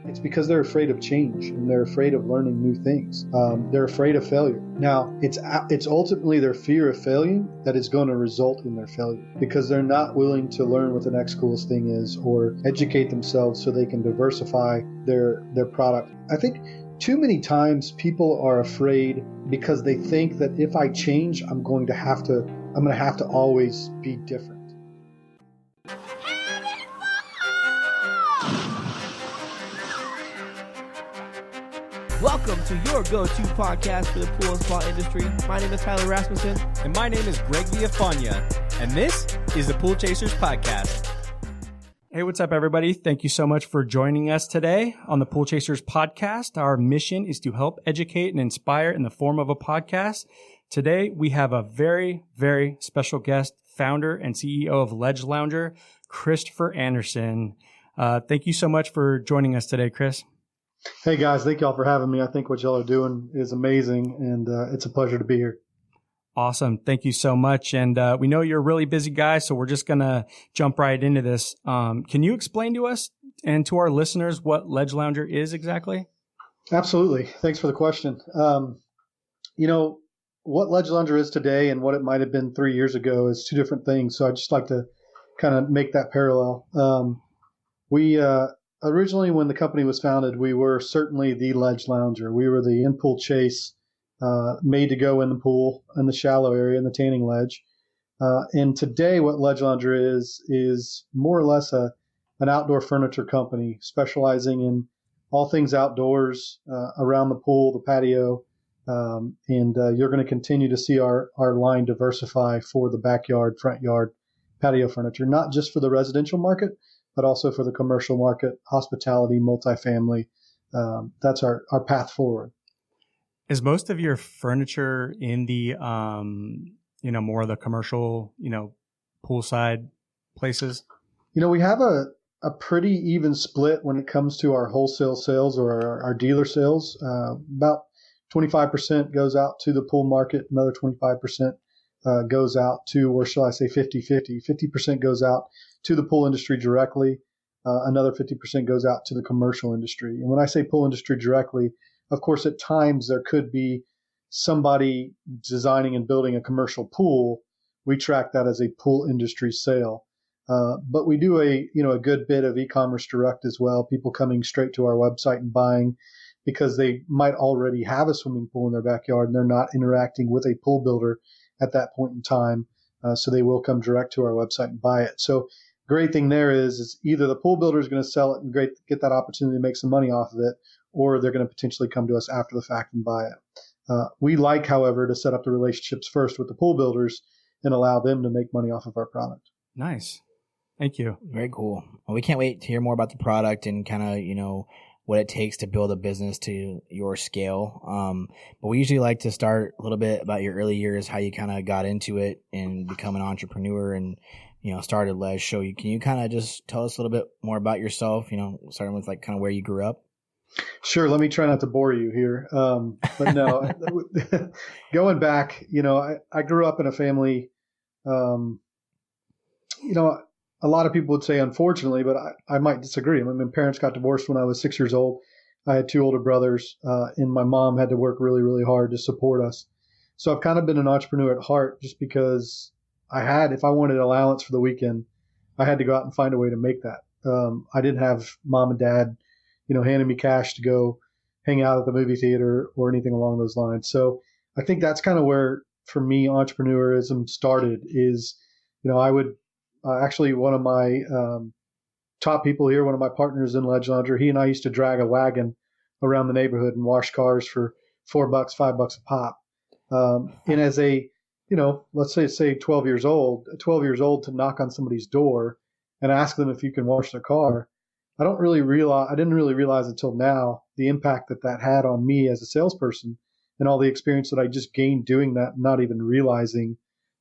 It's because they're afraid of change and they're afraid of learning new things. They're afraid of failure. Now, it's ultimately their fear of failure that is going to result in their failure, because they're not willing to learn what the next coolest thing is or educate themselves so they can diversify their product. I think too many times people are afraid because they think that if I change, I'm going to have to always be different. Welcome to your go-to podcast for the pool and spa industry. My name is Tyler Rasmussen. And my name is Greg Villafania. And this is the Pool Chasers Podcast. Hey, what's up, everybody? Thank you so much for joining us today on the Pool Chasers Podcast. Our mission is to help educate and inspire in the form of a podcast. Today, we have a very, very special guest, founder and CEO of Ledge Lounger, Christopher Anderson. Thank you so much for joining us today, Chris. Hey guys, thank y'all for having me. I think what y'all are doing is amazing, and it's a pleasure to be here. Awesome. Thank you so much. And we know you're a really busy guy, so we're just going to jump right into this. Can you explain to us and to our listeners what Ledge Lounger is exactly? Absolutely. Thanks for the question. What Ledge Lounger is today and what it might have been 3 years ago is two different things. So I'd just like to kind of make that parallel. Originally, when the company was founded, we were certainly the Ledge Lounger. We were the in-pool chase, made to go in the pool, in the shallow area, in the tanning ledge. And today, what Ledge Lounger is more or less an outdoor furniture company specializing in all things outdoors, around the pool, the patio, and you're going to continue to see our line diversify for the backyard, front yard, patio furniture, not just for the residential market, but also for the commercial market, hospitality, multifamily. That's our path forward. Is most of your furniture in the, more of the commercial, poolside places? We have a pretty even split when it comes to our wholesale sales or our dealer sales. About 25% goes out to the pool market. Another 25% goes out to, or shall I say 50-50. 50% goes out to the pool industry directly. Another 50% goes out to the commercial industry. And when I say pool industry directly, of course, at times there could be somebody designing and building a commercial pool. We track that as a pool industry sale. But we do a good bit of e-commerce direct as well. People coming straight to our website and buying because they might already have a swimming pool in their backyard and they're not interacting with a pool builder at that point in time. So they will come direct to our website and buy it. So great thing there is either the pool builder is going to sell it and get that opportunity to make some money off of it, or they're going to potentially come to us after the fact and buy it. We like, however, to set up the relationships first with the pool builders and allow them to make money off of our product. Nice. Thank you. Very cool. Well, we can't wait to hear more about the product and kind of, what it takes to build a business to your scale. But we usually like to start a little bit about your early years, how you kind of got into it and become an entrepreneur and, started Ledge. So can you kind of just tell us a little bit more about yourself, starting with like kind of where you grew up? Sure. Let me try not to bore you here. But no, going back, I grew up in a family, a lot of people would say unfortunately, but I might disagree. My parents got divorced when I was 6 years old. I had two older brothers, and my mom had to work really, really hard to support us. So I've kind of been an entrepreneur at heart just because if I wanted allowance for the weekend, I had to go out and find a way to make that. I didn't have mom and dad, handing me cash to go hang out at the movie theater or anything along those lines. So I think that's kind of where, for me, entrepreneurism started is, I would actually one of my top people here, one of my partners in Ledge Lounger, he and I used to drag a wagon around the neighborhood and wash cars for $4, $5 a pop. And as let's say 12 years old to knock on somebody's door and ask them if you can wash their car, I didn't really realize until now the impact that had on me as a salesperson and all the experience that I just gained doing that, not even realizing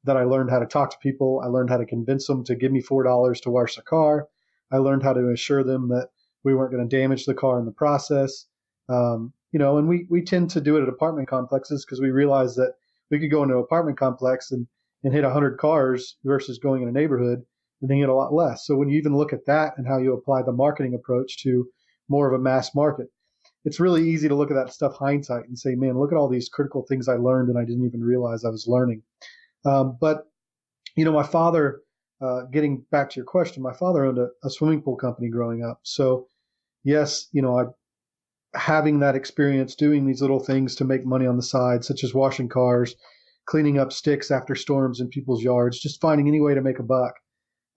that I learned how to talk to people. I learned how to convince them to give me $4 to wash the car. I learned how to assure them that we weren't going to damage the car in the process. And we tend to do it at apartment complexes because we realize that we could go into an apartment complex and hit 100 cars versus going in a neighborhood and then hit a lot less. So when you even look at that and how you apply the marketing approach to more of a mass market. It's really easy to look at that stuff hindsight and say, man, look at all these critical things I learned and I didn't even realize I was learning. But my father, getting back to your question, my father owned a swimming pool company growing up. So yes, having that experience doing these little things to make money on the side, such as washing cars, cleaning up sticks after storms in people's yards, just finding any way to make a buck.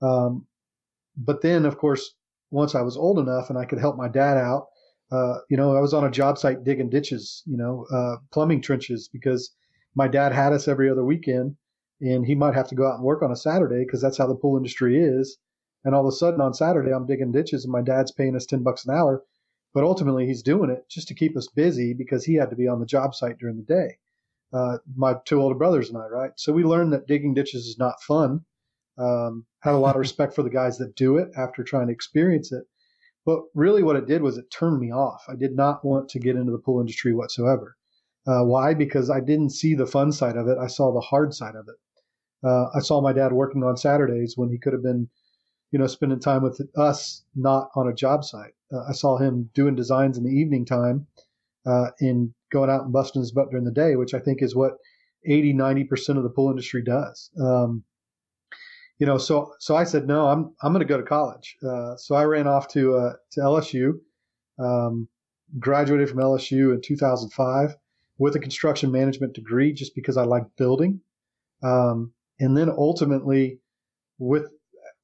But then, of course, once I was old enough and I could help my dad out, I was on a job site digging ditches, plumbing trenches, because my dad had us every other weekend and he might have to go out and work on a Saturday because that's how the pool industry is. And all of a sudden on Saturday, I'm digging ditches and my dad's paying us $10 an hour. But ultimately, he's doing it just to keep us busy because he had to be on the job site during the day. My two older brothers and I, right? So we learned that digging ditches is not fun. Have a lot of respect for the guys that do it after trying to experience it. But really what it did was it turned me off. I did not want to get into the pool industry whatsoever. Why? Because I didn't see the fun side of it. I saw the hard side of it. I saw my dad working on Saturdays when he could have been spending time with us, not on a job site. I saw him doing designs in the evening time and going out and busting his butt during the day, which I think is what 80-90% of the pool industry does. So I said, no, I'm going to go to college. So I ran off to LSU, graduated from LSU in 2005 with a construction management degree just because I liked building. And then ultimately with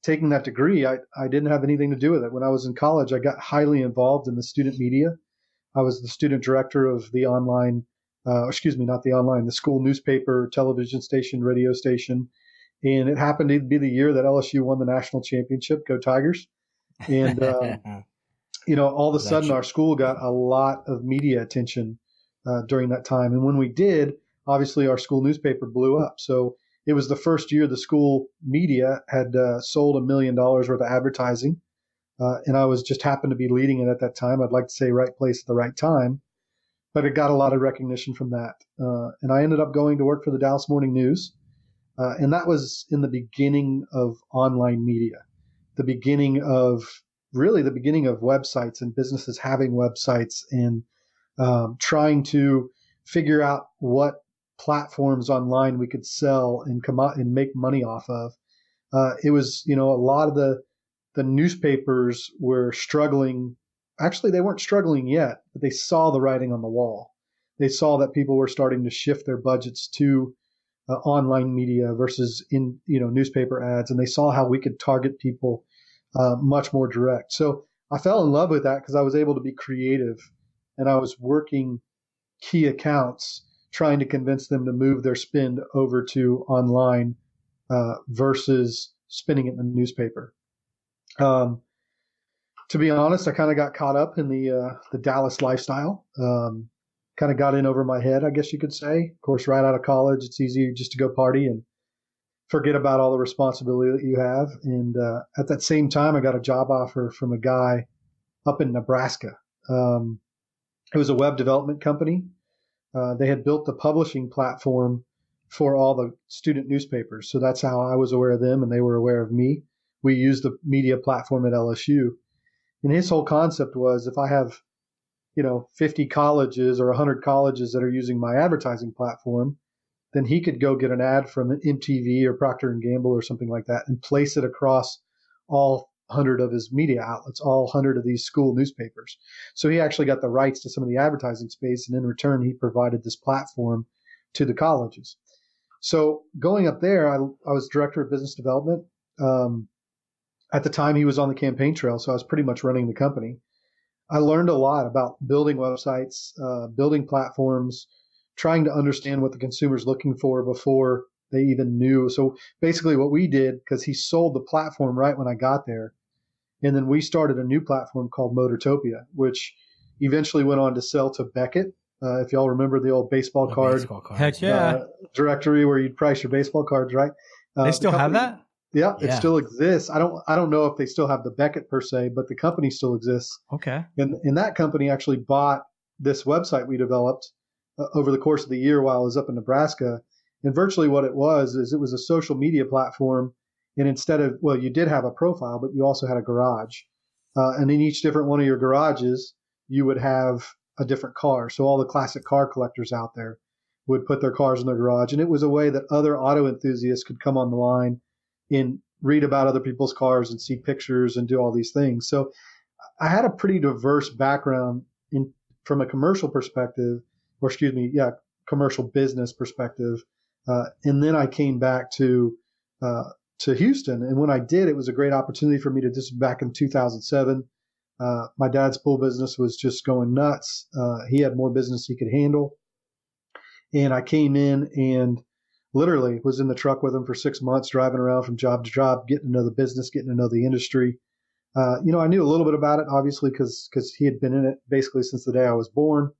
taking that degree, I didn't have anything to do with it. When I was in college, I got highly involved in the student media. I was the student director of the the school newspaper, television station, radio station. And it happened to be the year that LSU won the national championship. Go Tigers. And, all of a sudden our school got a lot of media attention during that time. And when we did, obviously our school newspaper blew up. So it was the first year the school media had sold $1 million worth of advertising. And I was just happened to be leading it at that time. I'd like to say right place at the right time. But it got a lot of recognition from that. And I ended up going to work for the Dallas Morning News. And that was in the beginning of online media, the beginning of websites and businesses having websites and trying to figure out what platforms online we could sell and come out and make money off of. It was, a lot of the newspapers were struggling. Actually, they weren't struggling yet, but they saw the writing on the wall. They saw that people were starting to shift their budgets to online media versus in newspaper ads, and they saw how we could target people much more direct. So I fell in love with that because I was able to be creative, and I was working key accounts trying to convince them to move their spend over to online versus spending it in the newspaper. To be honest, I kind of got caught up in the Dallas lifestyle. Kind of got in over my head, I guess you could say. Of course, right out of college, it's easy just to go party and forget about all the responsibility that you have. And at that same time, I got a job offer from a guy up in Nebraska. It was a web development company. They had built the publishing platform for all the student newspapers. So that's how I was aware of them and they were aware of me. We used the media platform at LSU. And his whole concept was if I have 50 colleges or 100 colleges that are using my advertising platform, then he could go get an ad from MTV or Procter & Gamble or something like that and place it across all 100 of his media outlets, all 100 of these school newspapers. So he actually got the rights to some of the advertising space, and in return, he provided this platform to the colleges. So going up there, I was director of business development. At the time, he was on the campaign trail, so I was pretty much running the company. I learned a lot about building websites, building platforms, trying to understand what the consumer's looking for before they even knew. So basically what we did, because he sold the platform right when I got there, and then we started a new platform called Motortopia, which eventually went on to sell to Beckett. If y'all remember the old baseball card. Heck yeah. Directory where you'd price your baseball cards, right? They still have that? Yeah, it still exists. I don't know if they still have the Beckett per se, but the company still exists. Okay. And that company actually bought this website we developed over the course of the year while I was up in Nebraska. And virtually what it was is it was a social media platform. And instead of, well, you did have a profile, but you also had a garage. And in each different one of your garages, you would have a different car. So all the classic car collectors out there would put their cars in their garage. And it was a way that other auto enthusiasts could come on the line and read about other people's cars and see pictures and do all these things. So I had a pretty diverse background from a commercial perspective, commercial business perspective. And then I came back to Houston. And when I did, it was a great opportunity for me to just back in 2007. My dad's pool business was just going nuts. He had more business he could handle. And I came in and literally was in the truck with him for 6 months, driving around from job to job, getting to know the business, getting to know the industry. I knew a little bit about it, obviously, because he had been in it basically since the day I was born.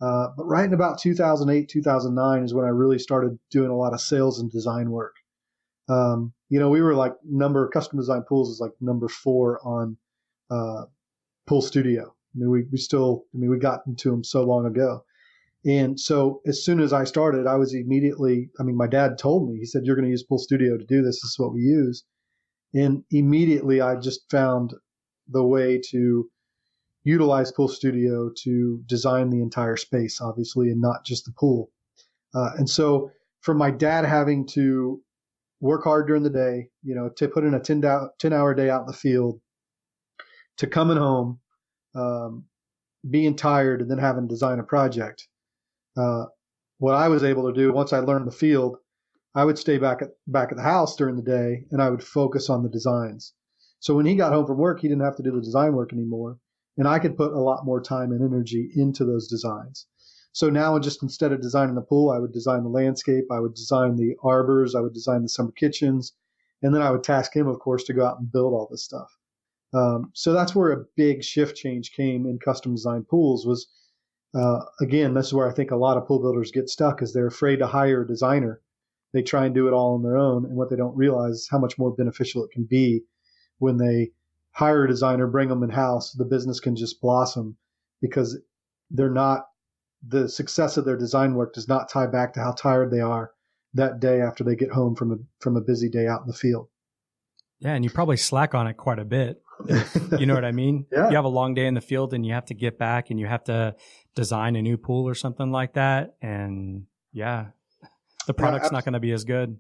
But right in about 2008, 2009 is when I really started doing a lot of sales and design work. We were like custom design pools is like number 4 on Pool Studio. We got into them so long ago. And so as soon as I started, I was my dad told me, he said, you're going to use Pool Studio to do this. This is what we use. And immediately I just found the way to utilize Pool Studio to design the entire space, obviously, and not just the pool. And so from my dad having to work hard during the day, to put in a 10-hour day out in the field, to coming home, being tired, and then having to design a project. What I was able to do once I learned the field, I would stay back at the house during the day and I would focus on the designs. So when he got home from work, he didn't have to do the design work anymore. And I could put a lot more time and energy into those designs. So now instead of designing the pool, I would design the landscape. I would design the arbors. I would design the summer kitchens. And then I would task him, of course, to go out and build all this stuff. So that's where a big shift change came in custom design pools was, again, this is where I think a lot of pool builders get stuck is they're afraid to hire a designer. They try and do it all on their own. And what they don't realize is how much more beneficial it can be when they hire a designer, bring them in-house. The business can just blossom because the success of their design work does not tie back to how tired they are that day after they get home from a busy day out in the field. Yeah, and you probably slack on it quite a bit. You know what I mean? Yeah. You have a long day in the field and you have to get back and you have to design a new pool or something like that. And yeah, the product's not going to be as good.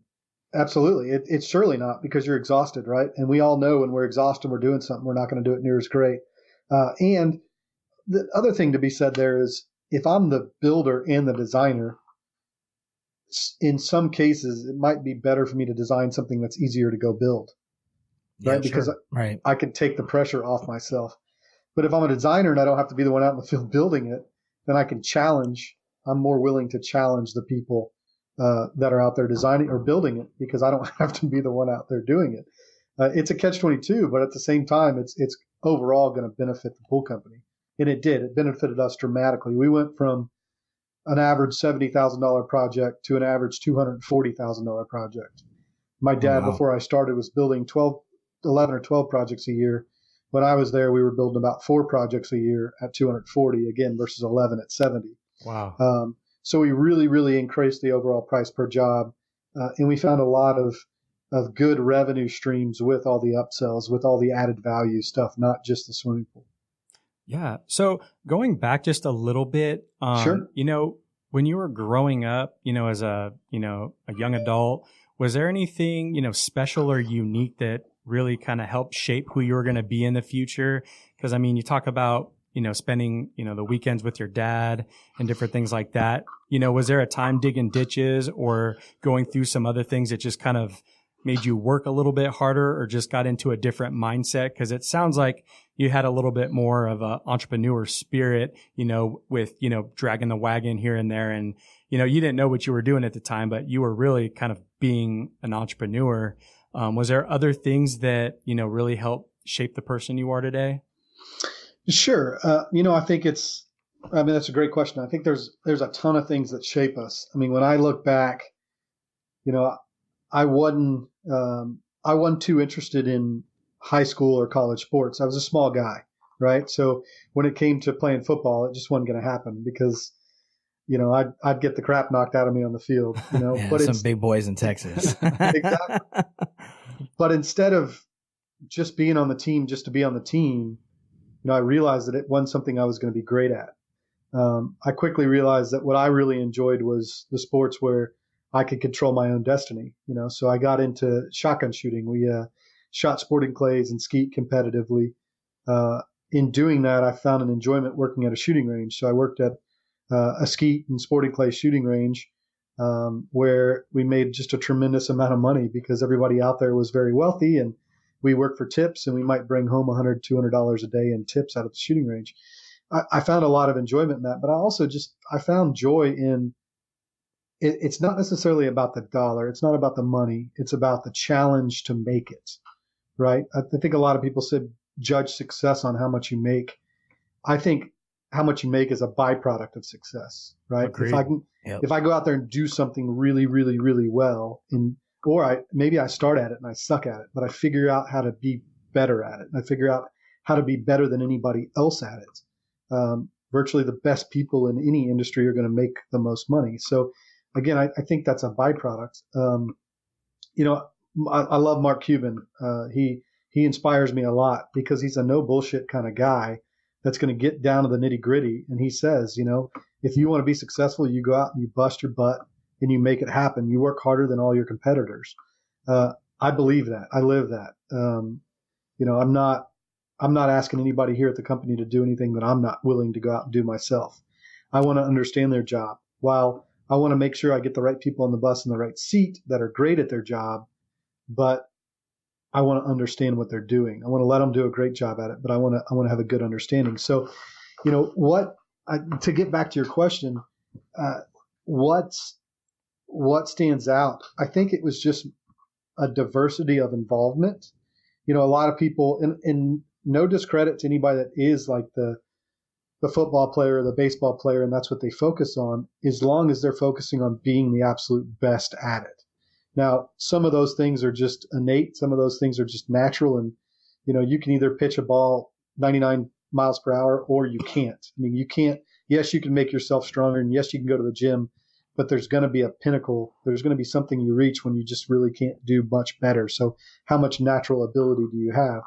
Absolutely. It's surely not because you're exhausted, right? And we all know when we're exhausted, we're doing something, we're not going to do it near as great. And the other thing to be said there is if I'm the builder and the designer, in some cases, it might be better for me to design something that's easier to go build. Right. Yeah, because sure. I can take the pressure off myself. But if I'm a designer and I don't have to be the one out in the field building it, then I'm more willing to challenge the people that are out there designing or building it because I don't have to be the one out there doing it. It's a catch-22, but at the same time, it's overall going to benefit the pool company. And it did. It benefited us dramatically. We went from an average $70,000 project to an average $240,000 project. My dad, before I started, was building 11 or 12 projects a year. When I was there, we were building about 4 projects a year at 240 again versus 11 at 70. Wow. So we really, really increased the overall price per job. And we found a lot of good revenue streams with all the upsells, with all the added value stuff, not just the swimming pool. Yeah. So going back just a little bit, Sure. When you were growing up, as a young adult, was there anything, special or unique that really kind of helped shape who you were going to be in the future? Because, you talk about, spending, the weekends with your dad and different things like that. Was there a time digging ditches or going through some other things that just kind of made you work a little bit harder or just got into a different mindset? Because it sounds like you had a little bit more of an entrepreneur spirit, with, dragging the wagon here and there. And, you didn't know what you were doing at the time, but you were really kind of being an entrepreneur. Was there other things that, really helped shape the person you are today? Sure. I think that's a great question. I think there's a ton of things that shape us. When I look back, I wasn't too interested in high school or college sports. I was a small guy, right? So when it came to playing football, it just wasn't going to happen because, I'd get the crap knocked out of me on the field, Yeah, but some big boys in Texas. Exactly. But instead of just being on the team, just to be on the team, I realized that it wasn't something I was going to be great at. I quickly realized that what I really enjoyed was the sports where I could control my own destiny. So I got into shotgun shooting. We shot sporting clays and skeet competitively. In doing that, I found an enjoyment working at a shooting range. So I worked at a skeet and sporting clay shooting range where we made just a tremendous amount of money because everybody out there was very wealthy, and we worked for tips, and we might bring home $100, $200 a day in tips out of the shooting range. I found a lot of enjoyment in that, but I also I found joy in it. It's not necessarily about the dollar. It's not about the money. It's about the challenge to make it, right? I think a lot of people said judge success on how much you make. I think how much you make is a byproduct of success, right? Agreed. If I go out there and do something really, really, really well, maybe I start at it and I suck at it, but I figure out how to be better at it. And I figure out how to be better than anybody else at it. Virtually the best people in any industry are going to make the most money. So again, I think that's a byproduct. I love Mark Cuban. He inspires me a lot because he's a no bullshit kind of guy that's going to get down to the nitty gritty. And he says, if you want to be successful, you go out and you bust your butt and you make it happen. You work harder than all your competitors. I believe that. I live that. I'm not asking anybody here at the company to do anything that I'm not willing to go out and do myself. I want to understand their job. While I want to make sure I get the right people on the bus in the right seat that are great at their job, but I want to understand what they're doing. I want to let them do a great job at it, but I want to have a good understanding. So, to get back to your question, what stands out? I think it was just a diversity of involvement. A lot of people, and no discredit to anybody that is like the football player or the baseball player, and that's what they focus on, as long as they're focusing on being the absolute best at it. Now, some of those things are just innate. Some of those things are just natural. And, you can either pitch a ball 99 miles per hour or you can't. I mean, you can't. Yes, you can make yourself stronger, and yes, you can go to the gym, but there's going to be a pinnacle. There's going to be something you reach when you just really can't do much better. So how much natural ability do you have?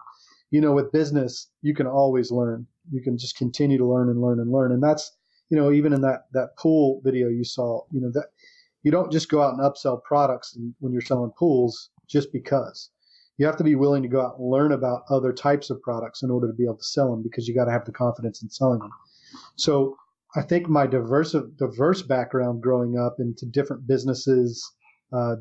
With business, you can always learn. You can just continue to learn and learn and learn. And that's, even in that pool video you saw, that you don't just go out and upsell products when you're selling pools just because. You have to be willing to go out and learn about other types of products in order to be able to sell them, because you got to have the confidence in selling them. So I think my diverse background growing up into different businesses,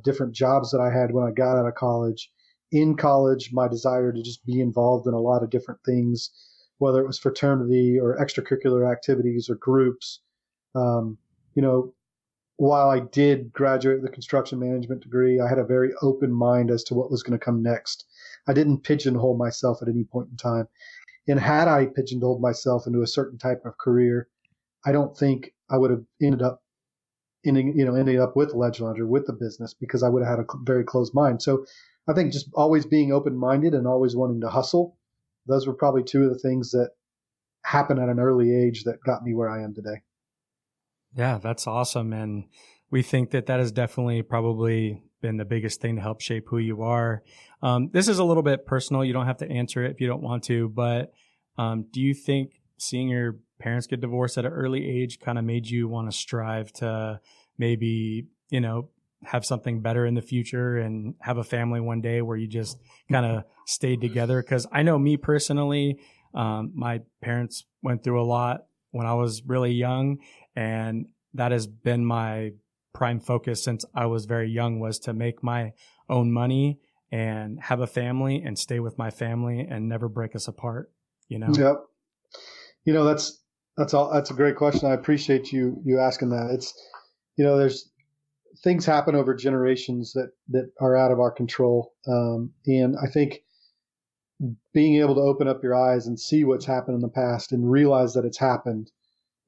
different jobs that I had when I got out of college. In college, my desire to just be involved in a lot of different things, whether it was fraternity or extracurricular activities or groups. While I did graduate with a construction management degree, I had a very open mind as to what was going to come next. I didn't pigeonhole myself at any point in time. And had I pigeonholed myself into a certain type of career, I don't think I would have ended up with Ledge Launcher, with the business, because I would have had a very closed mind. So I think just always being open-minded and always wanting to hustle, those were probably two of the things that happened at an early age that got me where I am today. Yeah, that's awesome. And we think that has definitely probably been the biggest thing to help shape who you are. This is a little bit personal. You don't have to answer it if you don't want to, but do you think seeing your parents get divorced at an early age kind of made you want to strive to maybe, have something better in the future and have a family one day where you just kind of stayed together? Because I know me personally, my parents went through a lot when I was really young, and that has been my prime focus since I was very young, was to make my own money and have a family and stay with my family and never break us apart, Yep. That's a great question. I appreciate you asking that. It's, there's things happen over generations that are out of our control. And I think being able to open up your eyes and see what's happened in the past and realize that it's happened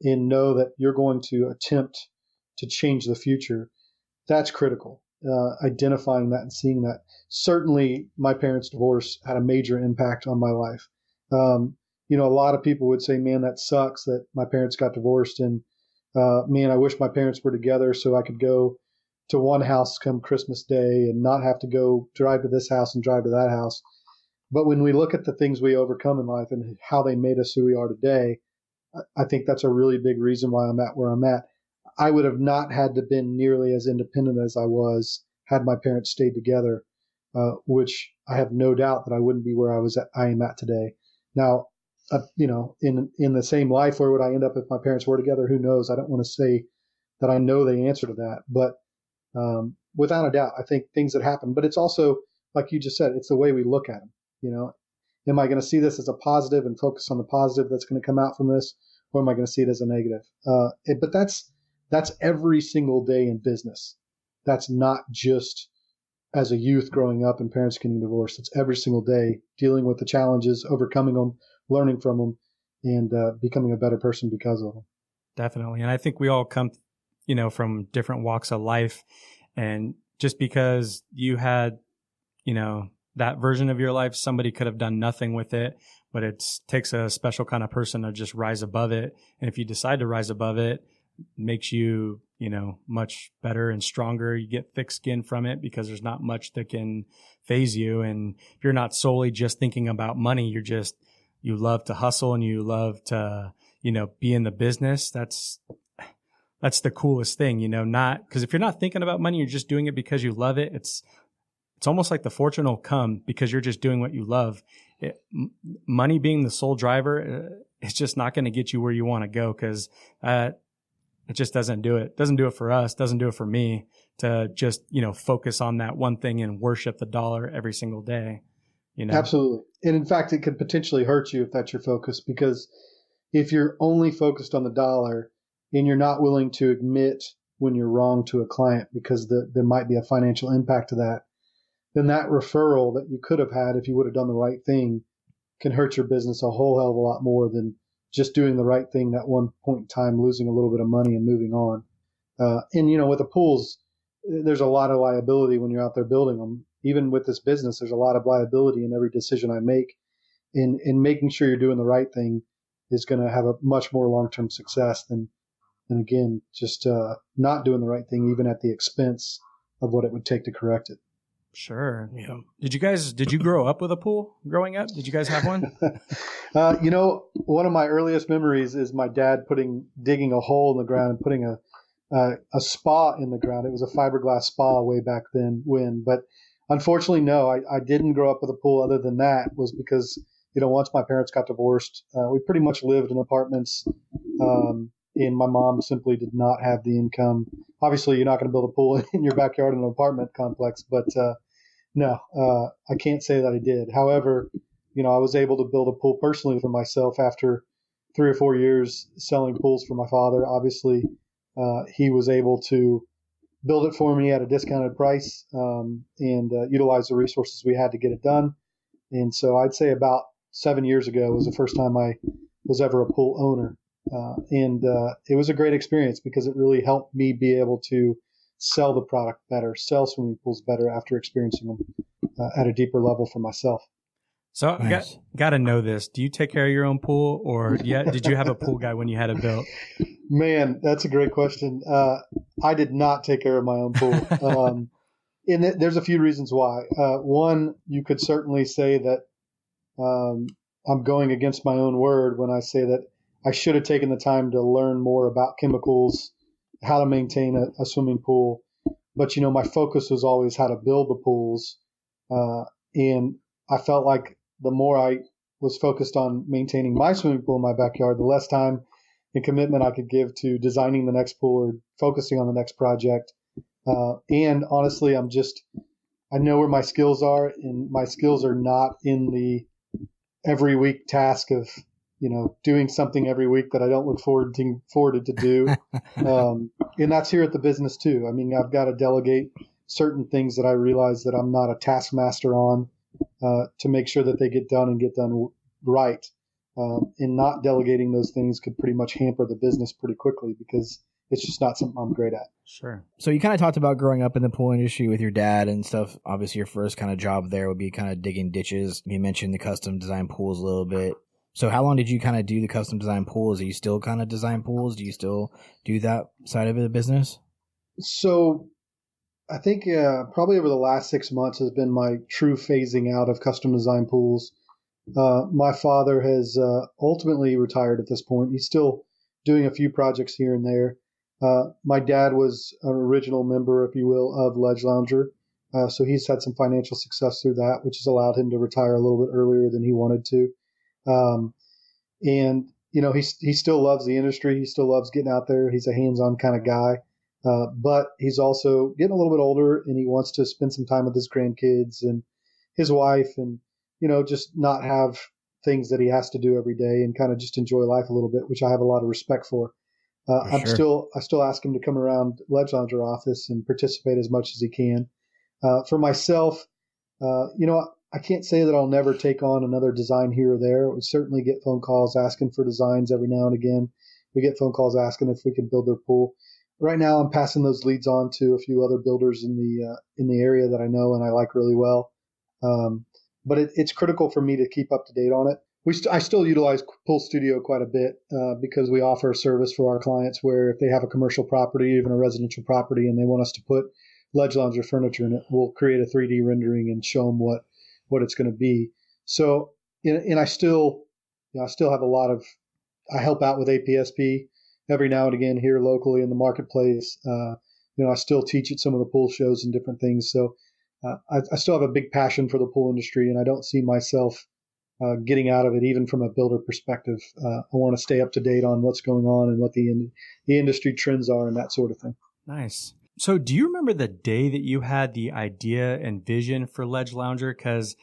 and know that you're going to attempt to change the future, that's critical. Identifying that and seeing that. Certainly my parents' divorce had a major impact on my life. A lot of people would say, man, that sucks that my parents got divorced, and man, I wish my parents were together so I could go to one house come Christmas Day and not have to go drive to this house and drive to that house. But when we look at the things we overcome in life and how they made us who we are today, I think that's a really big reason why I'm at where I'm at. I would have not had to been nearly as independent as I was had my parents stayed together, which I have no doubt that I wouldn't be where I am at today. Now, in the same life, where would I end up if my parents were together? Who knows? I don't want to say that I know the answer to that, but without a doubt, I think things that happen. But it's also, like you just said, it's the way we look at them. Am I going to see this as a positive and focus on the positive that's going to come out from this, or am I going to see it as a negative? But that's every single day in business. That's not just as a youth growing up and parents getting divorced. It's every single day dealing with the challenges, overcoming them, learning from them, and becoming a better person because of them. Definitely. And I think we all come, from different walks of life. And just because you had, that version of your life, somebody could have done nothing with it, but it takes a special kind of person to just rise above it. And if you decide to rise above it, makes you, much better and stronger. You get thick skin from it because there's not much that can phase you. And if you're not solely just thinking about money, you love to hustle and you love to, be in the business. That's the coolest thing, not because if you're not thinking about money, you're just doing it because you love it. It's almost like the fortune will come because you're just doing what you love. Money being the sole driver, it's just not going to get you where you want to go because it just doesn't do it. Doesn't do it for us. Doesn't do it for me to just, focus on that one thing and worship the dollar every single day. Absolutely. And in fact, it could potentially hurt you if that's your focus, because if you're only focused on the dollar and you're not willing to admit when you're wrong to a client because there might be a financial impact to that, then that referral that you could have had if you would have done the right thing can hurt your business a whole hell of a lot more than just doing the right thing that one point in time, losing a little bit of money and moving on. And with the pools, there's a lot of liability when you're out there building them. Even with this business, there's a lot of liability in every decision I make. In making sure you're doing the right thing is going to have a much more long-term success than again, just not doing the right thing, even at the expense of what it would take to correct it. Sure. Yeah. Did you grow up with a pool growing up? Did you guys have one? One of my earliest memories is my dad digging a hole in the ground and putting a spa in the ground. It was a fiberglass spa way back then but unfortunately, no, I didn't grow up with a pool. Other than that was because, once my parents got divorced, we pretty much lived in apartments. And my mom simply did not have the income. Obviously, you're not going to build a pool in your backyard in an apartment complex, but no, I can't say that I did. However, I was able to build a pool personally for myself after 3 or 4 years selling pools for my father. Obviously, he was able to build it for me at a discounted price and utilize the resources we had to get it done. And so I'd say about 7 years ago was the first time I was ever a pool owner. And it was a great experience because it really helped me be able to sell the product better, sell swimming pools better after experiencing them at a deeper level for myself. So nice. Got to know this. Do you take care of your own pool, or did you have a pool guy when you had it built? Man, that's a great question. I did not take care of my own pool. And there's a few reasons why. One, you could certainly say that I'm going against my own word when I say that I should have taken the time to learn more about chemicals, how to maintain a swimming pool. But, my focus was always how to build the pools. And I felt like the more I was focused on maintaining my swimming pool in my backyard, the less time and commitment I could give to designing the next pool or focusing on the next project. And honestly, I know where my skills are, and my skills are not in the every week task of, doing something every week that I don't look forward to do. And that's here at the business too. I mean, I've got to delegate certain things that I realize that I'm not a taskmaster on to make sure that they get done and get done right. And not delegating those things could pretty much hamper the business pretty quickly because it's just not something I'm great at. Sure. So you kind of talked about growing up in the pool industry with your dad and stuff. Obviously, your first kind of job there would be kind of digging ditches. You mentioned the custom design pools a little bit. So how long did you kind of do the custom design pools? Do you still kind of design pools? Do you still do that side of the business? So I think probably over the last 6 months has been my true phasing out of custom design pools. My father has ultimately retired at this point. He's still doing a few projects here and there. My dad was an original member, if you will, of Ledge Lounger. So he's had some financial success through that, which has allowed him to retire a little bit earlier than he wanted to. And he still loves the industry. He still loves getting out there. He's a hands-on kind of guy. But he's also getting a little bit older, and he wants to spend some time with his grandkids and his wife, and just not have things that he has to do every day, and kind of just enjoy life a little bit, which I have a lot of respect for. I still ask him to come around Ledge Lounger office and participate as much as he can. For myself, I can't say that I'll never take on another design here or there. We certainly get phone calls asking for designs every now and again. We get phone calls asking if we can build their pool. Right now, I'm passing those leads on to a few other builders in the area that I know and I like really well. But it's critical for me to keep up to date on it. I still utilize Pool Studio quite a bit because we offer a service for our clients where if they have a commercial property, even a residential property, and they want us to put Ledge Lounger furniture in it, we'll create a 3D rendering and show them what it's going to be. So, and I still have a lot of, I help out with APSP every now and again here locally in the marketplace. I still teach at some of the pool shows and different things. So I still have a big passion for the pool industry, and I don't see myself getting out of it, even from a builder perspective. I want to stay up to date on what's going on and what the industry trends are and that sort of thing. Nice. So do you remember the day that you had the idea and vision for Ledge Lounger? Because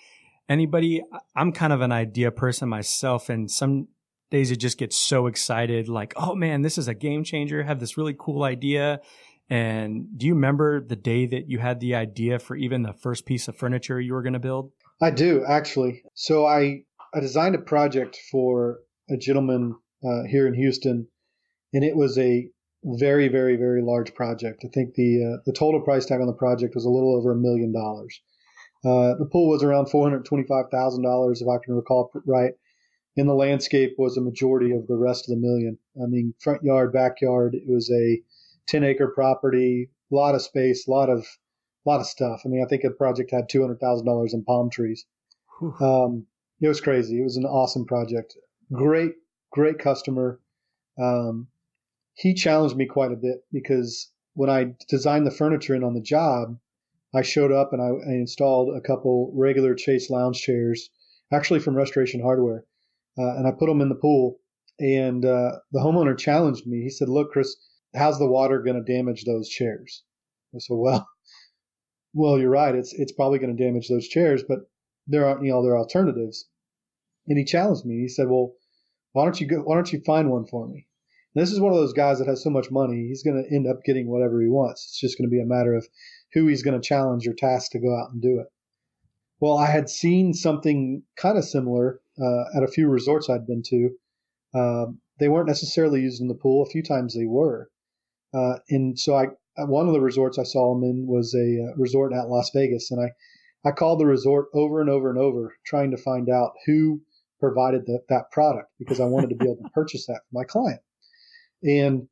I'm kind of an idea person myself, and some days you just get so excited, like, oh man, this is a game changer. I have this really cool idea. And do you remember the day that you had the idea for even the first piece of furniture you were going to build? I do, actually. So I designed a project for a gentleman here in Houston, and it was a very, very, very large project. I think the total price tag on the project was a little over $1 million. The pool was around $425,000, if I can recall right. And the landscape was a majority of the rest of the million. I mean, front yard, backyard. It was a 10-acre property, a lot of space, a lot of stuff. I mean, I think the project had $200,000 in palm trees. It was crazy. It was an awesome project. Great customer. He challenged me quite a bit because when I designed the furniture in on the job, I showed up and I installed a couple regular Chase lounge chairs, actually from Restoration Hardware, and I put them in the pool. And the homeowner challenged me. He said, "Look, Chris, how's the water going to damage those chairs?" I said, "Well, you're right. It's probably going to damage those chairs, but there are alternatives." And he challenged me. He said, "Well, why don't you find one for me?" And this is one of those guys that has so much money, he's going to end up getting whatever he wants. It's just going to be a matter of who he's going to challenge or task to go out and do it. Well, I had seen something kind of similar at a few resorts I'd been to. They weren't necessarily used in the pool. A few times they were. And so one of the resorts I saw them in was a resort at Las Vegas. And I called the resort over and over and over trying to find out who provided that product because I wanted to be able to purchase that for my client. And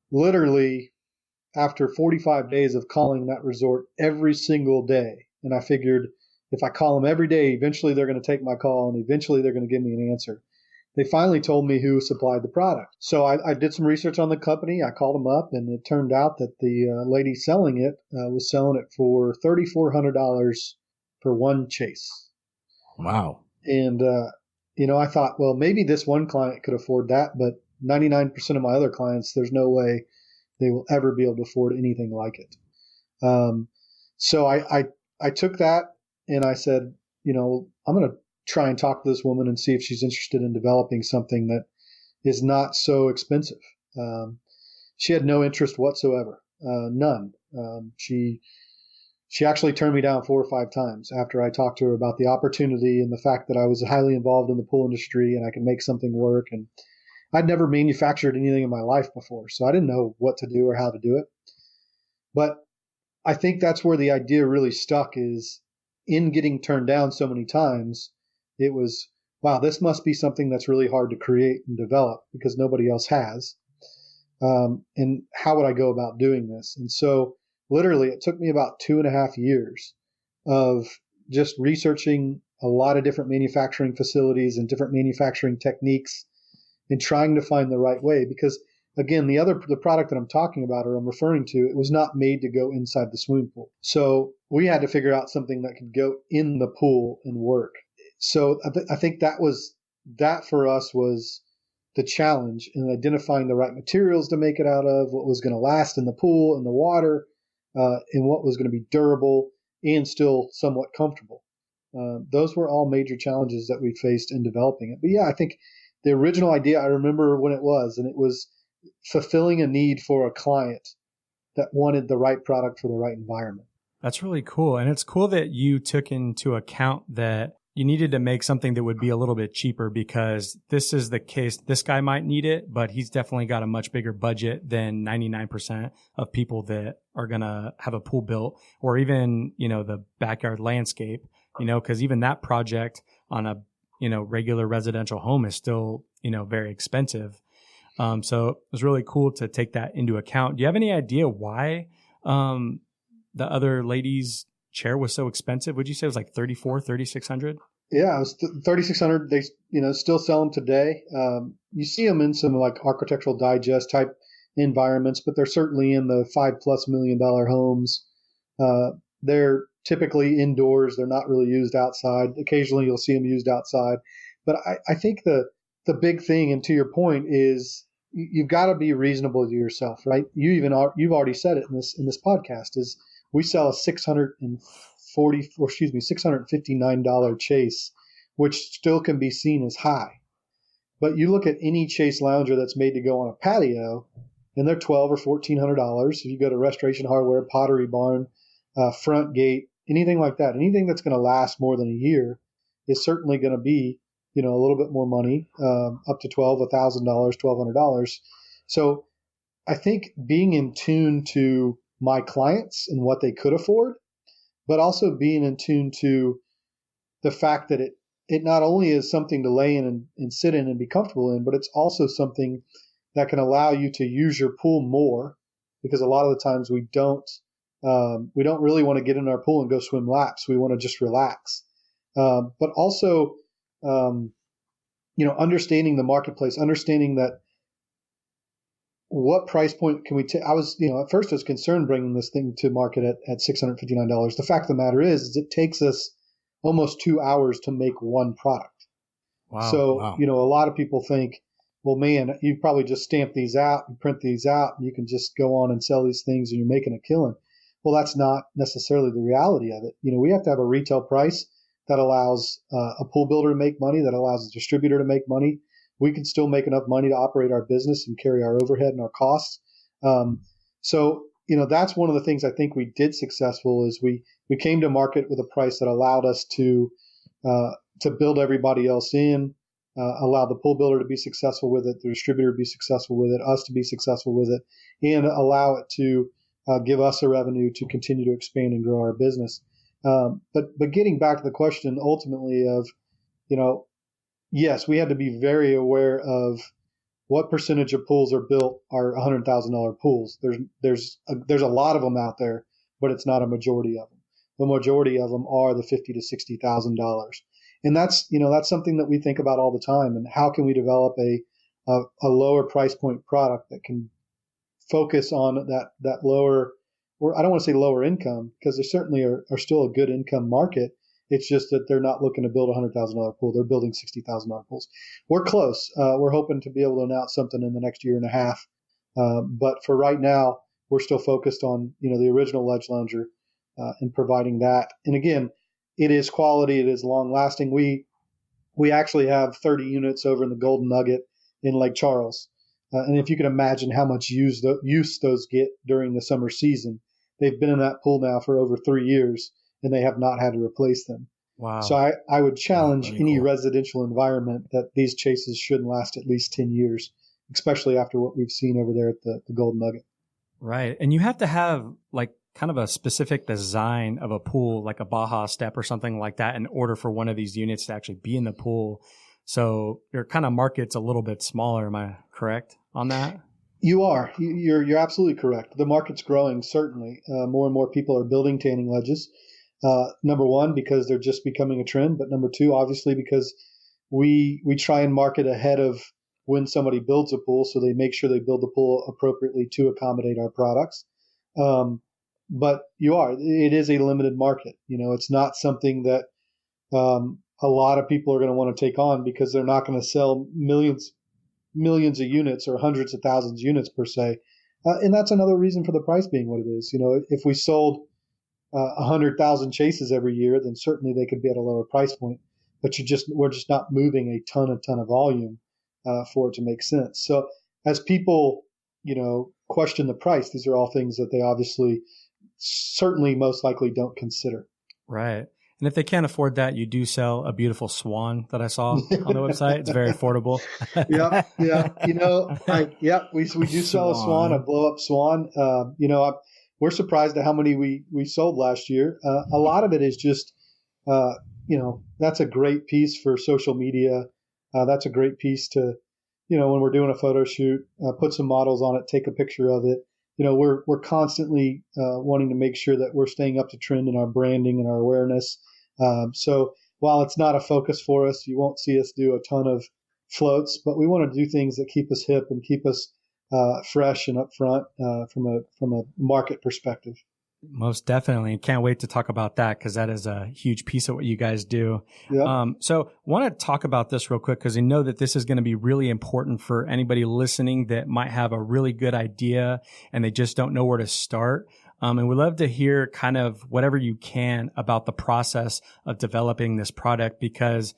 literally after 45 days of calling that resort every single day, and I figured if I call them every day, eventually they're going to take my call and eventually they're going to give me an answer. They finally told me who supplied the product. So I did some research on the company. I called them up, and it turned out that the lady selling it was selling it for $3,400 for one chase. Wow. And, I thought, well, maybe this one client could afford that, but 99% of my other clients, there's no way they will ever be able to afford anything like it. So I took that and I said, I'm going to try and talk to this woman and see if she's interested in developing something that is not so expensive. She had no interest whatsoever, none. She actually turned me down 4 or 5 times after I talked to her about the opportunity and the fact that I was highly involved in the pool industry and I could make something work. And I'd never manufactured anything in my life before, so I didn't know what to do or how to do it. But I think that's where the idea really stuck, is in getting turned down so many times, it was, wow, this must be something that's really hard to create and develop because nobody else has. And how would I go about doing this? And so literally, it took me about 2.5 years of just researching a lot of different manufacturing facilities and different manufacturing techniques and trying to find the right way. Because again, the product that I'm talking about or I'm referring to, it was not made to go inside the swimming pool. So we had to figure out something that could go in the pool and work. So I think that for us was the challenge in identifying the right materials to make it out of, what was going to last in the pool, in the water, and what was going to be durable and still somewhat comfortable. Those were all major challenges that we faced in developing it. But yeah, I think the original idea, I remember when it was, and it was fulfilling a need for a client that wanted the right product for the right environment. That's really cool. And it's cool that you took into account that you needed to make something that would be a little bit cheaper, because this is the case. This guy might need it, but he's definitely got a much bigger budget than 99% of people that are going to have a pool built, or even, the backyard landscape, because even that project on a, regular residential home is still, very expensive. So it was really cool to take that into account. Do you have any idea why the other lady's chair was so expensive? Would you say it was like $3,600? Yeah, it was $3,600. They, still sell them today. You see them in some like Architectural Digest type environments, but they're certainly in the $5+ million homes. They're typically indoors. They're not really used outside. Occasionally you'll see them used outside. But I think the big thing, and to your point, is you've got to be reasonable to yourself, right? You've already said it in this podcast, is we sell a $659 Chase, which still can be seen as high. But you look at any Chase lounger that's made to go on a patio, and they're $1,200 or $1,400. If you go to Restoration Hardware, Pottery Barn, Front Gate, anything like that, anything that's going to last more than a year is certainly going to be, a little bit more money, up to $1,000, $1,200. So I think being in tune to my clients and what they could afford, but also being in tune to the fact that it not only is something to lay in and sit in and be comfortable in, but it's also something that can allow you to use your pool more, because a lot of the times we don't really want to get in our pool and go swim laps. We want to just relax. But also, understanding the marketplace, understanding that what price point can we take? I was, at first I was concerned bringing this thing to market at $659. The fact of the matter is it takes us almost 2 hours to make one product. Wow. So, wow. A lot of people think, well, man, you probably just stamp these out and print these out and you can just go on and sell these things and you're making a killing. Well, that's not necessarily the reality of it. We have to have a retail price that allows a pool builder to make money, that allows a distributor to make money. We can still make enough money to operate our business and carry our overhead and our costs. So, that's one of the things I think we did successful is we came to market with a price that allowed us to build everybody else in, allow the pool builder to be successful with it, the distributor to be successful with it, us to be successful with it, and allow it to give us a revenue to continue to expand and grow our business. But getting back to the question ultimately of, yes, we had to be very aware of what percentage of pools are built are $100,000 pools. There's a lot of them out there, but it's not a majority of them. The majority of them are the $50,000 to $60,000, and that's something that we think about all the time. And how can we develop a lower price point product that can focus on that lower, or I don't want to say lower income, because they certainly are still a good income market. It's just that they're not looking to build a $100,000 pool. They're building $60,000 pools. We're close. We're hoping to be able to announce something in the next year and a half. But for right now, we're still focused on, the original ledge lounger and providing that. And again, it is quality. It is long lasting. We actually have 30 units over in the Golden Nugget in Lake Charles. And if you can imagine how much use those get during the summer season, they've been in that pool now for over 3 years, and they have not had to replace them. Wow. So I would challenge really any cool residential environment that these chases should last at least 10 years, especially after what we've seen over there at the Golden Nugget. Right. And you have to have like kind of a specific design of a pool, like a Baja step or something like that, in order for one of these units to actually be in the pool. So your kind of market's a little bit smaller. Am I correct on that? You're absolutely correct. The market's growing, certainly. More and more people are building tanning ledges. Number one, because they're just becoming a trend, but number two, obviously, because we try and market ahead of when somebody builds a pool, so they make sure they build the pool appropriately to accommodate our products. But it is a limited market. It's not something that a lot of people are going to want to take on because they're not going to sell millions of units or hundreds of thousands of units per se. And that's another reason for the price being what it is. If we sold 100,000 chases every year, then certainly they could be at a lower price point. But we're just not moving a ton of volume for it to make sense. So as people, question the price, these are all things that they obviously certainly most likely don't consider. Right. And if they can't afford that, you do sell a beautiful swan that I saw on the website. It's very affordable. Yeah. We do sell a swan, a blow up swan. We're surprised at how many we sold last year. A lot of it is just, that's a great piece for social media. That's a great piece to, when we're doing a photo shoot, put some models on it, take a picture of it. We're constantly wanting to make sure that we're staying up to trend in our branding and our awareness. So while it's not a focus for us, you won't see us do a ton of floats, but we want to do things that keep us hip and keep us fresh and up front from a market perspective. Most definitely. Can't wait to talk about that because that is a huge piece of what you guys do. Yeah. So want to talk about this real quick because I know that this is going to be really important for anybody listening that might have a really good idea and they just don't know where to start. And we'd love to hear kind of whatever you can about the process of developing this product because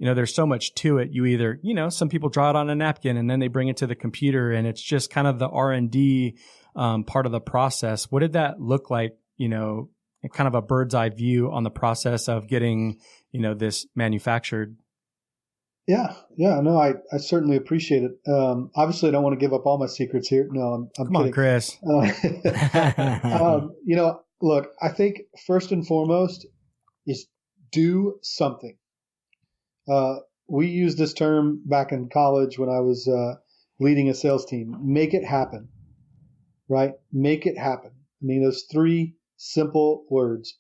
there's so much to it. You either, some people draw it on a napkin and then they bring it to the computer and it's just kind of the R&D part of the process. What did that look like, kind of a bird's eye view on the process of getting, this manufactured? Yeah. No, I certainly appreciate it. Obviously I don't want to give up all my secrets here. No, I'm Come kidding. on, Chris. Look, I think first and foremost is do something. We used this term back in college when I was leading a sales team. Make it happen, right? Make it happen. I mean, those three simple words.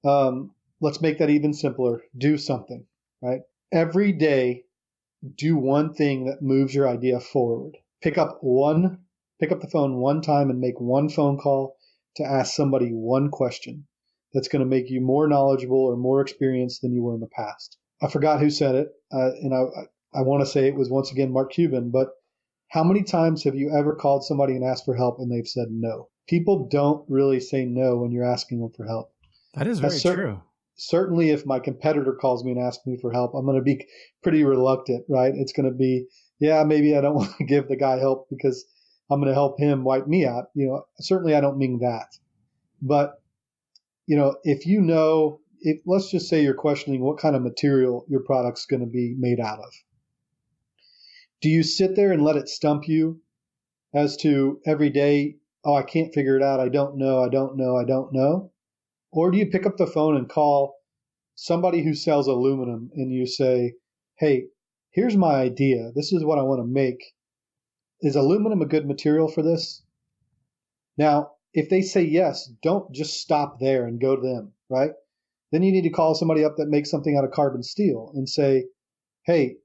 Let's make that even simpler. Do something, right? Every day, do one thing that moves your idea forward. Pick up the phone one time and make one phone call to ask somebody one question that's going to make you more knowledgeable or more experienced than you were in the past. I forgot who said it, and I want to say it was once again Mark Cuban, but how many times have you ever called somebody and asked for help and they've said no? People don't really say no when you're asking them for help. That is very true. Certainly if my competitor calls me and asks me for help, I'm going to be pretty reluctant, right? It's going to be, maybe I don't want to give the guy help because I'm going to help him wipe me out. Certainly I don't mean that. But, if let's just say you're questioning what kind of material your product's going to be made out of. Do you sit there and let it stump you as to every day, I can't figure it out. I don't know. Or do you pick up the phone and call somebody who sells aluminum and you say, hey, here's my idea. This is what I want to make. Is aluminum a good material for this? Now, if they say yes, don't just stop there and go to them, right? Then you need to call somebody up that makes something out of carbon steel and say, hey,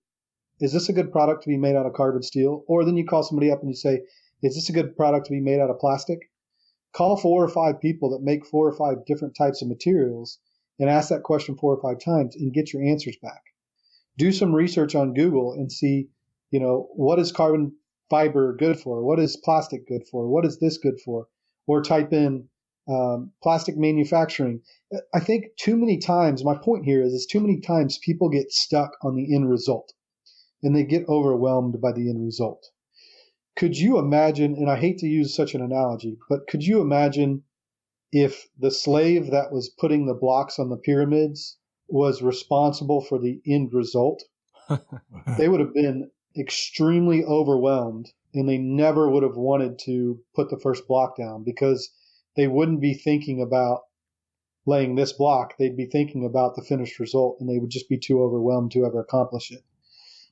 is this a good product to be made out of carbon steel? Or then you call somebody up and you say, is this a good product to be made out of plastic? Call 4 or 5 people that make 4 or 5 different types of materials and ask that question 4 or 5 times and get your answers back. Do some research on Google and see, what is carbon fiber good for? What is plastic good for? What is this good for? Or type in plastic manufacturing. I think too many times, my point here is too many times people get stuck on the end result and they get overwhelmed by the end result. Could you imagine, and I hate to use such an analogy, but could you imagine if the slave that was putting the blocks on the pyramids was responsible for the end result? They would have been extremely overwhelmed and they never would have wanted to put the first block down because they wouldn't be thinking about laying this block. They'd be thinking about the finished result and they would just be too overwhelmed to ever accomplish it.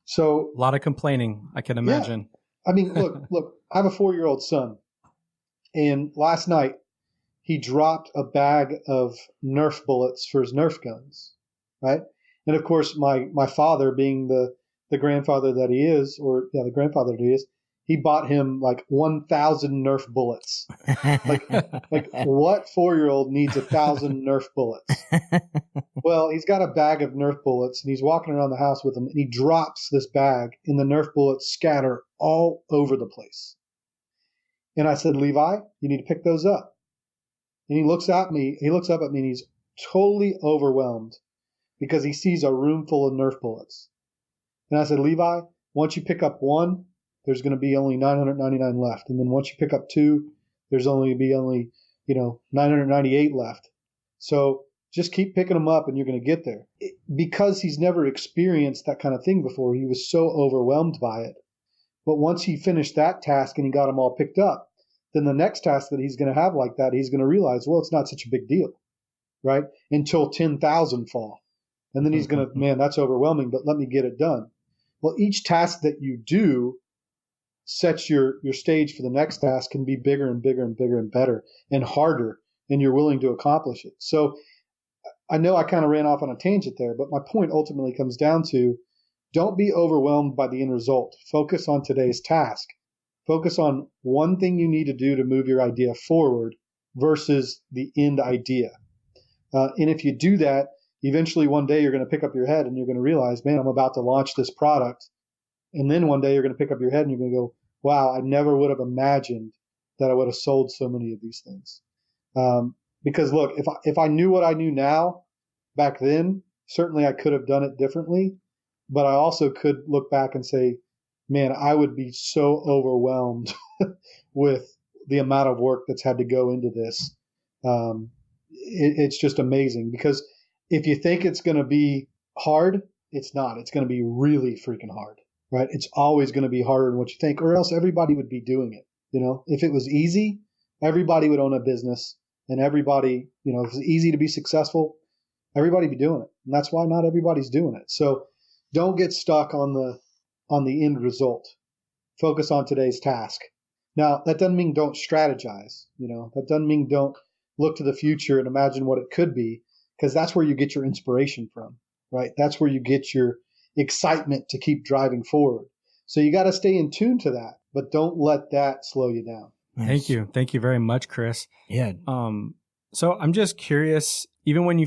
So a lot of complaining, I can imagine. I mean, look, I have a 4-year-old son, and last night he dropped a bag of Nerf bullets for his Nerf guns, right? And of course, my father, being the grandfather that he is, the grandfather that he is, he bought him like 1,000 Nerf bullets. Like what 4-year-old needs 1,000 Nerf bullets? Well, he's got a bag of Nerf bullets, and he's walking around the house with them, and he drops this bag, and the Nerf bullets scatter all over the place. And I said, Levi, you need to pick those up. And he looks up at me, and he's totally overwhelmed because he sees a room full of Nerf bullets. And I said, Levi, once you pick up one, there's going to be only 999 left. And then once you pick up two, there's only 998 left. So just keep picking them up and you're going to get there. Because he's never experienced that kind of thing before, he was so overwhelmed by it. But once he finished that task and he got them all picked up, then the next task that he's going to have like that, he's going to realize, well, it's not such a big deal, right? Until 10,000 fall. And then he's going to, man, that's overwhelming, but let me get it done. Well, each task that you do sets your stage for the next task can be bigger and bigger and bigger and better and harder, and you're willing to accomplish it. So I know I kind of ran off on a tangent there, but my point ultimately comes down to don't be overwhelmed by the end result. Focus on today's task. Focus on one thing you need to do to move your idea forward versus the end idea. And if you do that, eventually one day you're going to pick up your head and you're going to realize, man, I'm about to launch this product. And then one day you're going to pick up your head and you're going to go, wow, I never would have imagined that I would have sold so many of these things. Because look, if I knew what I knew now back then, certainly I could have done it differently. But I also could look back and say, man, I would be so overwhelmed with the amount of work that's had to go into this. It's just amazing because if you think it's going to be hard, it's not. It's going to be really freaking hard, right? It's always going to be harder than what you think, or else everybody would be doing it. You know, if it was easy, everybody would own a business, and everybody, if it was easy to be successful, everybody would be doing it. And that's why not everybody's doing it. So don't get stuck on the end result. Focus on today's task. Now, that doesn't mean don't strategize. That doesn't mean don't look to the future and imagine what it could be, because that's where you get your inspiration from, right? That's where you get your excitement to keep driving forward. So you got to stay in tune to that, but don't let that slow you down. Nice. Thank you. Thank you very much, Chris. Yeah. So I'm just curious, even when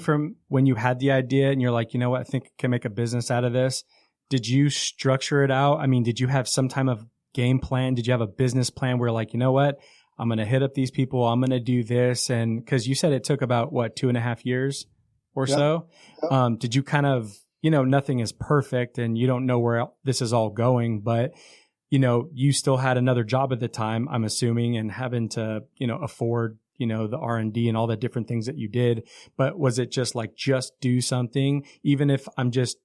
you had the idea and you're like, you know what, I think I can make a business out of this. Did you structure it out? I mean, did you have some type of game plan? Did you have a business plan where like, you know what, I'm going to hit up these people. I'm going to do this. And cause you said it took about 2.5 years or so. Yep. Did you kind of, nothing is perfect and you don't know where this is all going, but you still had another job at the time, I'm assuming, and having to, afford, the R&D and all the different things that you did. But was it just do something, even if I'm just,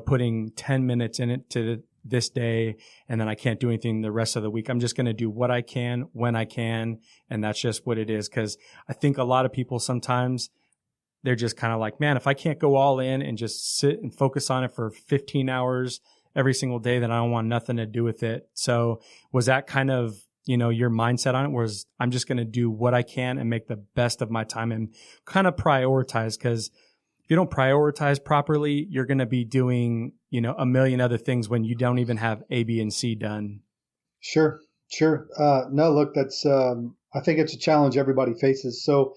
putting 10 minutes in it to this day and then I can't do anything the rest of the week. I'm just going to do what I can when I can. And that's just what it is. Cause I think a lot of people sometimes they're just kind of like, man, if I can't go all in and just sit and focus on it for 15 hours every single day, then I don't want nothing to do with it. So was that kind of, your mindset on it was I'm just going to do what I can and make the best of my time and kind of prioritize? Cause if you don't prioritize properly, you're going to be doing, a million other things when you don't even have A, B, and C done. Sure. No, look, that's, I think it's a challenge everybody faces. So,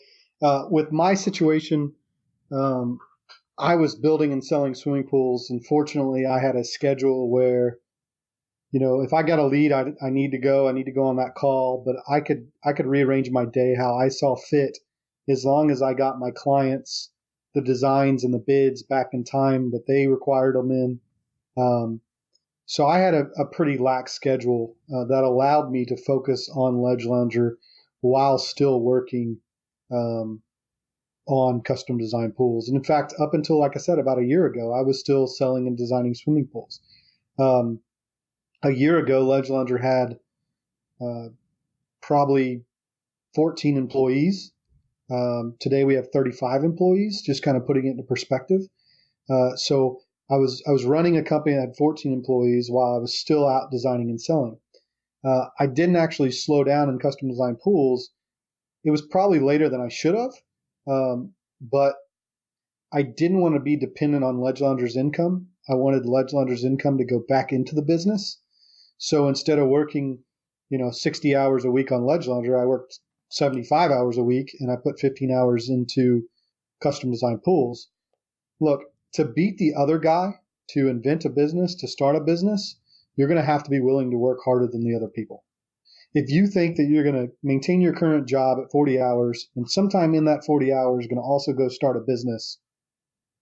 with my situation, I was building and selling swimming pools, and fortunately I had a schedule where, if I got a lead, I need to go on that call, but I could rearrange my day how I saw fit as long as I got my clients the designs and the bids back in time that they required them in. So I had a pretty lax schedule that allowed me to focus on Ledge Lounger while still working on custom design pools. And in fact, up until, like I said, about a year ago, I was still selling and designing swimming pools. A year ago, Ledge Lounger had probably 14 employees. Today we have 35 employees, just kind of putting it into perspective. So I was running a company that had 14 employees while I was still out designing and selling. I didn't actually slow down in custom design pools. It was probably later than I should have, but I didn't want to be dependent on Ledge Lounger's income. I wanted Ledge Lounger's income to go back into the business. So instead of working, 60 hours a week on Ledge Lounger, I worked 75 hours a week, and I put 15 hours into custom design pools. Look, to beat the other guy, to invent a business, to start a business, you're going to have to be willing to work harder than the other people. If you think that you're going to maintain your current job at 40 hours and sometime in that 40 hours going to also go start a business,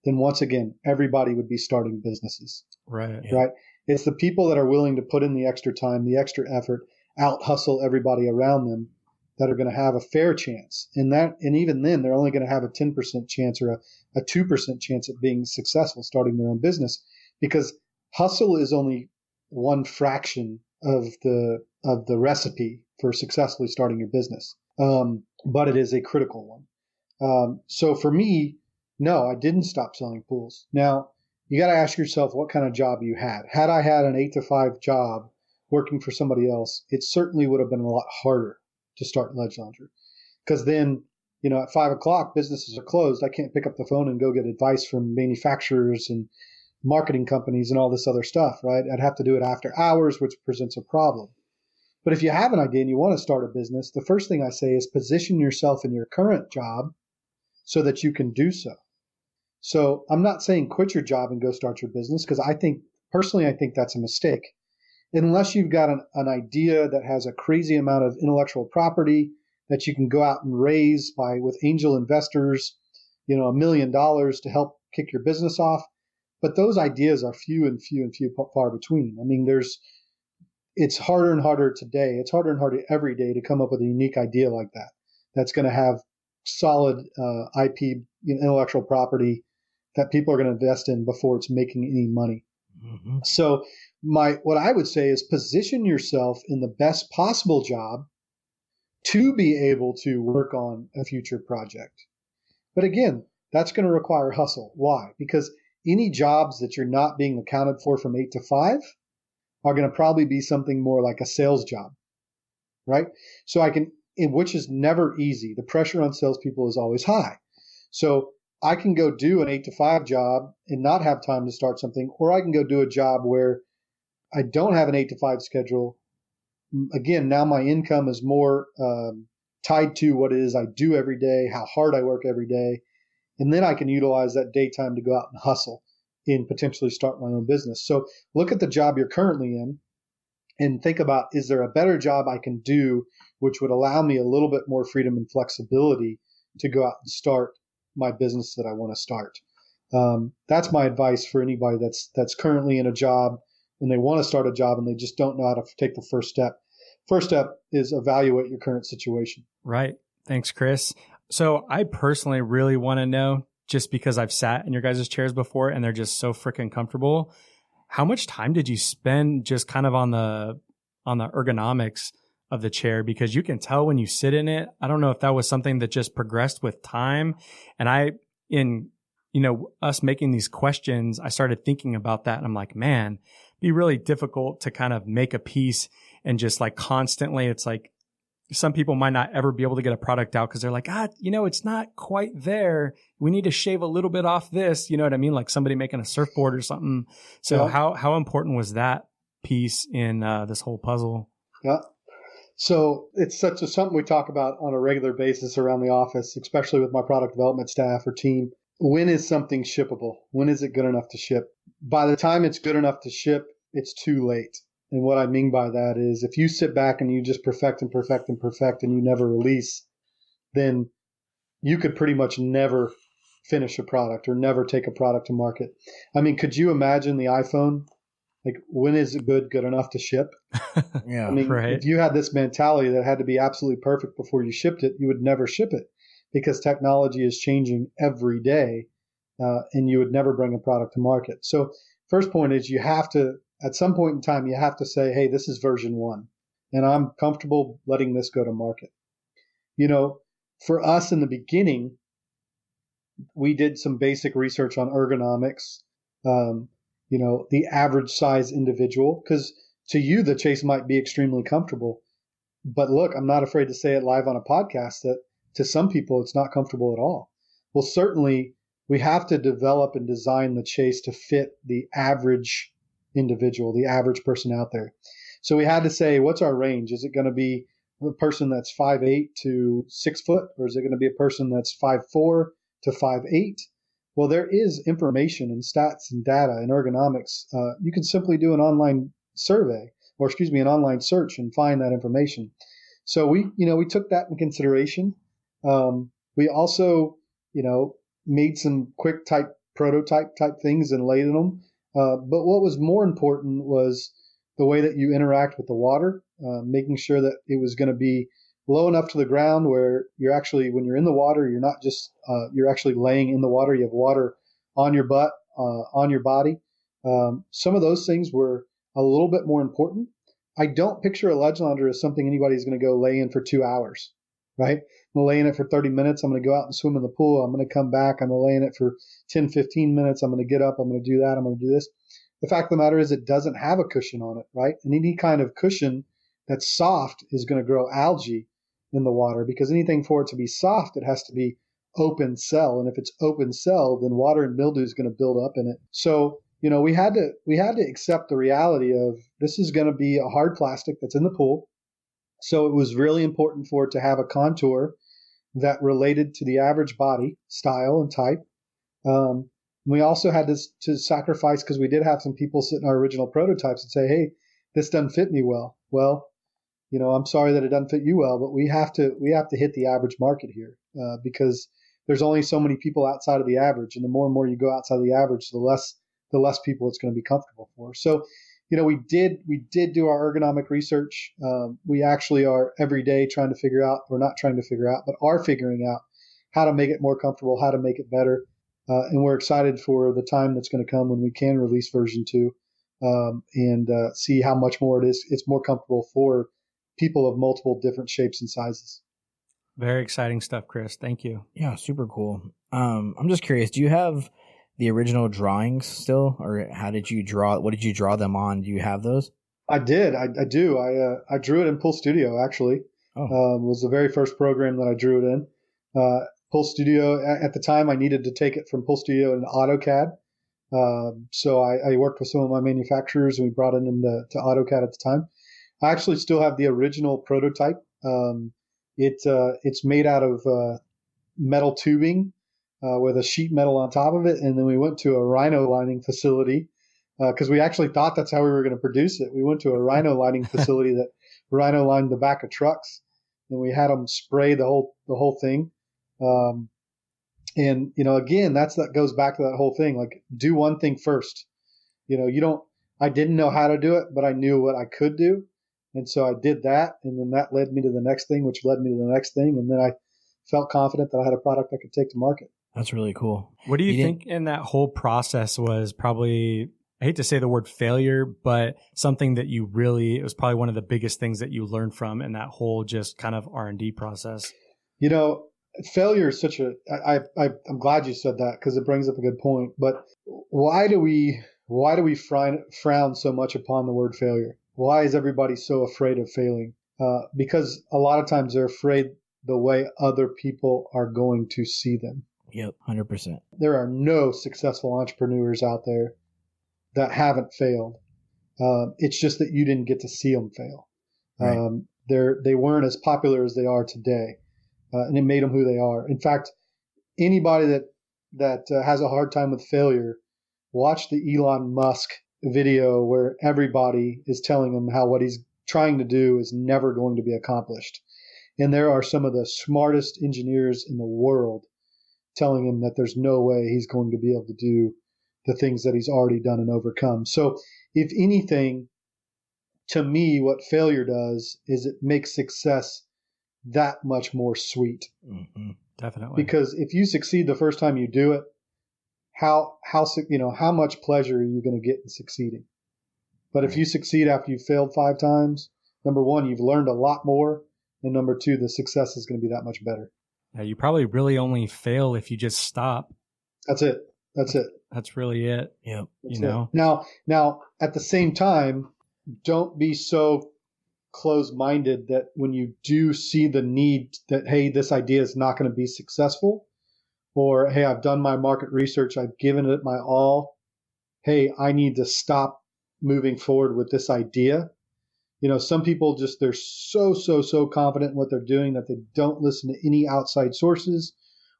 then once again, everybody would be starting businesses. Right. Right. It's the people that are willing to put in the extra time, the extra effort, out hustle everybody around them that are going to have a fair chance. And even then, they're only going to have a 10% chance or a 2% chance at being successful starting their own business, because hustle is only one fraction of the recipe for successfully starting your business. But it is a critical one. So for me, no, I didn't stop selling pools. Now, you got to ask yourself what kind of job you had. Had I had an 8 to 5 job working for somebody else, it certainly would have been a lot harder to start Ledge Lounger. Because then, at 5 o'clock, businesses are closed. I can't pick up the phone and go get advice from manufacturers and marketing companies and all this other stuff, right? I'd have to do it after hours, which presents a problem. But if you have an idea and you want to start a business, the first thing I say is position yourself in your current job so that you can do so. So I'm not saying quit your job and go start your business, because I think that's a mistake. Unless you've got an idea that has a crazy amount of intellectual property that you can go out and raise with angel investors, $1 million to help kick your business off. But those ideas are few and far between. I mean, it's harder and harder today. It's harder and harder every day to come up with a unique idea like that. That's going to have solid IP, intellectual property that people are going to invest in before it's making any money. Mm-hmm. So what I would say is position yourself in the best possible job to be able to work on a future project. But again, that's going to require hustle. Why? Because any jobs that you're not being accounted for from 8 to 5 are going to probably be something more like a sales job, right? So which is never easy. The pressure on salespeople is always high. So I can go do an 8 to 5 job and not have time to start something, or I can go do a job where I don't have an 8 to 5 schedule. Again, now my income is more tied to what it is I do every day, how hard I work every day. And then I can utilize that daytime to go out and hustle and potentially start my own business. So look at the job you're currently in and think about, is there a better job I can do which would allow me a little bit more freedom and flexibility to go out and start my business that I want to start? That's my advice for anybody that's currently in a job and they want to start a job and they just don't know how to take the first step. First step is evaluate your current situation. Right. Thanks, Chris. So I personally really want to know, just because I've sat in your guys' chairs before and they're just so freaking comfortable, how much time did you spend just kind of on the ergonomics of the chair? Because you can tell when you sit in it. I don't know if that was something that just progressed with time. And us making these questions, I started thinking about that and I'm like, man, it'd be really difficult to kind of make a piece and just like constantly, it's like some people might not ever be able to get a product out because they're like, it's not quite there. We need to shave a little bit off this. You know what I mean? Like somebody making a surfboard or something. So yeah. How important was that piece in this whole puzzle? Yeah. So it's something we talk about on a regular basis around the office, especially with my product development staff or team. When is something shippable? When is it good enough to ship? By the time it's good enough to ship, it's too late. And what I mean by that is if you sit back and you just perfect and you never release, then you could pretty much never finish a product or never take a product to market. I mean, could you imagine the iPhone? Like, when is it good enough to ship? Yeah, I mean, right. If you had this mentality that had to be absolutely perfect before you shipped it, you would never ship it because technology is changing every day, and you would never bring a product to market. So first point is you have to, at some point in time, you have to say, hey, this is version 1, and I'm comfortable letting this go to market. For us in the beginning, we did some basic research on ergonomics, the average size individual, because to you, the chase might be extremely comfortable. But look, I'm not afraid to say it live on a podcast that to some people, it's not comfortable at all. Well, certainly we have to develop and design the chase to fit the average individual, the average person out there. So we had to say, what's our range? Is it going to be a person that's 5'8" to 6 foot, or is it going to be a person that's 5'4" to 5'8"? Well, there is information and stats and data and ergonomics. You can simply do an online survey, or an online search and find that information. So we took that in consideration. We also, made some quick prototype type things and laid them. But what was more important was the way that you interact with the water, making sure that it was going to be low enough to the ground where you're actually, when you're in the water, you're not just, you're actually laying in the water. You have water on your butt, on your body. Some of those things were a little bit more important. I don't picture a ledge lounger as something anybody's going to go lay in for 2 hours, right? I'm going to lay in it for 30 minutes. I'm going to go out and swim in the pool. I'm going to come back. I'm going to lay in it for 10, 15 minutes. I'm going to get up. I'm going to do that. I'm going to do this. The fact of the matter is it doesn't have a cushion on it, right? And any kind of cushion that's soft is going to grow algae in the water, because anything for it to be soft, it has to be open cell. And if it's open cell, then water and mildew is going to build up in it. So, we had to accept the reality of this is going to be a hard plastic that's in the pool. So it was really important for it to have a contour that related to the average body style and type. We also had to sacrifice, because we did have some people sit in our original prototypes and say, hey, this doesn't fit me well. Well, I'm sorry that it doesn't fit you well, but we have to hit the average market here, because there's only so many people outside of the average. And the more and more you go outside of the average, the less people it's going to be comfortable for. So, we did do our ergonomic research. We actually are every day trying to figure out, or not trying to figure out, but are figuring out how to make it more comfortable, how to make it better. And we're excited for the time that's going to come when we can release version 2 and see how much more it's more comfortable for people of multiple different shapes and sizes. Very exciting stuff, Chris. Thank you. Yeah, super cool. I'm just curious, do you have the original drawings still, or how did you draw? What did you draw them on? Do you have those? I did. I do. I drew it in Pool Studio, actually. Oh. Was the very first program that I drew it in. Pool Studio, at the time, I needed to take it from Pool Studio into AutoCAD. So I worked with some of my manufacturers, and we brought it into AutoCAD at the time. I actually still have the original prototype. It's made out of metal tubing with a sheet metal on top of it. And then we went to a rhino lining facility because we actually thought that's how we were going to produce it. We went to a rhino lining facility that rhino lined the back of trucks, and we had them spray the whole thing. And again, that goes back to that whole thing. Like, do one thing first. I didn't know how to do it, but I knew what I could do. And so I did that, and then that led me to the next thing, which led me to the next thing. And then I felt confident that I had a product I could take to market. That's really cool. What do you think in that whole process was probably, I hate to say the word failure, but something that it was probably one of the biggest things that you learned from in that whole just kind of R&D process? Failure is I'm glad you said that, because it brings up a good point. But why do we frown so much upon the word failure? Why is everybody so afraid of failing? Because a lot of times they're afraid the way other people are going to see them. Yep, 100%. There are no successful entrepreneurs out there that haven't failed. It's just that you didn't get to see them fail. Right. They weren't as popular as they are today, and it made them who they are. In fact, anybody that has a hard time with failure, watch the Elon Musk video where everybody is telling him how what he's trying to do is never going to be accomplished. And there are some of the smartest engineers in the world telling him that there's no way he's going to be able to do the things that he's already done and overcome. So if anything, to me, what failure does is it makes success that much more sweet. Mm-hmm. Definitely. Because if you succeed the first time you do it, how much pleasure are you going to get in succeeding? But if you succeed after you've failed 5 times, number one, you've learned a lot more. And number two, the success is going to be that much better. Yeah, you probably really only fail if you just stop. That's it. That's really it. Yep. Now, at the same time, don't be so closed-minded that when you do see the need that, hey, this idea is not going to be successful, or, hey, I've done my market research, I've given it my all, hey, I need to stop moving forward with this idea. Some people just, they're so confident in what they're doing that they don't listen to any outside sources,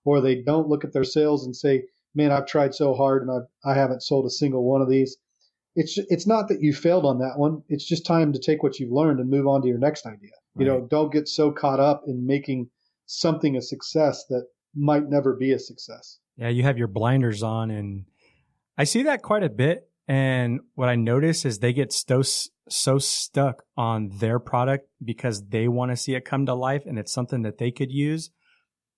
or they don't look at their sales and say, man, I've tried so hard and I haven't sold a single one of these. It's not that you failed on that one. It's just time to take what you've learned and move on to your next idea. Right. Don't get so caught up in making something a success that might never be a success. Yeah, you have your blinders on, and I see that quite a bit. And what I notice is they get so stuck on their product because they want to see it come to life and it's something that they could use,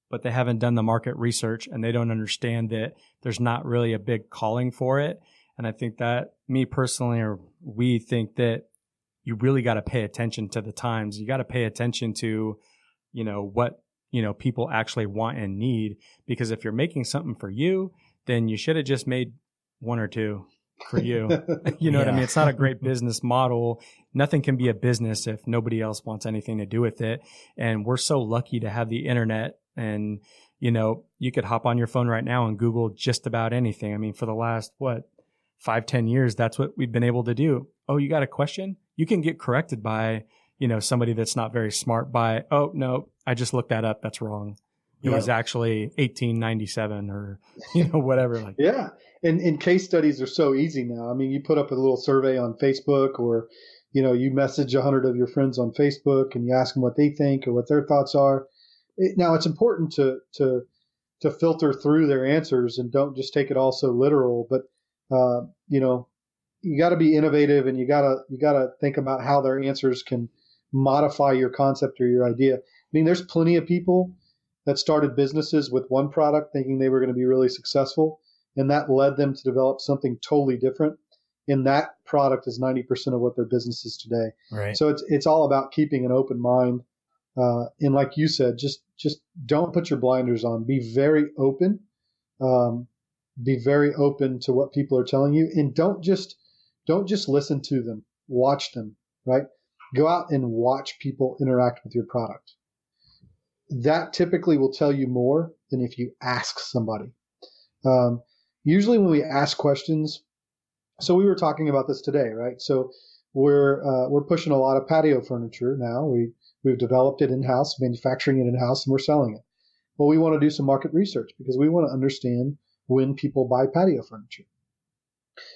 but they haven't done the market research and they don't understand that there's not really a big calling for it. And I think that me personally, or we think that you really got to pay attention to the times. You got to pay attention to, what, people actually want and need. Because if you're making something for you, then you should have just made one or two for you. You know what I mean? It's not a great business model. Nothing can be a business if nobody else wants anything to do with it. And we're so lucky to have the internet. And, you could hop on your phone right now and Google just about anything. I mean, for the last, 5-10 years, that's what we've been able to do. Oh, you got a question? You can get corrected by, somebody that's not very smart by, oh, no, I just looked that up. That's wrong. It was actually 1897 or, whatever. Yeah. And case studies are so easy now. I mean, you put up a little survey on Facebook, or, you message 100 of your friends on Facebook and you ask them what they think or what their thoughts are. Now, it's important to filter through their answers and don't just take it all so literal, but you got to be innovative, and you got to think about how their answers can modify your concept or your idea. I mean, there's plenty of people that started businesses with one product thinking they were going to be really successful, and that led them to develop something totally different. And that product is 90% of what their business is today. Right. So it's all about keeping an open mind. And like you said, just don't put your blinders on. Be very open. Be very open to what people are telling you, and don't just listen to them. Watch them, right? Go out and watch people interact with your product. That typically will tell you more than if you ask somebody. Usually when we ask questions, so we were talking about this today, right? So we're pushing a lot of patio furniture now. We've developed it in-house, manufacturing it in-house, and we're selling it. Well, we want to do some market research because we want to understand when people buy patio furniture.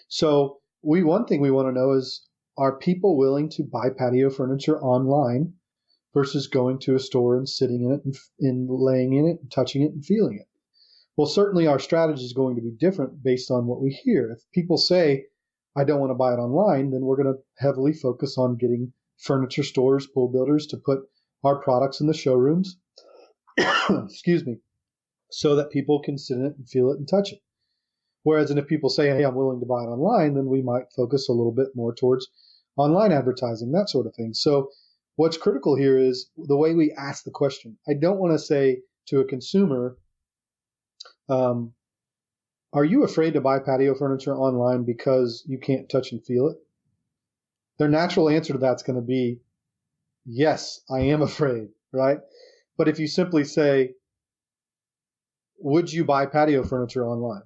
So one thing we want to know is, are people willing to buy patio furniture online versus going to a store and sitting in it and laying in it and touching it and feeling it? Well, certainly our strategy is going to be different based on what we hear. If people say, I don't want to buy it online, then we're going to heavily focus on getting furniture stores, pool builders to put our products in the showrooms, excuse me, so that people can sit in it and feel it and touch it. Whereas, and if people say, hey, I'm willing to buy it online, then we might focus a little bit more towards online advertising, that sort of thing. So what's critical here is the way we ask the question. I don't want to say to a consumer, are you afraid to buy patio furniture online because you can't touch and feel it? Their natural answer to that's going to be, yes, I am afraid, right? But if you simply say, would you buy patio furniture online?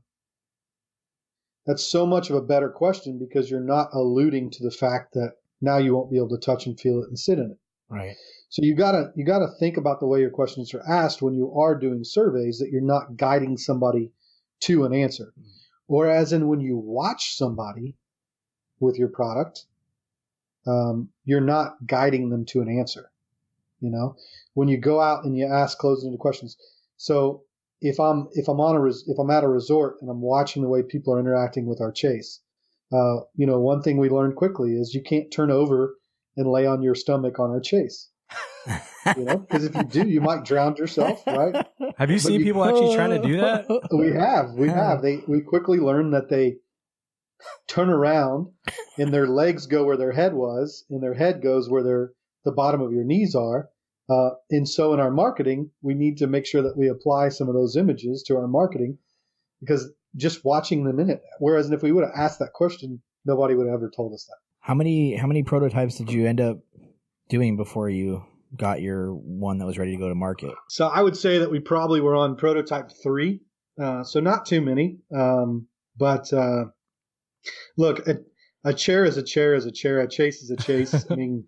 That's so much of a better question, because you're not alluding to the fact that now you won't be able to touch and feel it and sit in it. Right. So you gotta think about the way your questions are asked when you are doing surveys, that you're not guiding somebody to an answer. Whereas when you watch somebody with your product, you're not guiding them to an answer. When you go out and you ask closed-ended questions. So if I'm at a resort and I'm watching the way people are interacting with our chase, one thing we learned quickly is you can't turn over and lay on your stomach on our chase. Because if you do, you might drown yourself, right? Have you seen people actually trying to do that? We have. We quickly learned that they turn around and their legs go where their head was, and their head goes where the bottom of your knees are. And so in our marketing, we need to make sure that we apply some of those images to our marketing, because just watching them in it. Whereas if we would have asked that question, nobody would have ever told us that. How many prototypes did you end up doing before you got your one that was ready to go to market? So I would say that we probably were on prototype 3. So not too many. But look, a chair is a chair is a chair. A chase is a chase. I mean,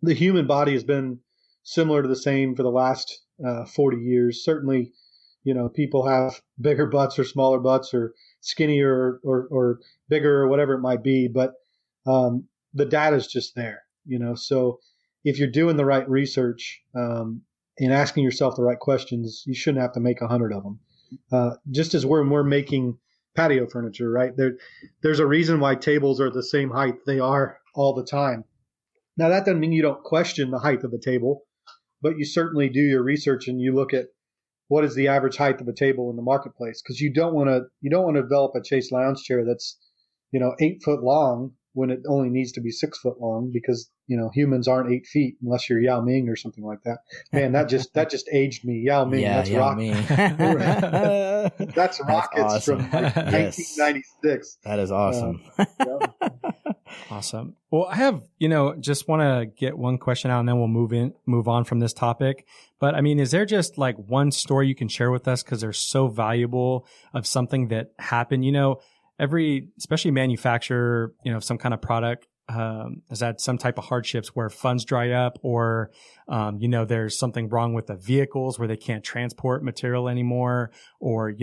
the human body has been similar to the same for the last 40 years. Certainly, people have bigger butts or smaller butts or skinnier or bigger or whatever it might be. But the data is just there, So if you're doing the right research and asking yourself the right questions, you shouldn't have to make 100 of them. Just as we're making patio furniture, right? There's a reason why tables are the same height they are all the time. Now, that doesn't mean you don't question the height of the table, but you certainly do your research and you look at what is the average height of a table in the marketplace, because you don't want to develop a Chase lounge chair that's 8 foot long when it only needs to be 6 foot long, because humans aren't 8 feet unless you're Yao Ming or something like that. Man, that just aged me. Yao Ming, yeah, that's Yao rock. Ming. That's rockets awesome. from 1996. That is awesome. Awesome. Well, I have, just want to get one question out and then we'll move on from this topic. But I mean, is there just like one story you can share with us? Cause they're so valuable of something that happened, especially manufacturer, some kind of product, has had some type of hardships where funds dry up or, there's something wrong with the vehicles where they can't transport material anymore, or,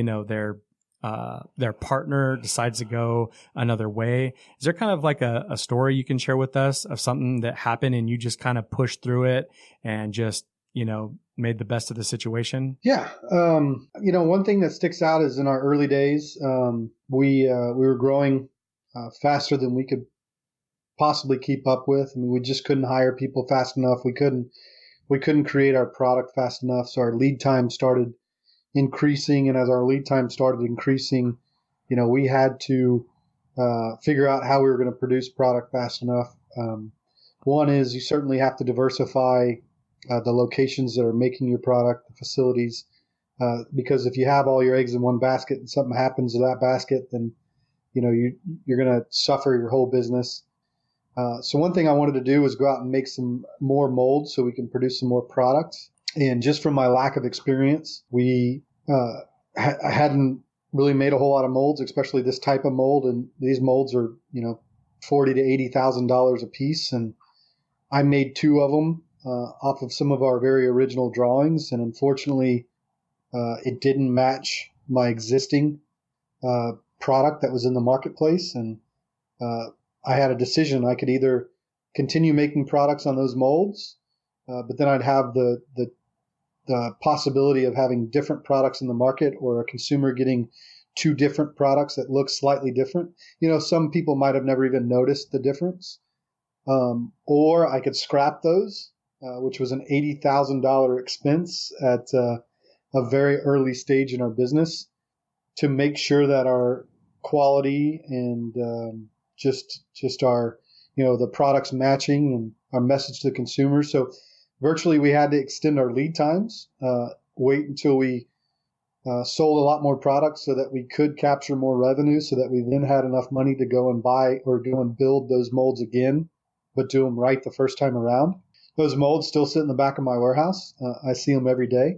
their partner decides to go another way. Is there kind of like a story you can share with us of something that happened and you just kind of pushed through it and just, made the best of the situation? Yeah. One thing that sticks out is in our early days, we were growing faster than we could possibly keep up with. I mean, we just couldn't hire people fast enough. We couldn't create our product fast enough. So our lead time started increasing. And as our lead time started increasing, we had to figure out how we were going to produce product fast enough. One is you certainly have to diversify the locations that are making your product, the facilities, because if you have all your eggs in one basket and something happens to that basket, then you're going to suffer your whole business. So one thing I wanted to do was go out and make some more molds so we can produce some more products. And just from my lack of experience, we hadn't really made a whole lot of molds, especially this type of mold. And these molds are, $40,000 to $80,000 a piece. And I made 2 of them off of some of our very original drawings. And unfortunately, it didn't match my existing product that was in the marketplace. And I had a decision. I could either continue making products on those molds, but then I'd have the possibility of having different products in the market, or a consumer getting 2 different products that look slightly different. Some people might have never even noticed the difference. Or I could scrap those, which was an $80,000 expense at a very early stage in our business, to make sure that our quality and just our, the products matching and our message to the consumer. So virtually we had to extend our lead times, wait until we sold a lot more products so that we could capture more revenue, so that we then had enough money to go and buy or go and build those molds again, but do them right the first time around. Those molds still sit in the back of my warehouse. I see them every day.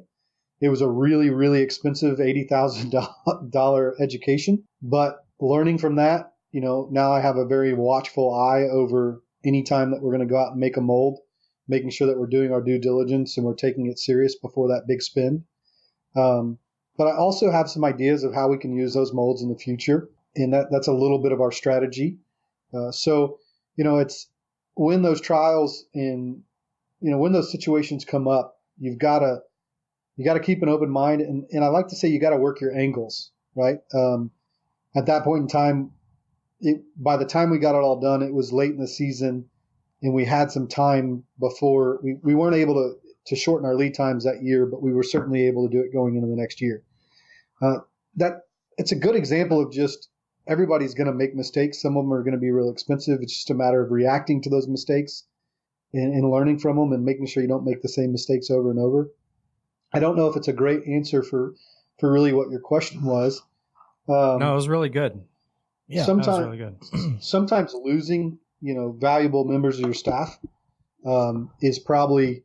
It was a really, really expensive $80,000 education, but learning from that, now I have a very watchful eye over any time that we're going to go out and make a mold, making sure that we're doing our due diligence and we're taking it serious before that big spend. But I also have some ideas of how we can use those molds in the future, and that's a little bit of our strategy. So it's when those trials and when those situations come up, you got to keep an open mind, and I like to say you got to work your angles, right? At that point in time, by the time we got it all done, it was late in the season, and we had some time before. We weren't able to shorten our lead times that year, but we were certainly able to do it going into the next year. That it's a good example of just everybody's going to make mistakes. Some of them are going to be real expensive. It's just a matter of reacting to those mistakes and learning from them and making sure you don't make the same mistakes over and over. I don't know if it's a great answer for really what your question was. No, it was really good. Yeah, that was really good. Sometimes losing valuable members of your staff is probably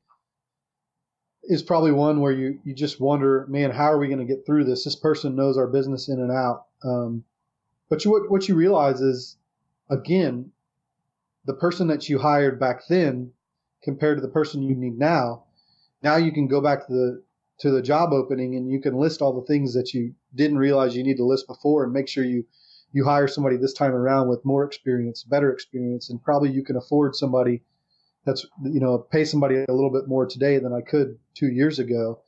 one where you just wonder, man, how are we going to get through this? This person knows our business in and out. But what you realize is, again, the person that you hired back then compared to the person you need now you can go back to the job opening and you can list all the things that you didn't realize you need to list before, and make sure you hire somebody this time around with more experience, better experience, and probably you can afford somebody that's, pay somebody a little bit more today than I could 2 years ago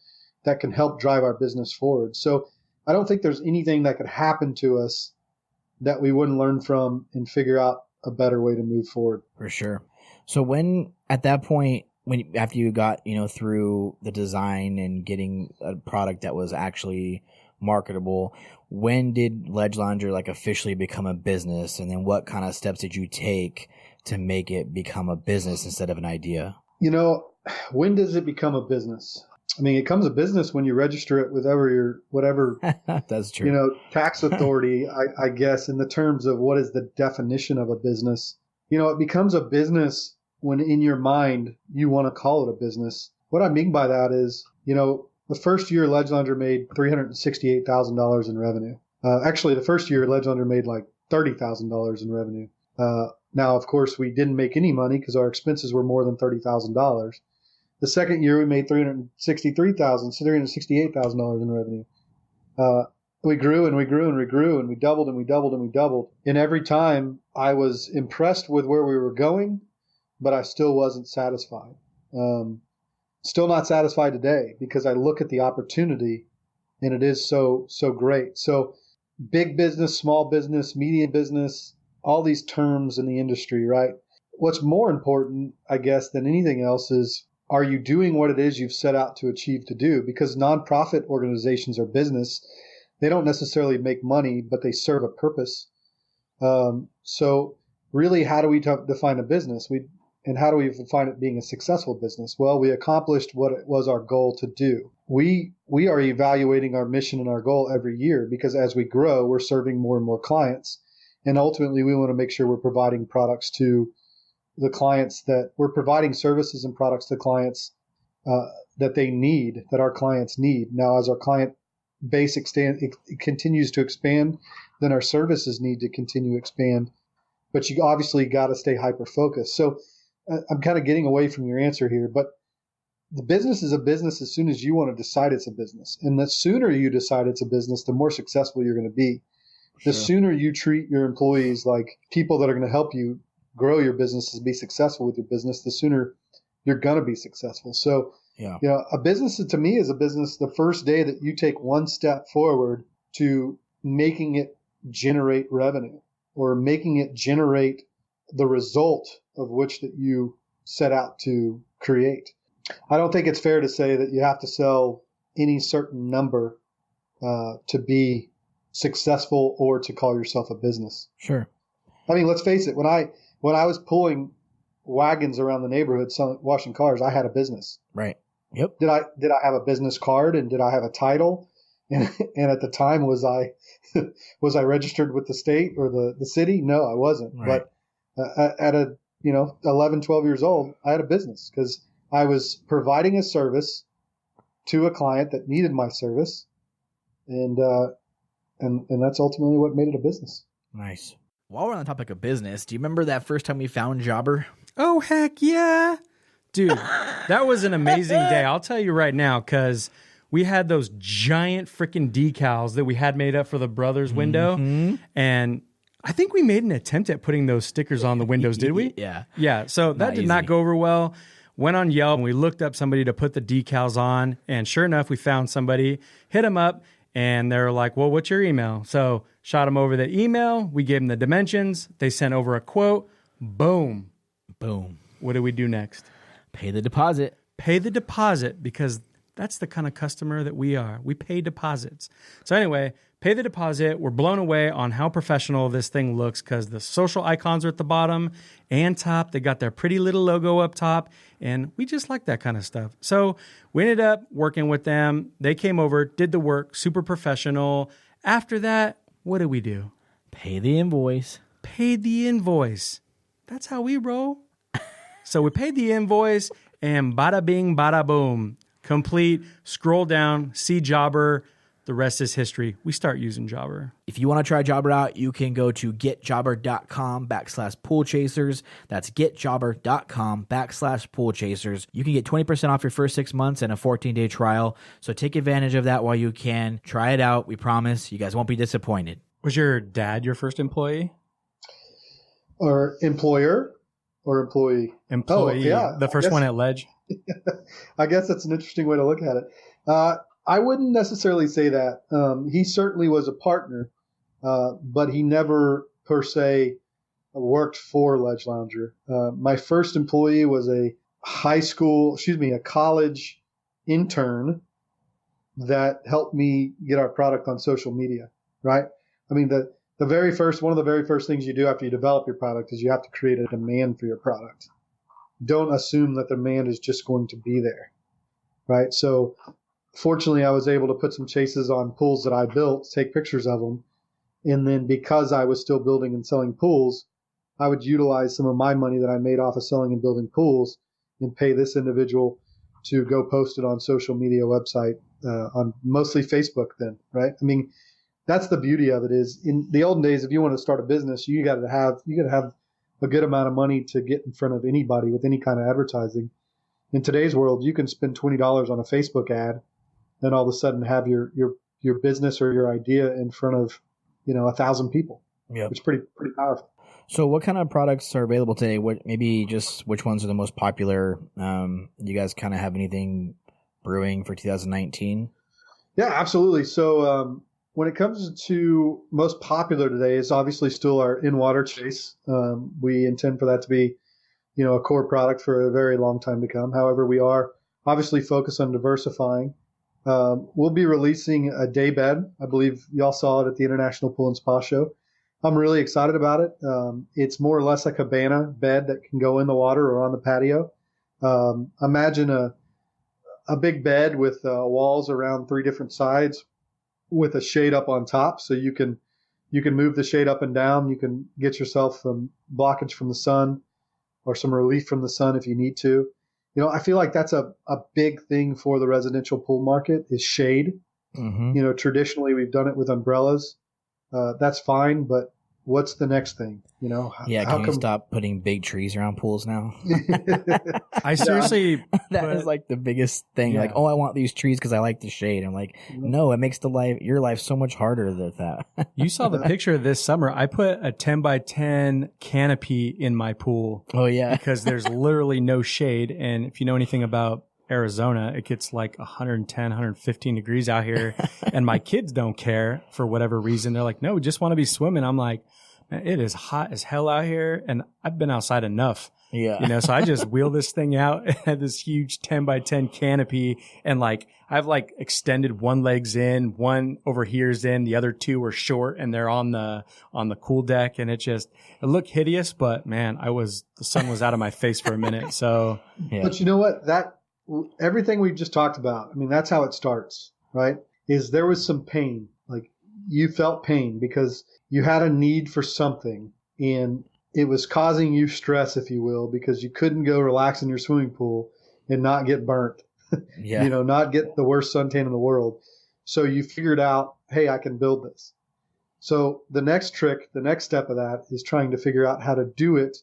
that can help drive our business forward. So I don't think there's anything that could happen to us that we wouldn't learn from and figure out a better way to move forward. For sure. So at that point, after you got, through the design and getting a product that was actually marketable, when did Ledge Lounger officially become a business? And then what kind of steps did you take to make it become a business instead of an idea? When does it become a business? I mean, it becomes a business when you register it with whatever that's true. Tax authority, I guess, in the terms of what is the definition of a business. It becomes a business when in your mind you want to call it a business. What I mean by that is, the first year Ledge Lounger made $368,000 in revenue. Actually, the first year Ledge Lounger made $30,000 in revenue. Now, of course, we didn't make any money because our expenses were more than $30,000. The second year we made $368,000 in revenue. We grew and we grew and we grew and we doubled and we doubled and we doubled. And every time I was impressed with where we were going, but I still wasn't satisfied. Still not satisfied today because I look at the opportunity and it is so great. So big business, small business, medium business, all these terms in the industry, right? What's more important, I guess, than anything else is, are you doing what it is you've set out to achieve to do? Because nonprofit organizations are business. They don't necessarily make money, but they serve a purpose. So really, how do we define a business? And how do we define it being a successful business? Well, we accomplished what it was our goal to do. We are evaluating our mission and our goal every year because as we grow, we're serving more and more clients. And ultimately, we want to make sure we're providing products to the clients, that we're providing services and products to clients that they need, that our clients need. Now, as our client base it continues to expand, then our services need to continue to expand. But you obviously got to stay hyper-focused. So I'm kind of getting away from your answer here, but the business is a business as soon as you want to decide it's a business. And the sooner you decide it's a business, the more successful you're going to be. The sooner you treat your employees like people that are going to help you grow your business and be successful with your business, the sooner you're going to be successful. So, a business to me is a business the first day that you take one step forward to making it generate revenue or making it generate the result of which that you set out to create. I don't think it's fair to say that you have to sell any certain number to be successful or to call yourself a business. Sure. I mean, let's face it. When I was pulling wagons around the neighborhood, washing cars, I had a business. Right. Yep. Did I have a business card and did I have a title? And at the time, was I registered with the state or the city? No, I wasn't. Right. But at 11, 12 years old, I had a business because I was providing a service to a client that needed my service, and that's ultimately what made it a business. Nice. While we're on the topic of business, do you remember that first time we found Jobber? Oh, heck yeah. Dude, that was an amazing day. I'll tell you right now, because we had those giant freaking decals that we had made up for the brothers' window. Mm-hmm. And I think we made an attempt at putting those stickers on the windows, did we? Yeah. Yeah, so that did not go over well. Went on Yelp and we looked up somebody to put the decals on. And sure enough, we found somebody, hit them up, and they're like, well, what's your email? So shot them over the email. We gave them the dimensions. They sent over a quote. Boom. Boom. What do we do next? Pay the deposit. Pay the deposit, because that's the kind of customer that we are. We pay deposits. So anyway, pay the deposit. We're blown away on how professional this thing looks because the social icons are at the bottom and top. They got their pretty little logo up top, and we just like that kind of stuff. So we ended up working with them. They came over, did the work, super professional. After that, what did we do? Pay the invoice. Paid the invoice. That's how we roll. So we paid the invoice and bada bing, bada boom. Complete. Scroll down, see Jobber. The rest is history. We start using Jobber. If you want to try Jobber out, you can go to getjobber.com/poolchasers. That's getjobber.com/poolchasers. You can get 20% off your first 6 months and a 14-day trial. So take advantage of that while you can. Try it out. We promise you guys won't be disappointed. Was your dad your first employee? Or employer or employee? Employee. Oh, yeah. The first one at Ledge? I guess that's an interesting way to look at it. I wouldn't necessarily say that. He certainly was a partner, but he never per se worked for Ledge Lounger. My first employee was a college intern that helped me get our product on social media, right? I mean, one of the very first things you do after you develop your product is you have to create a demand for your product. Don't assume that the demand is just going to be there, right? So fortunately, I was able to put some chases on pools that I built, take pictures of them. And then because I was still building and selling pools, I would utilize some of my money that I made off of selling and building pools and pay this individual to go post it on social media website, on mostly Facebook then, right? I mean, that's the beauty of it is in the olden days, if you want to start a business, you got to have a good amount of money to get in front of anybody with any kind of advertising. In today's world, you can spend $20 on a Facebook ad and all of a sudden have your business or your idea in front of, 1,000 people. Yeah, it's pretty powerful. So what kind of products are available today? Which ones are the most popular? You guys kind of have anything brewing for 2019? Yeah, absolutely. So when it comes to most popular today, it's obviously still our in-water chase. We intend for that to be, a core product for a very long time to come. However, we are obviously focused on diversifying. We'll be releasing a Daybed. I believe y'all saw it at the International Pool and Spa Show. I'm really excited about it. It's more or less a cabana bed that can go in the water or on the patio. Imagine a big bed with walls around 3 different sides with a shade up on top, so you can move the shade up and down. You can get yourself some blockage from the sun or some relief from the sun if you need to. I feel like that's a big thing for the residential pool market is shade. Mm-hmm. Traditionally we've done it with umbrellas. That's fine, but what's the next thing? Can we stop putting big trees around pools now? I seriously, that is like the biggest thing. Yeah. Like, I want these trees because I like the shade. I'm like, no, it makes your life so much harder than that. You saw the picture this summer. I put a 10 by 10 canopy in my pool. Oh yeah, because there's literally no shade. And if you know anything about Arizona, it gets like 110, 115 degrees out here. And my kids don't care for whatever reason. They're like, no, we just want to be swimming. I'm like, man, it is hot as hell out here. And I've been outside enough. Yeah. So I just wheel this thing out and had this huge 10 by 10 canopy. And I've extended one leg's in, one over here's in, the other 2 are short and they're on the cool deck. And it looked hideous, but man, the sun was out of my face for a minute. So, yeah. But you know what? Everything we've just talked about, I mean, that's how it starts, right? Is there was some pain. Like you felt pain because you had a need for something and it was causing you stress, if you will, because you couldn't go relax in your swimming pool and not get burnt, yeah. Not get the worst suntan in the world. So you figured out, hey, I can build this. So the next step of that is trying to figure out how to do it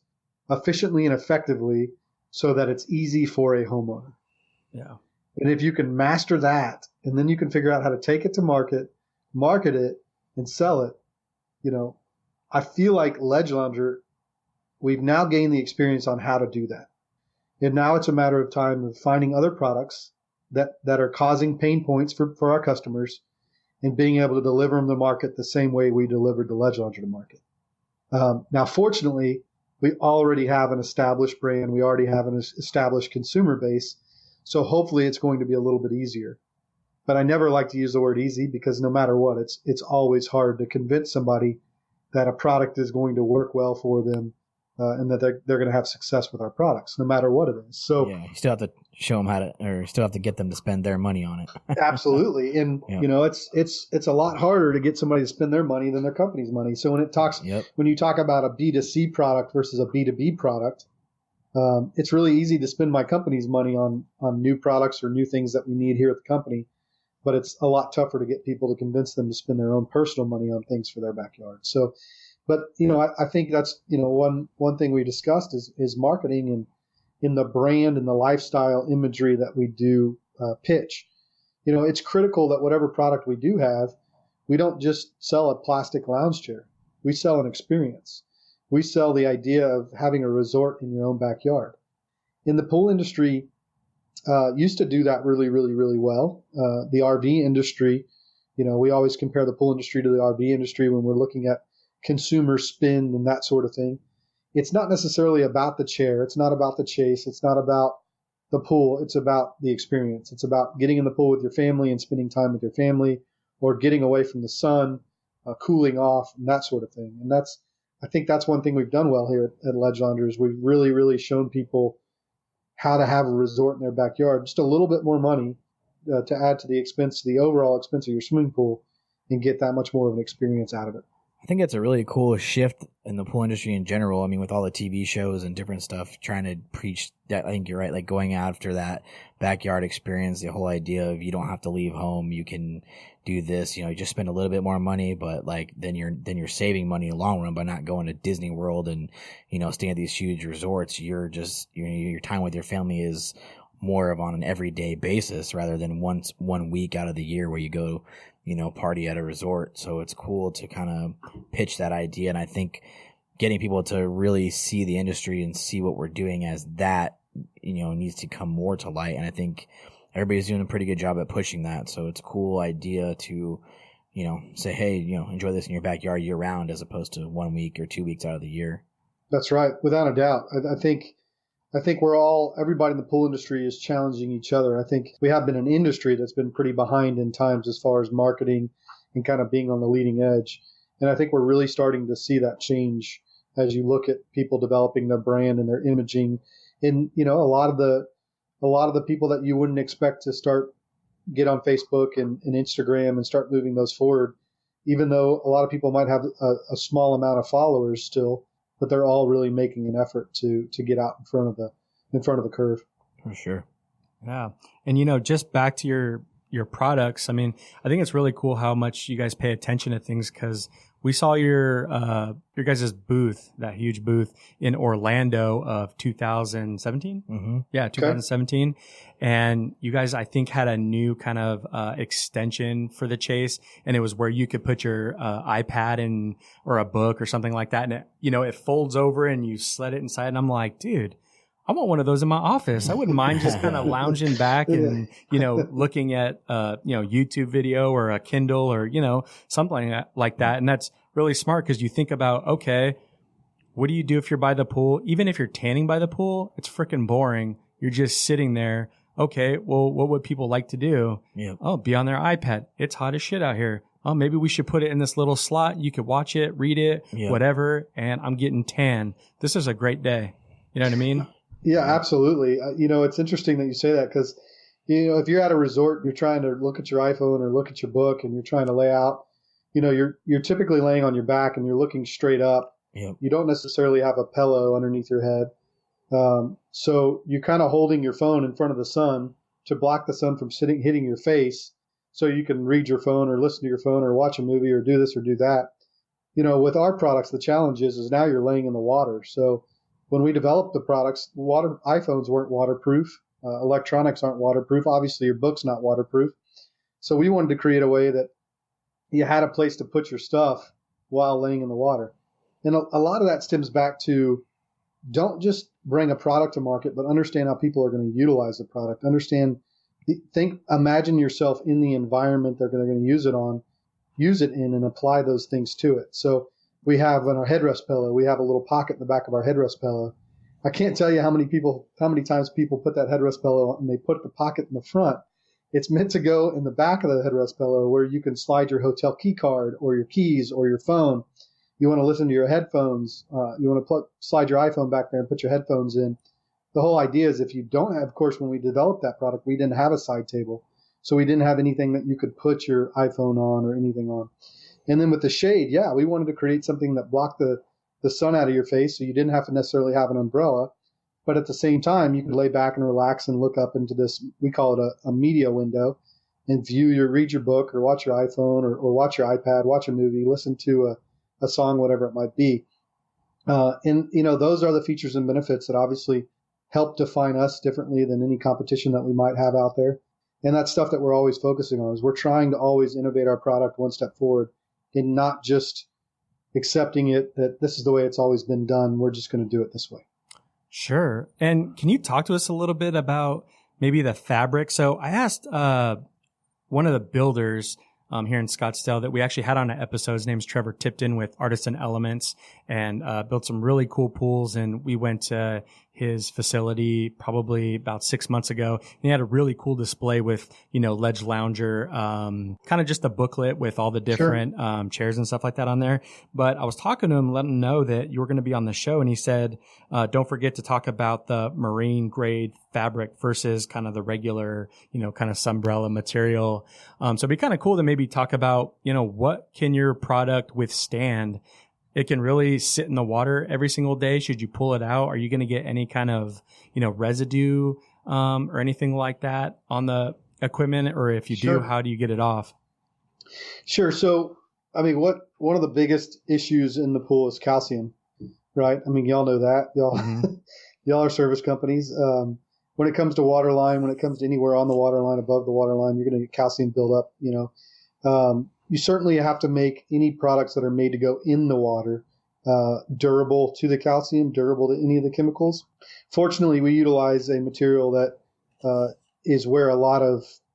efficiently and effectively so that it's easy for a homeowner. Yeah. And if you can master that, and then you can figure out how to take it to market it, and sell it, I feel like Ledge Lounger, we've now gained the experience on how to do that. And now it's a matter of time of finding other products that are causing pain points for our customers and being able to deliver them to market the same way we delivered the Ledge Lounger to market. Now, fortunately, we already have an established brand. We already have an established consumer base. So hopefully it's going to be a little bit easier. But I never like to use the word easy because no matter what, it's always hard to convince somebody that a product is going to work well for them and that they're going to have success with our products, no matter what it is. So yeah, you still have to show them how to, or still have to get them to spend their money on it. Absolutely. And Yep. you know, it's a lot harder to get somebody to spend their money than their company's money. So when you talk about a B2C product versus a B2B product, it's really easy to spend my company's money on new products or new things that we need here at the company. But it's a lot tougher to get people to convince them to spend their own personal money on things for their backyard. So, but you know, I think that's, you know, one thing we discussed is marketing and in the brand and the lifestyle imagery that we do pitch. You know, it's critical that whatever product we do have, we don't just sell a plastic lounge chair. We sell an experience. We sell the idea of having a resort in your own backyard. In the pool industry, used to do that really, really, really well. The RV industry, you know, we always compare the pool industry to the RV industry when we're looking at consumer spend and that sort of thing. It's not necessarily about the chair. It's not about the chase. It's not about the pool. It's about the experience. It's about getting in the pool with your family and spending time with your family, or getting away from the sun, cooling off, and that sort of thing. And I think that's one thing we've done well here at Ledge Laundry is we've really, really shown people how to have a resort in their backyard, just a little bit more money to add to the overall expense of your swimming pool, and get that much more of an experience out of it. I think it's a really cool shift in the pool industry in general. I mean, with all the TV shows and different stuff trying to preach that, I think you're right, like going after that backyard experience, the whole idea of you don't have to leave home, you can do this, you know, you just spend a little bit more money, but like then you're saving money in the long run by not going to Disney World and, you know, staying at these huge resorts. You're just, your time with your family is more of on an everyday basis rather than one week out of the year where you go, you know, party at a resort. So it's cool to kind of pitch that idea. And I think getting people to really see the industry and see what we're doing as that, you know, needs to come more to light. And I think everybody's doing a pretty good job at pushing that. So it's a cool idea to, you know, say, hey, you know, enjoy this in your backyard year round as opposed to 1 week or 2 weeks out of the year. That's right. Without a doubt. I think everybody in the pool industry is challenging each other. I think we have been an industry that's been pretty behind in times as far as marketing and kind of being on the leading edge. And I think we're really starting to see that change as you look at people developing their brand and their imaging. And, you know, a lot of the people that you wouldn't expect to get on Facebook and Instagram and start moving those forward, even though a lot of people might have a small amount of followers still, but they're all really making an effort to get out in front of the curve. For sure. Yeah. And, you know, just back to your products. I mean, I think it's really cool how much you guys pay attention to things, because we saw your guys' booth, that huge booth in Orlando of 2017. Mm-hmm. Yeah, 2017. Okay. And you guys, I think, had a new kind of extension for the chase, and it was where you could put your iPad in or a book or something like that, and it, you know, it folds over and you slid it inside. And I'm like, dude, I want one of those in my office. I wouldn't mind just kind of lounging back and, you know, looking at, you know, YouTube video or a Kindle or, you know, something like that. And that's really smart, because you think about, okay, what do you do if you're by the pool? Even if you're tanning by the pool, it's freaking boring. You're just sitting there. Okay, well, what would people like to do? Yeah. Oh, be on their iPad. It's hot as shit out here. Oh, maybe we should put it in this little slot. You could watch it, read it, whatever. And I'm getting tan. This is a great day. You know what I mean? Yeah, absolutely. You know, it's interesting that you say that, because, you know, if you're at a resort, you're trying to look at your iPhone or look at your book and you're trying to lay out, you know, you're typically laying on your back and you're looking straight up. Yep. You don't necessarily have a pillow underneath your head. So you're kind of holding your phone in front of the sun to block the sun from hitting your face, so you can read your phone or listen to your phone or watch a movie or do this or do that. You know, with our products, the challenge is now you're laying in the water. So when we developed the products, iPhones weren't waterproof. Electronics aren't waterproof. Obviously, your book's not waterproof. So we wanted to create a way that you had a place to put your stuff while laying in the water. And a lot of that stems back to, don't just bring a product to market, but understand how people are going to utilize the product. Imagine yourself in the environment they're going to use it in, and apply those things to it. So we have on our headrest pillow, we have a little pocket in the back of our headrest pillow. I can't tell you how many times people put that headrest pillow and they put the pocket in the front. It's meant to go in the back of the headrest pillow, where you can slide your hotel key card or your keys or your phone. You want to listen to your headphones. You want to slide your iPhone back there and put your headphones in. The whole idea is if you don't have, of course, when we developed that product, we didn't have a side table. So we didn't have anything that you could put your iPhone on or anything on. And then with the shade, yeah, we wanted to create something that blocked the sun out of your face so you didn't have to necessarily have an umbrella. But at the same time, you could lay back and relax and look up into this, we call it a media window, and read your book or watch your iPhone or watch your iPad, watch a movie, listen to a song, whatever it might be. And, those are the features and benefits that obviously help define us differently than any competition that we might have out there. And that's stuff that we're always focusing on is we're trying to always innovate our product one step forward and not just accepting it that this is the way it's always been done. We're just going to do it this way. Sure. And can you talk to us a little bit about maybe the fabric? So I asked one of the builders here in Scottsdale that we actually had on an episode. His name's Trevor Tipton with Artisan Elements, and built some really cool pools. And we went to his facility probably about 6 months ago. And he had a really cool display with, Ledge Lounger, kind of just a booklet with all the different chairs and stuff like that on there. But I was talking to him, letting him know that you were going to be on the show. And he said, don't forget to talk about the marine grade fabric versus kind of the regular, kind of sunbrella material. So it'd be kind of cool to maybe talk about, what can your product withstand? It can really sit in the water every single day. Should you pull it out? Are you going to get any kind of, residue, or anything like that on the equipment? Or if you do, how do you get it off? Sure. So, one of the biggest issues in the pool is calcium, right? Y'all know that. Y'all are service companies. When it comes to water line, when it comes to anywhere on the water line, above the water line, you're going to get calcium buildup, You certainly have to make any products that are made to go in the water durable to the calcium, durable to any of the chemicals. Fortunately, we utilize a material that is where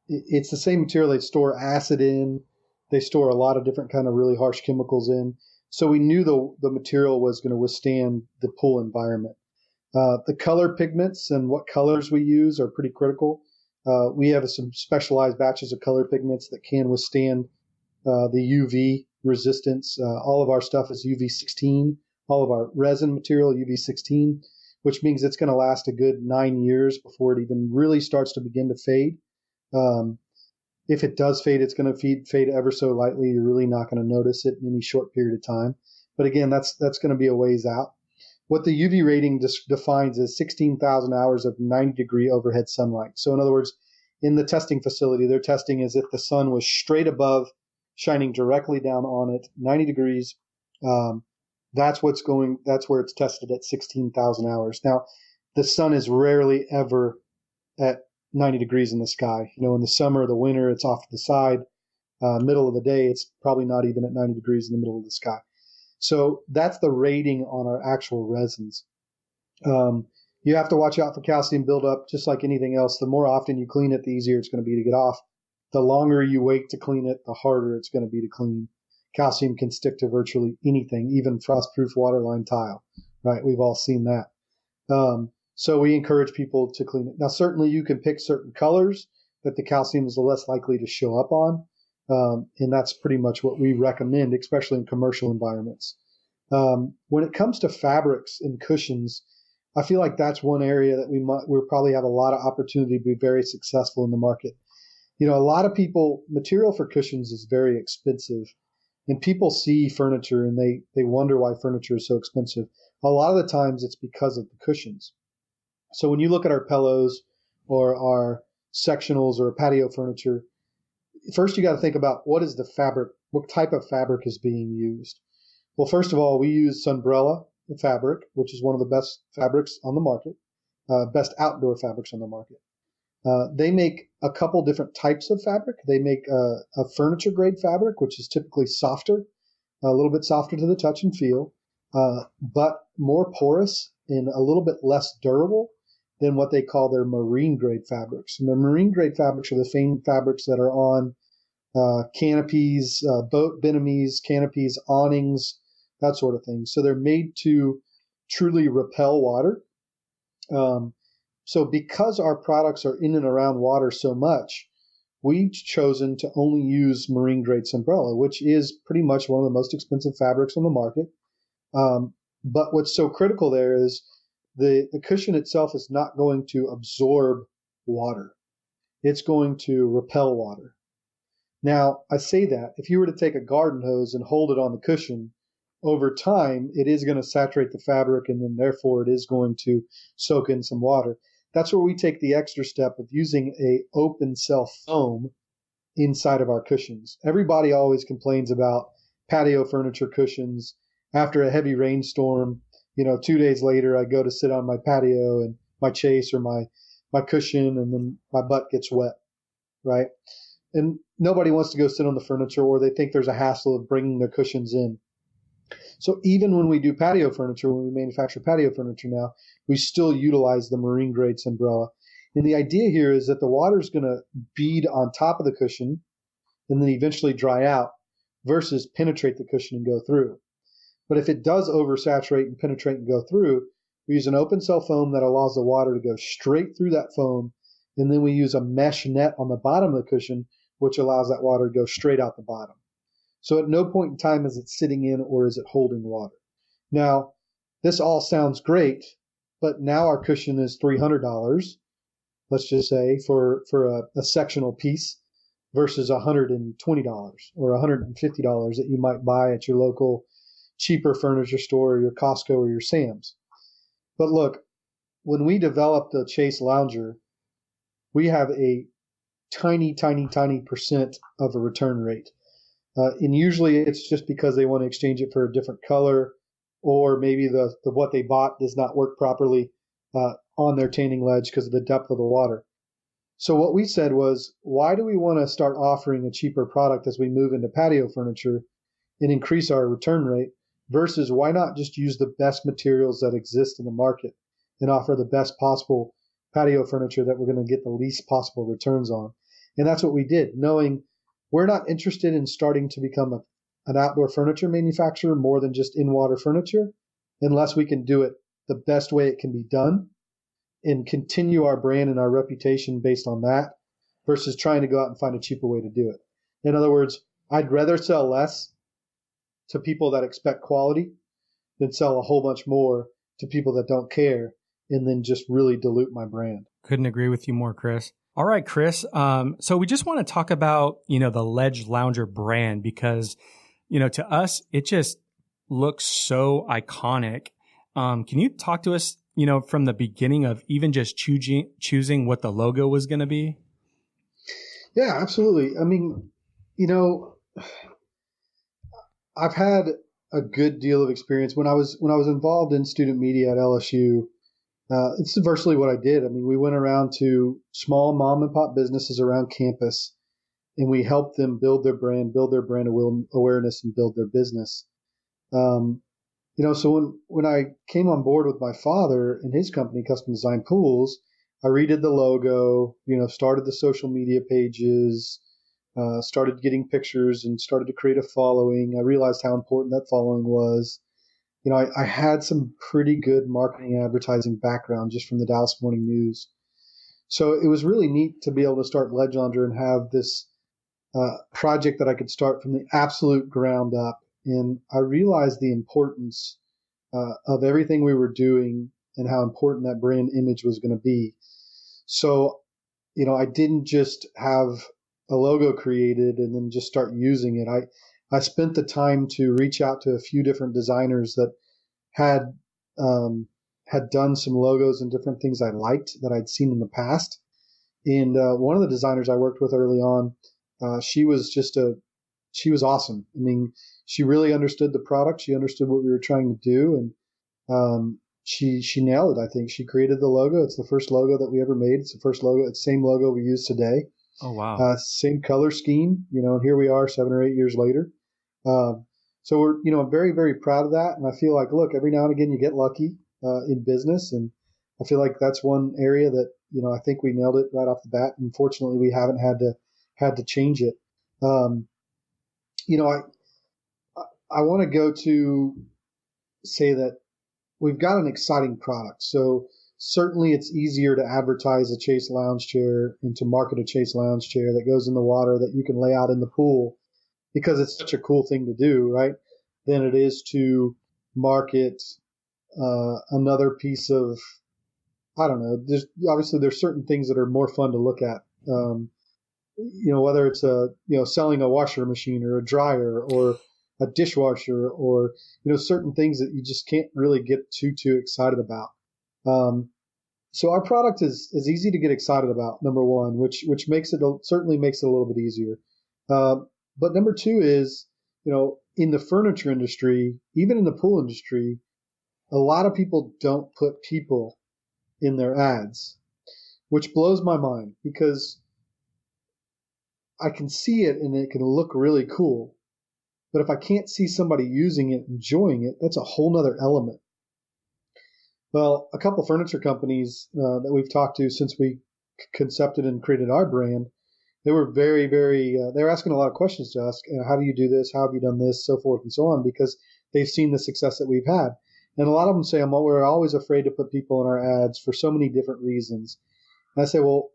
it's the same material they store acid in. They store a lot of different kind of really harsh chemicals in. So we knew the material was going to withstand the pool environment. The color pigments and what colors we use are pretty critical. We have some specialized batches of color pigments that can withstand the UV resistance. All of our stuff is UV16. All of our resin material, UV16, which means it's going to last a good 9 years before it even really starts to begin to fade. If it does fade, it's going to fade ever so lightly. You're really not going to notice it in any short period of time. But again, that's going to be a ways out. What the UV rating defines is 16,000 hours of 90-degree overhead sunlight. So in other words, in the testing facility, they're testing as if the sun was straight above, shining directly down on it, 90 degrees. That's where it's tested at 16,000 hours. Now, the sun is rarely ever at 90 degrees in the sky. In the summer, the winter, it's off to the side. Middle of the day, it's probably not even at 90 degrees in the middle of the sky. So that's the rating on our actual resins. You have to watch out for calcium buildup, just like anything else. The more often you clean it, the easier it's going to be to get off. The longer you wait to clean it, the harder it's going to be to clean. Calcium can stick to virtually anything, even frostproof waterline tile, right? We've all seen that. So we encourage people to clean it. Now, certainly you can pick certain colors that the calcium is less likely to show up on. And that's pretty much what we recommend, especially in commercial environments. When it comes to fabrics and cushions, I feel like that's one area that we'll probably have a lot of opportunity to be very successful in the market. A lot of material for cushions is very expensive, and people see furniture and they wonder why furniture is so expensive. A lot of the times it's because of the cushions. So when you look at our pillows or our sectionals or patio furniture, first you got to think about what is the fabric, what type of fabric is being used. Well, first of all, we use Sunbrella fabric, which is one of the best fabrics on the market, best outdoor fabrics on the market. They make a couple different types of fabric. They make a furniture grade fabric, which is typically softer, a little bit softer to the touch and feel, but more porous and a little bit less durable than what they call their marine grade fabrics. And their marine grade fabrics are the same fabrics that are on canopies, boat binomies, canopies, awnings, that sort of thing. So they're made to truly repel water. So because our products are in and around water so much, we've chosen to only use marine grade Sunbrella, which is pretty much one of the most expensive fabrics on the market. But what's so critical there is the cushion itself is not going to absorb water. It's going to repel water. Now, I say that if you were to take a garden hose and hold it on the cushion, over time, it is going to saturate the fabric, and then therefore it is going to soak in some water. That's where we take the extra step of using a open cell foam inside of our cushions. Everybody always complains about patio furniture cushions. After a heavy rainstorm, 2 days later, I go to sit on my patio and my chase or my cushion, and then my butt gets wet, right? And nobody wants to go sit on the furniture, or they think there's a hassle of bringing their cushions in. So even when we do patio furniture, when we manufacture patio furniture now, we still utilize the marine grade Sunbrella. And the idea here is that the water is going to bead on top of the cushion and then eventually dry out versus penetrate the cushion and go through. But if it does oversaturate and penetrate and go through, we use an open cell foam that allows the water to go straight through that foam. And then we use a mesh net on the bottom of the cushion, which allows that water to go straight out the bottom. So at no point in time is it sitting in or is it holding water. Now, this all sounds great, but now our cushion is $300, let's just say, for a sectional piece versus $120 or $150 that you might buy at your local cheaper furniture store or your Costco or your Sam's. But look, when we developed the Chase Lounger, we have a tiny percent of a return rate. And usually it's just because they want to exchange it for a different color, or maybe the what they bought does not work properly on their tanning ledge because of the depth of the water. So what we said was, why do we want to start offering a cheaper product as we move into patio furniture and increase our return rate versus why not just use the best materials that exist in the market and offer the best possible patio furniture that we're going to get the least possible returns on? And that's what we did, knowing we're not interested in starting to become an outdoor furniture manufacturer more than just in-water furniture, unless we can do it the best way it can be done and continue our brand and our reputation based on that versus trying to go out and find a cheaper way to do it. In other words, I'd rather sell less to people that expect quality than sell a whole bunch more to people that don't care and then just really dilute my brand. Couldn't agree with you more, Chris. All right, Chris. So we just want to talk about, the Ledge Lounger brand because, to us, it just looks so iconic. Can you talk to us, from the beginning of even just choosing what the logo was going to be? Yeah, absolutely. I mean, I've had a good deal of experience when I was involved in student media at LSU. It's virtually what I did. I mean, we went around to small mom and pop businesses around campus, and we helped them build their brand awareness, and build their business. So when I came on board with my father and his company, Custom Design Pools, I redid the logo, started the social media pages, started getting pictures, and started to create a following. I realized how important that following was. I had some pretty good marketing advertising background just from the Dallas Morning News. So it was really neat to be able to start Ledge Lounger and have this project that I could start from the absolute ground up. And I realized the importance of everything we were doing and how important that brand image was going to be. So, I didn't just have a logo created and then just start using it. I spent the time to reach out to a few different designers that had done some logos and different things I liked that I'd seen in the past. And one of the designers I worked with early on, she was awesome. I mean, she really understood the product. She understood what we were trying to do, and she nailed it. I think she created the logo. It's the first logo that we ever made. It's the first logo. It's the same logo we use today. Oh wow! Same color scheme. And here we are 7 or 8 years later. So we're, I'm very, very proud of that. And I feel like, look, every now and again you get lucky in business. And I feel like that's one area that, I think we nailed it right off the bat. And fortunately, we haven't had to change it. I want to go to say that we've got an exciting product. So certainly it's easier to advertise a Chase lounge chair and to market a Chase lounge chair that goes in the water that you can lay out in the pool because it's such a cool thing to do, right? Than it is to market another piece of, I don't know. There's certain things that are more fun to look at. Whether it's selling a washer machine or a dryer or a dishwasher or, certain things that you just can't really get too excited about. So our product is easy to get excited about, number one, which certainly makes it a little bit easier. But number two is, in the furniture industry, even in the pool industry, a lot of people don't put people in their ads, which blows my mind because I can see it and it can look really cool. But if I can't see somebody using it, enjoying it, that's a whole nother element. Well, a couple furniture companies that we've talked to since we concepted and created our brand, they were very, very, they were asking a lot of questions to us. How do you do this? How have you done this? So forth and so on, because they've seen the success that we've had. And a lot of them say, we're always afraid to put people in our ads for so many different reasons. And I say, well,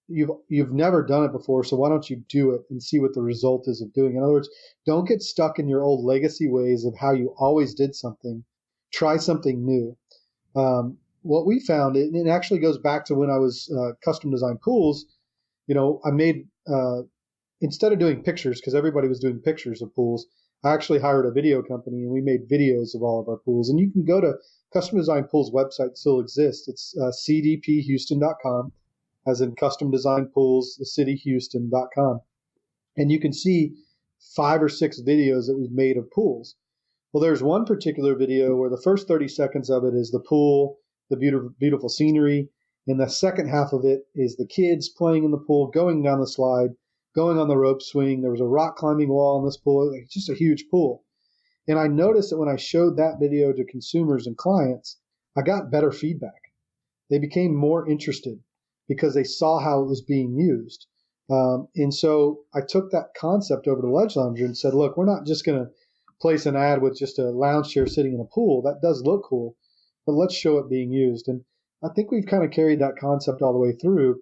you've never done it before, so why don't you do it and see what the result is of doing it? In other words, don't get stuck in your old legacy ways of how you always did something. Try something new. What we found, and it actually goes back to when I was custom design pools, I made, instead of doing pictures, because everybody was doing pictures of pools, I actually hired a video company and we made videos of all of our pools. And you can go to Custom Design Pools website, still exists. It's cdphouston.com, as in Custom Design Pools, thecityhouston.com. And you can see 5 or 6 videos that we've made of pools. Well, there's one particular video where the first 30 seconds of it is the pool, the beautiful scenery, and the second half of it is the kids playing in the pool, going down the slide, going on the rope swing. There was a rock climbing wall in this pool. It's just a huge pool. And I noticed that when I showed that video to consumers and clients, I got better feedback. They became more interested because they saw how it was being used. And so I took that concept over to Ledge Lounger and said, look, we're not just going to place an ad with just a lounge chair sitting in a pool. That does look cool, but let's show it being used. And I think we've kind of carried that concept all the way through.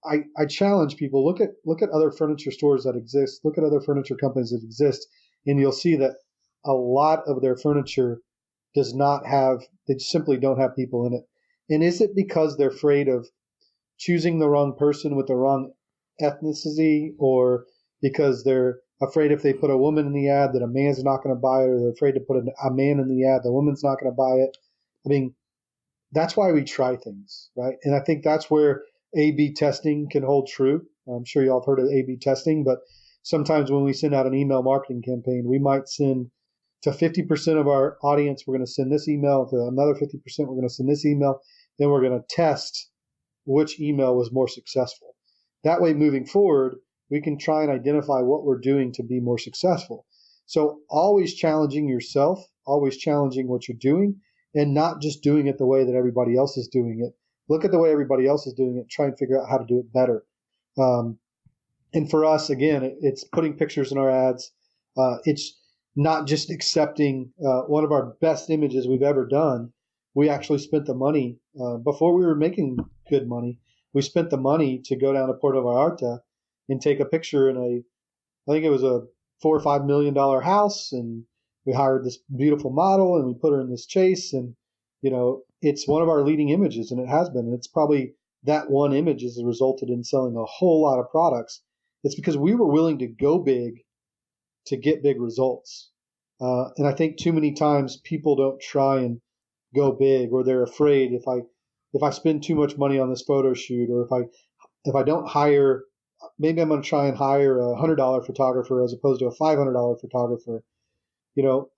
I challenge people, look at other furniture stores that exist, look at other furniture companies that exist, and you'll see that a lot of their furniture they simply don't have people in it. And is it because they're afraid of choosing the wrong person with the wrong ethnicity, or because they're afraid if they put a woman in the ad that a man's not going to buy it, or they're afraid to put a man in the ad, the woman's not going to buy it? I mean, that's why we try things, right? And I think that's where A/B testing can hold true. I'm sure y'all have heard of A/B testing, but sometimes when we send out an email marketing campaign, we might send to 50% of our audience, we're going to send this email, to another 50%, we're going to send this email, then we're going to test which email was more successful. That way, moving forward, we can try and identify what we're doing to be more successful. So always challenging yourself, always challenging what you're doing, and not just doing it the way that everybody else is doing it. Look at the way everybody else is doing it, try and figure out how to do it better. And for us, again, it's putting pictures in our ads. It's not just accepting one of our best images we've ever done. We actually spent the money before we were making good money. We spent the money to go down to Puerto Vallarta and take a picture in I think it was a $4 or $5 million house, and we hired this beautiful model and we put her in this chase, and it's one of our leading images, and it has been. And it's probably that one image has resulted in selling a whole lot of products. It's because we were willing to go big to get big results. And I think too many times people don't try and go big, or they're afraid if I spend too much money on this photo shoot, or if I don't hire, maybe I'm going to try and hire a $100 photographer as opposed to a $500 photographer.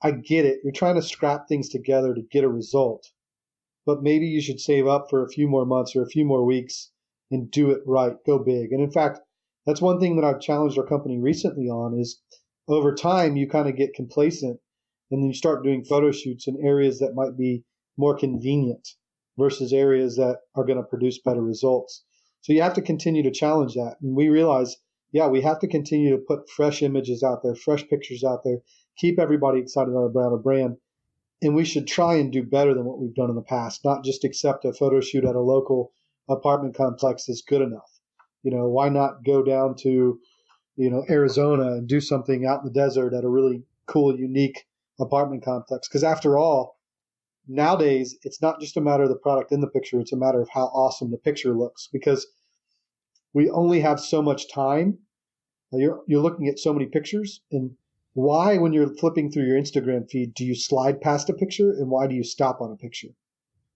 I get it. You're trying to scrap things together to get a result, but maybe you should save up for a few more months or a few more weeks and do it right. Go big. And in fact, that's one thing that I've challenged our company recently on is over time, you kind of get complacent and then you start doing photo shoots in areas that might be more convenient versus areas that are going to produce better results. So you have to continue to challenge that. And we realize, we have to continue to put fresh images out there, fresh pictures out there, keep everybody excited about our brand. And we should try and do better than what we've done in the past, not just accept a photo shoot at a local apartment complex is good enough. Why not go down to, Arizona and do something out in the desert at a really cool, unique apartment complex? Because after all, nowadays, it's not just a matter of the product in the picture. It's a matter of how awesome the picture looks, because we only have so much time. You're looking at so many pictures, and why, when you're flipping through your Instagram feed, do you slide past a picture, and why do you stop on a picture?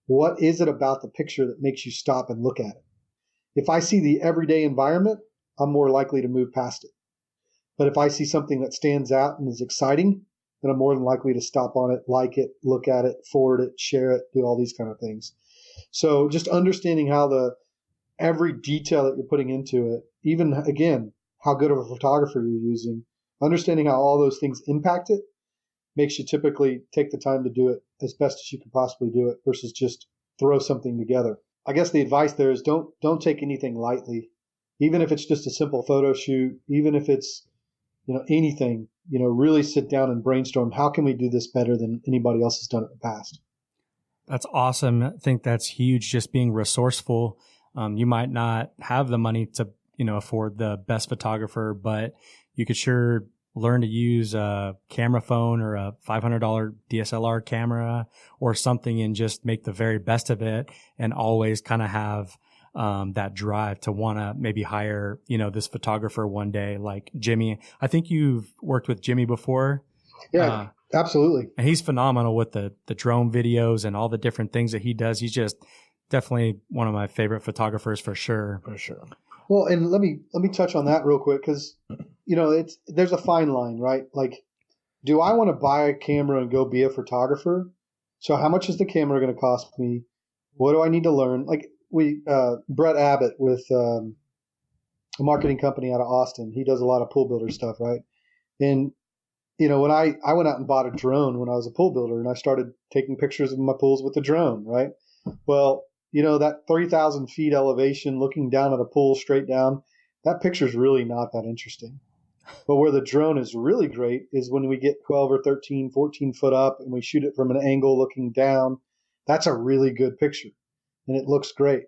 What is it about the picture that makes you stop and look at it? If I see the everyday environment, I'm more likely to move past it. But if I see something that stands out and is exciting, then I'm more than likely to stop on it, like it, look at it, forward it, share it, do all these kind of things. So just understanding how every detail that you're putting into it, even, again, how good of a photographer you're using, understanding how all those things impact it, makes you typically take the time to do it as best as you can possibly do it versus just throw something together. I guess the advice there is don't take anything lightly. Even if it's just a simple photo shoot, even if it's, anything, really sit down and brainstorm, how can we do this better than anybody else has done it in the past? That's awesome. I think that's huge, just being resourceful. You might not have the money to, afford the best photographer, but you could sure learn to use a camera phone or a $500 DSLR camera or something and just make the very best of it, and always kind of have that drive to want to maybe hire, this photographer one day, like Jimmy. I think you've worked with Jimmy before. Yeah, absolutely. And he's phenomenal with the drone videos and all the different things that he does. He's just definitely one of my favorite photographers for sure. For sure. Well, and let me touch on that real quick, because there's a fine line, right? Like, do I want to buy a camera and go be a photographer? So how much is the camera going to cost me? What do I need to learn? Like Brett Abbott with a marketing company out of Austin, he does a lot of pool builder stuff, right? And when I went out and bought a drone when I was a pool builder, and I started taking pictures of my pools with the drone, right? Well, that 30,000 feet elevation looking down at a pool straight down, that picture is really not that interesting. But where the drone is really great is when we get 12 or 13, 14 foot up and we shoot it from an angle looking down. That's a really good picture, and it looks great.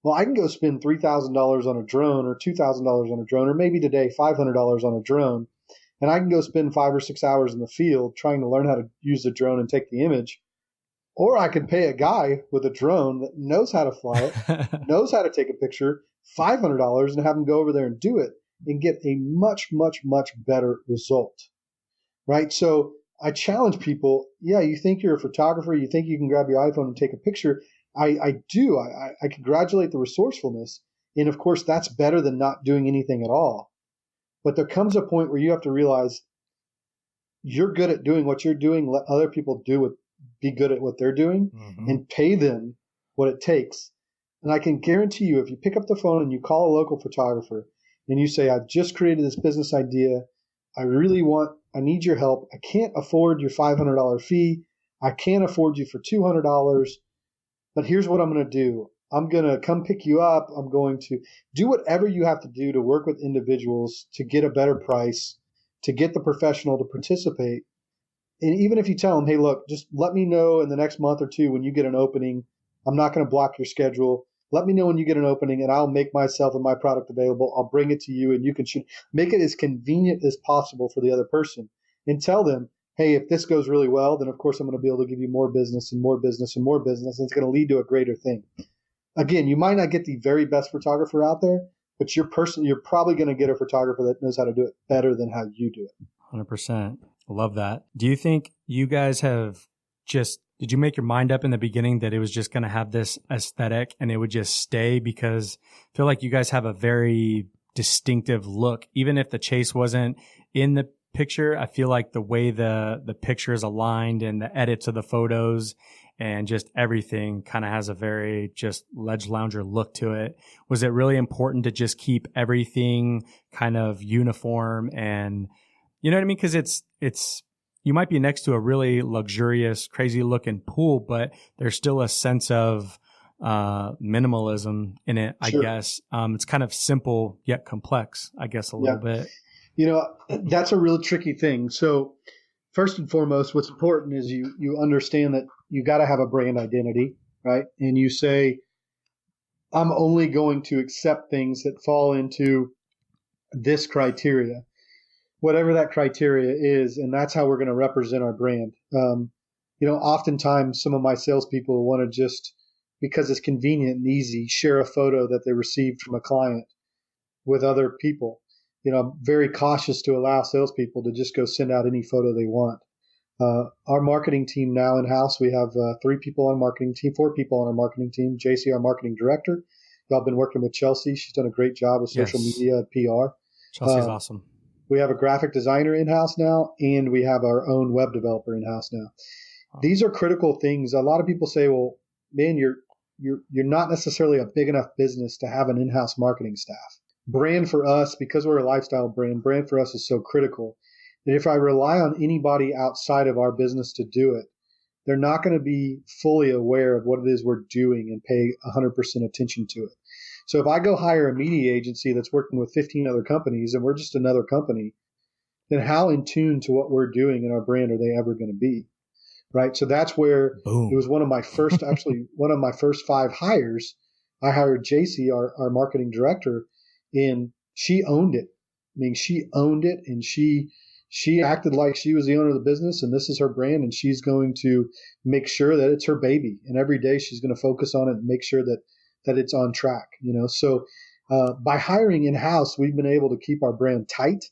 Well, I can go spend $3,000 on a drone or $2,000 on a drone, or maybe today $500 on a drone, and I can go spend 5 or 6 hours in the field trying to learn how to use the drone and take the image. Or I can pay a guy with a drone that knows how to fly it, knows how to take a picture, $500, and have him go over there and do it and get a much, much, much better result, right? So I challenge people, you think you're a photographer, you think you can grab your iPhone and take a picture. I do. I congratulate the resourcefulness. And of course, that's better than not doing anything at all. But there comes a point where you have to realize you're good at doing what you're doing. Let other people be good at what they're doing, and pay them what it takes. And I can guarantee you, if you pick up the phone and you call a local photographer and you say, I've just created this business idea, I need your help. I can't afford your $500 fee. I can't afford you for $200, but here's what I'm going to do. I'm going to come pick you up. I'm going to do whatever you have to do to work with individuals to get a better price, to get the professional to participate. And even if you tell them, hey, look, just let me know in the next month or two when you get an opening. I'm not going to block your schedule. Let me know when you get an opening, and I'll make myself and my product available. I'll bring it to you, and you can shoot. Make it as convenient as possible for the other person. And tell them, hey, if this goes really well, then of course I'm going to be able to give you more business and more business and more business, and it's going to lead to a greater thing. Again, you might not get the very best photographer out there, but you're probably going to get a photographer that knows how to do it better than how you do it. 100%. Love that. Do you think you guys did you make your mind up in the beginning that it was just going to have this aesthetic and it would just stay? Because I feel like you guys have a very distinctive look. Even if the chase wasn't in the picture, I feel like the way the picture is aligned and the edits of the photos and just everything kind of has a very just ledge lounger look to it. Was it really important to just keep everything kind of uniform? And you know what I mean? Because it's you might be next to a really luxurious, crazy looking pool, but there's still a sense of minimalism in it, I guess. It's kind of simple yet complex, I guess, a little bit. That's a real tricky thing. So first and foremost, what's important is you understand that you got to have a brand identity, right? And you say, I'm only going to accept things that fall into this criteria, whatever that criteria is, and that's how we're going to represent our brand. Oftentimes some of my salespeople want to just, because it's convenient and easy, share a photo that they received from a client with other people. I'm very cautious to allow salespeople to just go send out any photo they want. Our marketing team now in-house, we have 3 people on marketing team, 4 people on our marketing team. JC, our marketing director. Y'all been working with Chelsea. She's done a great job with social media and PR. Chelsea's awesome. We have a graphic designer in-house now, and we have our own web developer in-house now. Wow. These are critical things. A lot of people say, well, man, you're not necessarily a big enough business to have an in-house marketing staff. Brand for us, because we're a lifestyle brand for us is so critical that if I rely on anybody outside of our business to do it, they're not going to be fully aware of what it is we're doing and pay 100% attention to it. So if I go hire a media agency that's working with 15 other companies and we're just another company, then how in tune to what we're doing in our brand are they ever going to be? Right. So that's where It was one of my first, one of my first 5 hires. I hired JC, our marketing director, and she owned it. I mean, she owned it, and she acted like she was the owner of the business, and this is her brand, and she's going to make sure that it's her baby. And every day she's going to focus on it and make sure that it's on track. So by hiring in-house, we've been able to keep our brand tight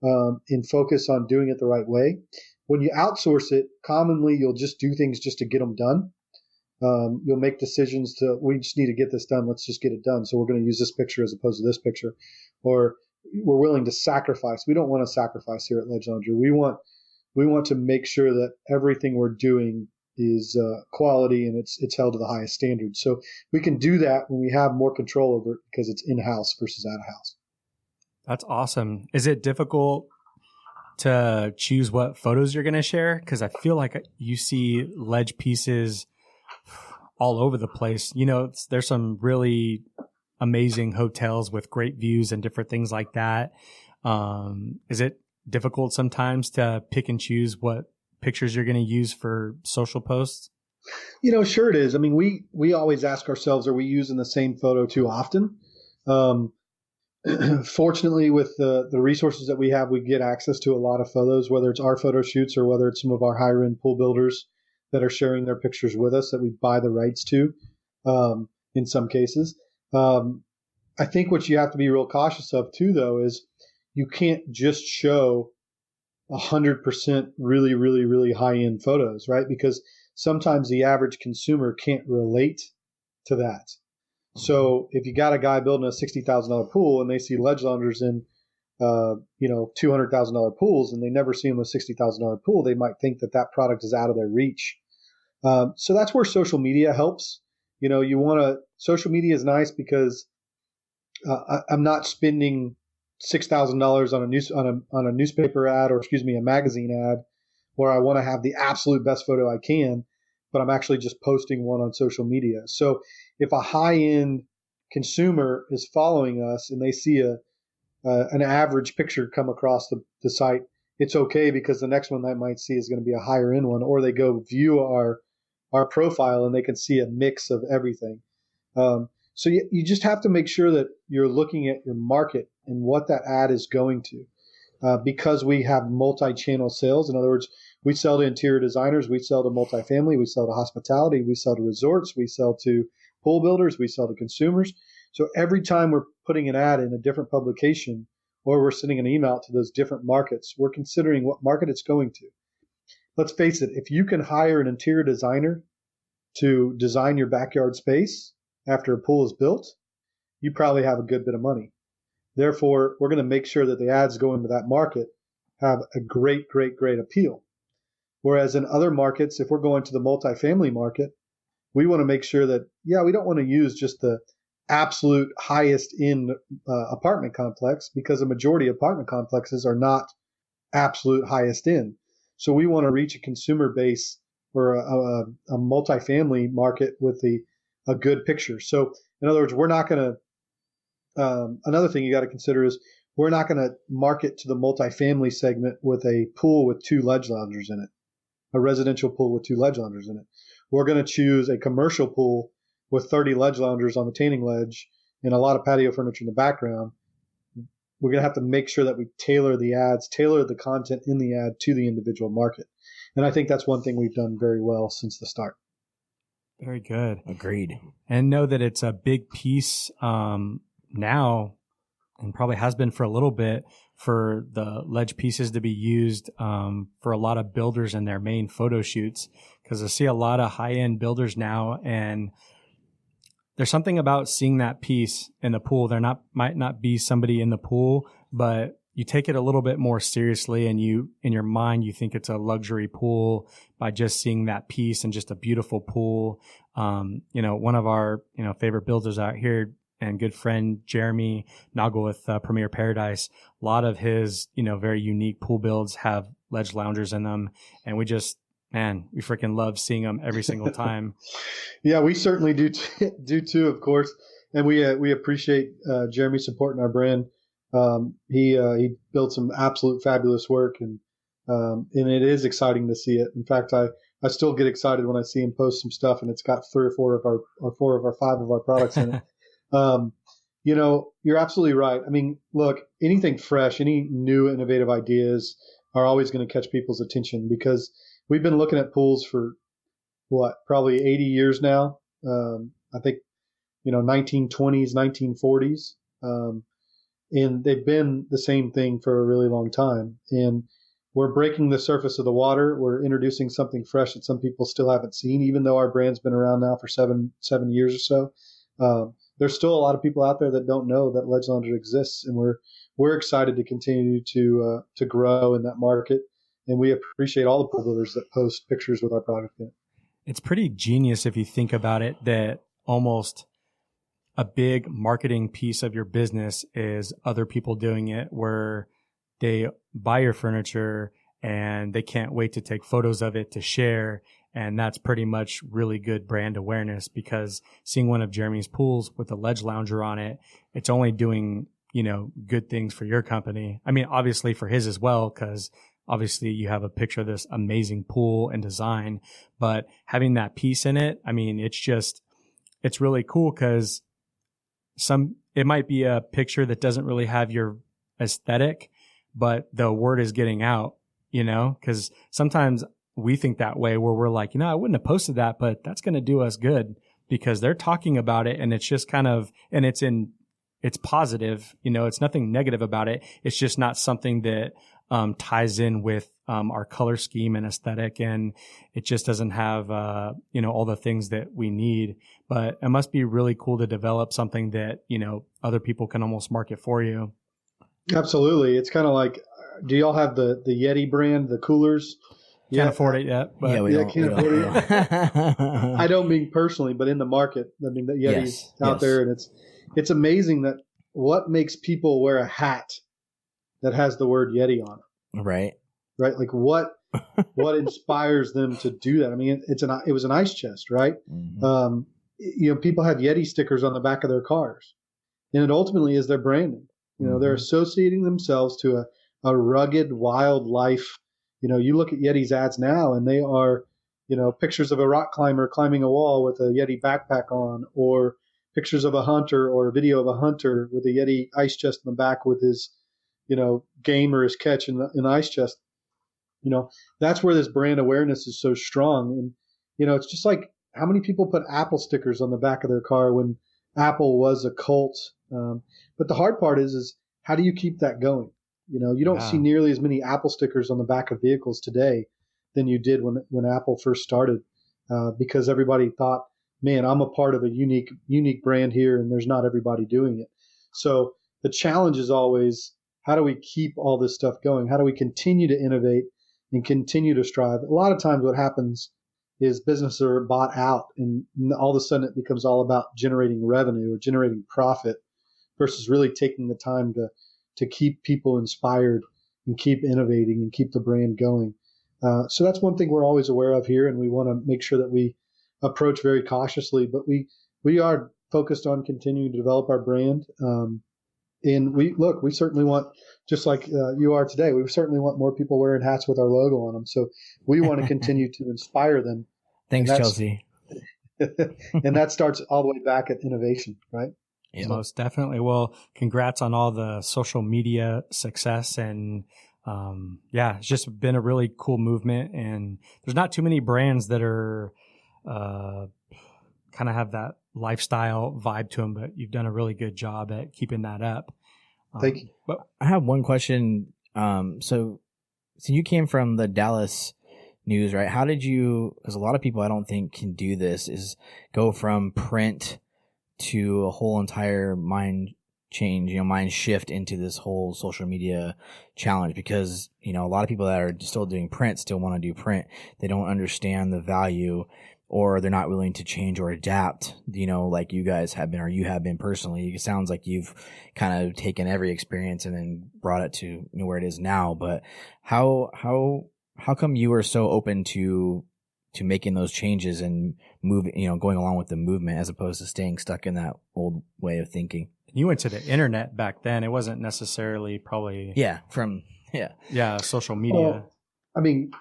and focus on doing it the right way. When you outsource it, commonly you'll just do things just to get them done. You'll make decisions we just need to get this done. Let's just get it done. So we're going to use this picture as opposed to this picture. Or we're willing to sacrifice. We don't want to sacrifice here at Ledge Laundry. We want to make sure that everything we're doing is quality and it's held to the highest standards. So we can do that when we have more control over it because it's in-house versus out-of-house. That's awesome. Is it difficult to choose what photos you're going to share? Because I feel like you see Ledge pieces all over the place. There's some really amazing hotels with great views and different things like that. Is it difficult sometimes to pick and choose what pictures you're going to use for social posts? Sure it is. I mean, we always ask ourselves, are we using the same photo too often? Fortunately, with the resources that we have, we get access to a lot of photos, whether it's our photo shoots or whether it's some of our higher end pool builders that are sharing their pictures with us that we buy the rights to in some cases. I think what you have to be real cautious of too, though, is you can't just show 100% really, really, really high end photos, right? Because sometimes the average consumer can't relate to that. So if you got a guy building a $60,000 pool and they see ledge launders in, $200,000 pools and they never see them with a $60,000 pool, they might think that product is out of their reach. So that's where social media helps. Social media is nice because I'm not spending $6,000 on a newspaper ad or a magazine ad where I want to have the absolute best photo I can, but I'm actually just posting one on social media. So if a high-end consumer is following us and they see an average picture come across the site, it's okay because the next one they might see is going to be a higher-end one, or they go view our profile and they can see a mix of everything. So you just have to make sure that you're looking at your market and what that ad is going to, because we have multi-channel sales. In other words, we sell to interior designers, we sell to multifamily, we sell to hospitality, we sell to resorts, we sell to pool builders, we sell to consumers. So every time we're putting an ad in a different publication or we're sending an email to those different markets, we're considering what market it's going to. Let's face it, if you can hire an interior designer to design your backyard space after a pool is built, you probably have a good bit of money. Therefore, we're going to make sure that the ads going to that market have a great, great, great appeal. Whereas in other markets, if we're going to the multifamily market, we want to make sure that, we don't want to use just the absolute highest in apartment complex because the majority of apartment complexes are not absolute highest in. So we want to reach a consumer base or a multifamily market with a good picture. So in other words, we're not going to, another thing you got to consider is we're not going to market to the multifamily segment with a pool with 2 ledge loungers in it, a residential pool with 2 ledge loungers in it. We're going to choose a commercial pool with 30 ledge loungers on the tanning ledge and a lot of patio furniture in the background. We're going to have to make sure that we tailor the content in the ad to the individual market. And I think that's one thing we've done very well since the start. Very good. Agreed. And know that it's a big piece now, and probably has been for a little bit, for the ledge pieces to be used for a lot of builders in their main photo shoots. Because I see a lot of high-end builders now, and there's something about seeing that piece in the pool. Might not be somebody in the pool, but you take it a little bit more seriously, and you, in your mind, you think it's a luxury pool by just seeing that piece and just a beautiful pool. One of our, favorite builders out here and good friend, Jeremy Noggle with Premier Paradise, a lot of his, very unique pool builds have ledge loungers in them. And we freaking love seeing them every single time. Yeah, we certainly do too, of course. And we appreciate Jeremy supporting our brand. He built some absolute fabulous work, and it is exciting to see it. In fact, I still get excited when I see him post some stuff and it's got 3 or 4 of our 5 of our products in it. You're absolutely right. I mean, look, anything fresh, any new innovative ideas are always going to catch people's attention, because we've been looking at pools for probably 80 years now. I think, 1920s, 1940s. And they've been the same thing for a really long time. And we're breaking the surface of the water. We're introducing something fresh that some people still haven't seen, even though our brand's been around now for seven years or so. There's still a lot of people out there that don't know that ledge lounger exists, and we're excited to continue to grow in that market. And we appreciate all the pool builders that post pictures with our product in it. It's pretty genius if you think about it, that almost a big marketing piece of your business is other people doing it, where they buy your furniture and they can't wait to take photos of it to share. And that's pretty much really good brand awareness, because seeing one of Jeremy's pools with a ledge lounger on it, it's only doing, good things for your company. I mean, obviously for his as well, because obviously you have a picture of this amazing pool and design, but having that piece in it, I mean, it's really cool, because it might be a picture that doesn't really have your aesthetic, but the word is getting out, because sometimes we think that way, where we're like, I wouldn't have posted that, but that's going to do us good, because they're talking about it, and it's just kind of, and it's positive, it's nothing negative about it. It's just not something that ties in with our color scheme and aesthetic, and it just doesn't have all the things that we need. But it must be really cool to develop something that other people can almost market for you. Absolutely. It's kind of like, do y'all have the Yeti brand, the coolers? Can't afford it yet. But we can't afford it. I don't mean personally, but in the market. I mean, the Yeti's out there, and it's amazing that what makes people wear a hat that has the word Yeti on it. Right. Like what inspires them to do that? I mean, it was an ice chest, right? Mm-hmm. People have Yeti stickers on the back of their cars, and it ultimately is their branding. They're associating themselves to a rugged wildlife. You look at Yeti's ads now, and they are, pictures of a rock climber climbing a wall with a Yeti backpack on, or pictures of a hunter, or a video of a hunter with a Yeti ice chest in the back with his, game or his catch in the ice chest. That's where this brand awareness is so strong. And, it's just like, how many people put Apple stickers on the back of their car when Apple was a cult? But the hard part is how do you keep that going? You don't see nearly as many Apple stickers on the back of vehicles today than you did when Apple first started, because everybody thought, man, I'm a part of a unique brand here, and there's not everybody doing it. So the challenge is always, how do we keep all this stuff going? How do we continue to innovate and continue to strive? A lot of times what happens is businesses are bought out, and all of a sudden it becomes all about generating revenue or generating profit versus really taking the time to keep people inspired and keep innovating and keep the brand going. So that's one thing we're always aware of here, and we want to make sure that we approach very cautiously, but we are focused on continuing to develop our brand. And we certainly want, just like you are today, we certainly want more people wearing hats with our logo on them. So we want to continue to inspire them. Thanks, Chelsea. And that starts all the way back at innovation, right? Yeah. Most definitely. Well, congrats on all the social media success. And it's just been a really cool movement. And there's not too many brands that are kind of have that lifestyle vibe to them, but you've done a really good job at keeping that up. Thank you. But I have one question. So you came from the Dallas news, right? How did you, because a lot of people I don't think can do this, is go from print to a whole entire mind shift into this whole social media challenge? Because, a lot of people that are still doing print still want to do print. They don't understand the value, or they're not willing to change or adapt, like you guys have been, or you have been personally. It sounds like you've kind of taken every experience and then brought it to where it is now. But how come you were so open to making those changes and moving, going along with the movement as opposed to staying stuck in that old way of thinking? You went to the internet back then. It wasn't necessarily probably. Social media. Well,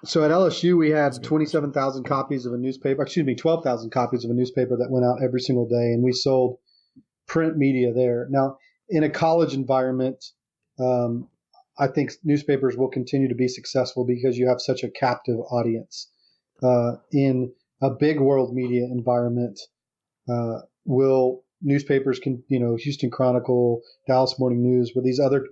so at LSU, we had 27,000 copies of a newspaper, 12,000 copies of a newspaper that went out every single day. And we sold print media there. Now, in a college environment, I think newspapers will continue to be successful because you have such a captive audience. In a big world media environment, newspapers can, Houston Chronicle, Dallas Morning News, will these other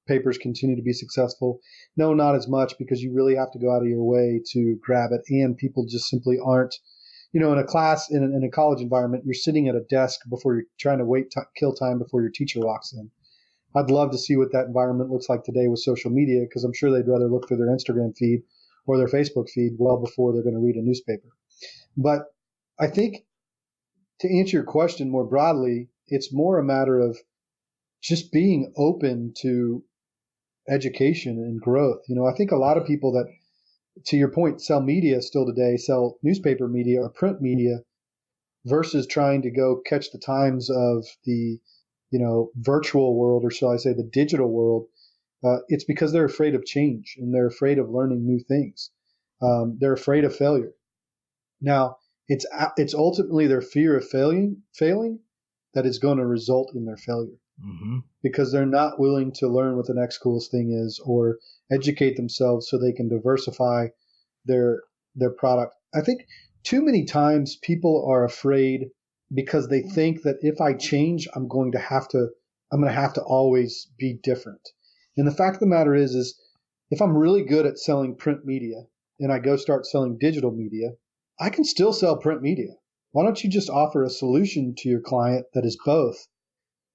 papers continue to be successful? No, not as much, because you really have to go out of your way to grab it. And people just simply aren't, in a class, in a college environment, you're sitting at a desk before you're trying to kill time before your teacher walks in. I'd love to see what that environment looks like today with social media, because I'm sure they'd rather look through their Instagram feed or their Facebook feed well before they're going to read a newspaper. But I think, to answer your question more broadly, it's more a matter of just being open to education and growth. I think a lot of people that, to your point, sell media still today, sell newspaper media or print media, versus trying to go catch the times of the, virtual world, or shall I say the digital world. It's because they're afraid of change and they're afraid of learning new things. They're afraid of failure. Now, it's ultimately their fear of failing that is going to result in their failure. Mm-hmm. Because they're not willing to learn what the next coolest thing is, or educate themselves so they can diversify their product. I think too many times people are afraid because they think that if I change, I'm going to have to always be different. And the fact of the matter is if I'm really good at selling print media and I go start selling digital media, I can still sell print media. Why don't you just offer a solution to your client that is both?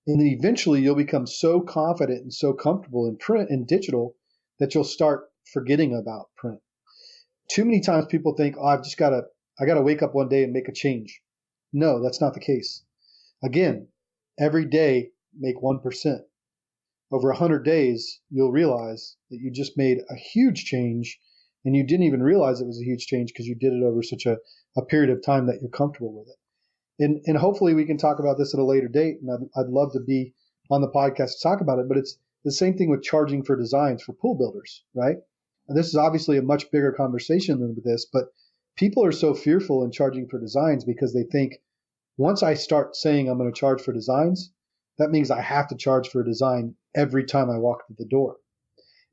And then eventually you'll become so confident and so comfortable in print and digital that you'll start forgetting about print. Too many times people think, I got to wake up one day and make a change. No, that's not the case. Again, every day make 1%. Over 100 days, you'll realize that you just made a huge change, and you didn't even realize it was a huge change because you did it over such a period of time that you're comfortable with it. And hopefully we can talk about this at a later date, and I'd love to be on the podcast to talk about it, but it's the same thing with charging for designs for pool builders, right? And this is obviously a much bigger conversation than this, but people are so fearful in charging for designs because they think once I start saying I'm going to charge for designs, that means I have to charge for a design every time I walk through the door.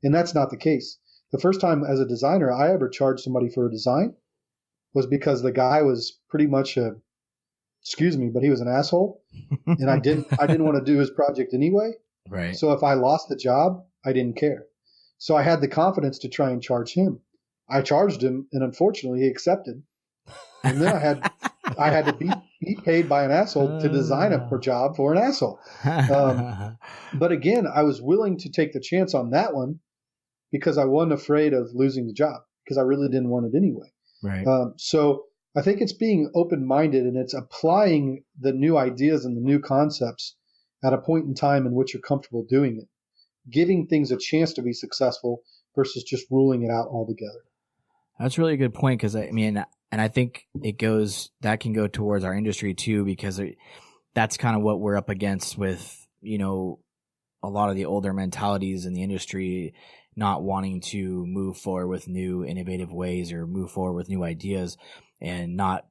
And that's not the case. The first time as a designer I ever charged somebody for a design was because the guy was pretty much but he was an asshole, and I didn't want to do his project anyway. Right. So if I lost the job, I didn't care. So I had the confidence to try and charge him. I charged him, and unfortunately he accepted. And then I had to be paid by an asshole to design a job for an asshole. But again, I was willing to take the chance on that one because I wasn't afraid of losing the job, because I really didn't want it anyway. Right. So I think it's being open-minded, and it's applying the new ideas and the new concepts at a point in time in which you're comfortable doing it, giving things a chance to be successful versus just ruling it out altogether. That's really a good point, because I think that can go towards our industry too, because that's kind of what we're up against with, a lot of the older mentalities in the industry not wanting to move forward with new innovative ways or move forward with new ideas and not,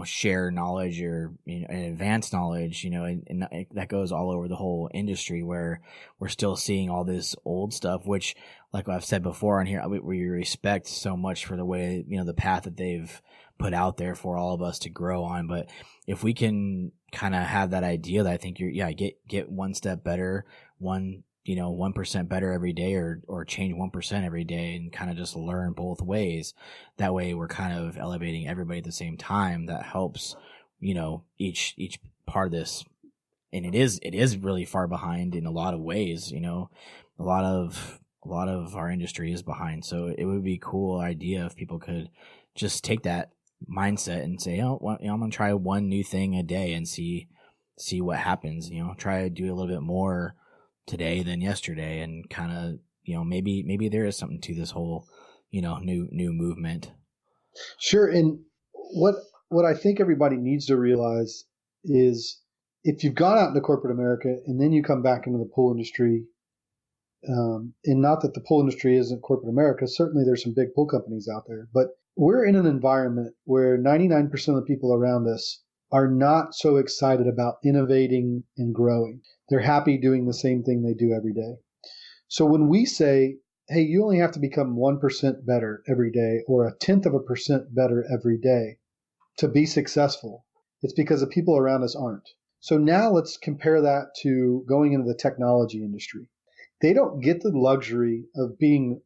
share knowledge or and advanced knowledge, and that goes all over the whole industry where we're still seeing all this old stuff, which, like I've said before on here, we respect so much for the way, the path that they've put out there for all of us to grow on. But if we can kind of have that idea that I think get one step better, 1% better every day or change 1% every day and kind of just learn both ways. That way we're kind of elevating everybody at the same time. That helps, each part of this. And it is really far behind in a lot of ways, a lot of our industry is behind. So it would be a cool idea if people could just take that mindset and say, I'm going to try one new thing a day and see what happens, try to do a little bit more today than yesterday, and kind of, maybe there is something to this whole, new movement. Sure. And what I think everybody needs to realize is if you've gone out into corporate America and then you come back into the pool industry, and not that the pool industry isn't corporate America, certainly there's some big pool companies out there, but we're in an environment where 99% of the people around us are not so excited about innovating and growing. They're happy doing the same thing they do every day. So when we say, hey, you only have to become 1% better every day or 0.1% better every day to be successful, it's because the people around us aren't. So now let's compare that to going into the technology industry. They don't get the luxury of being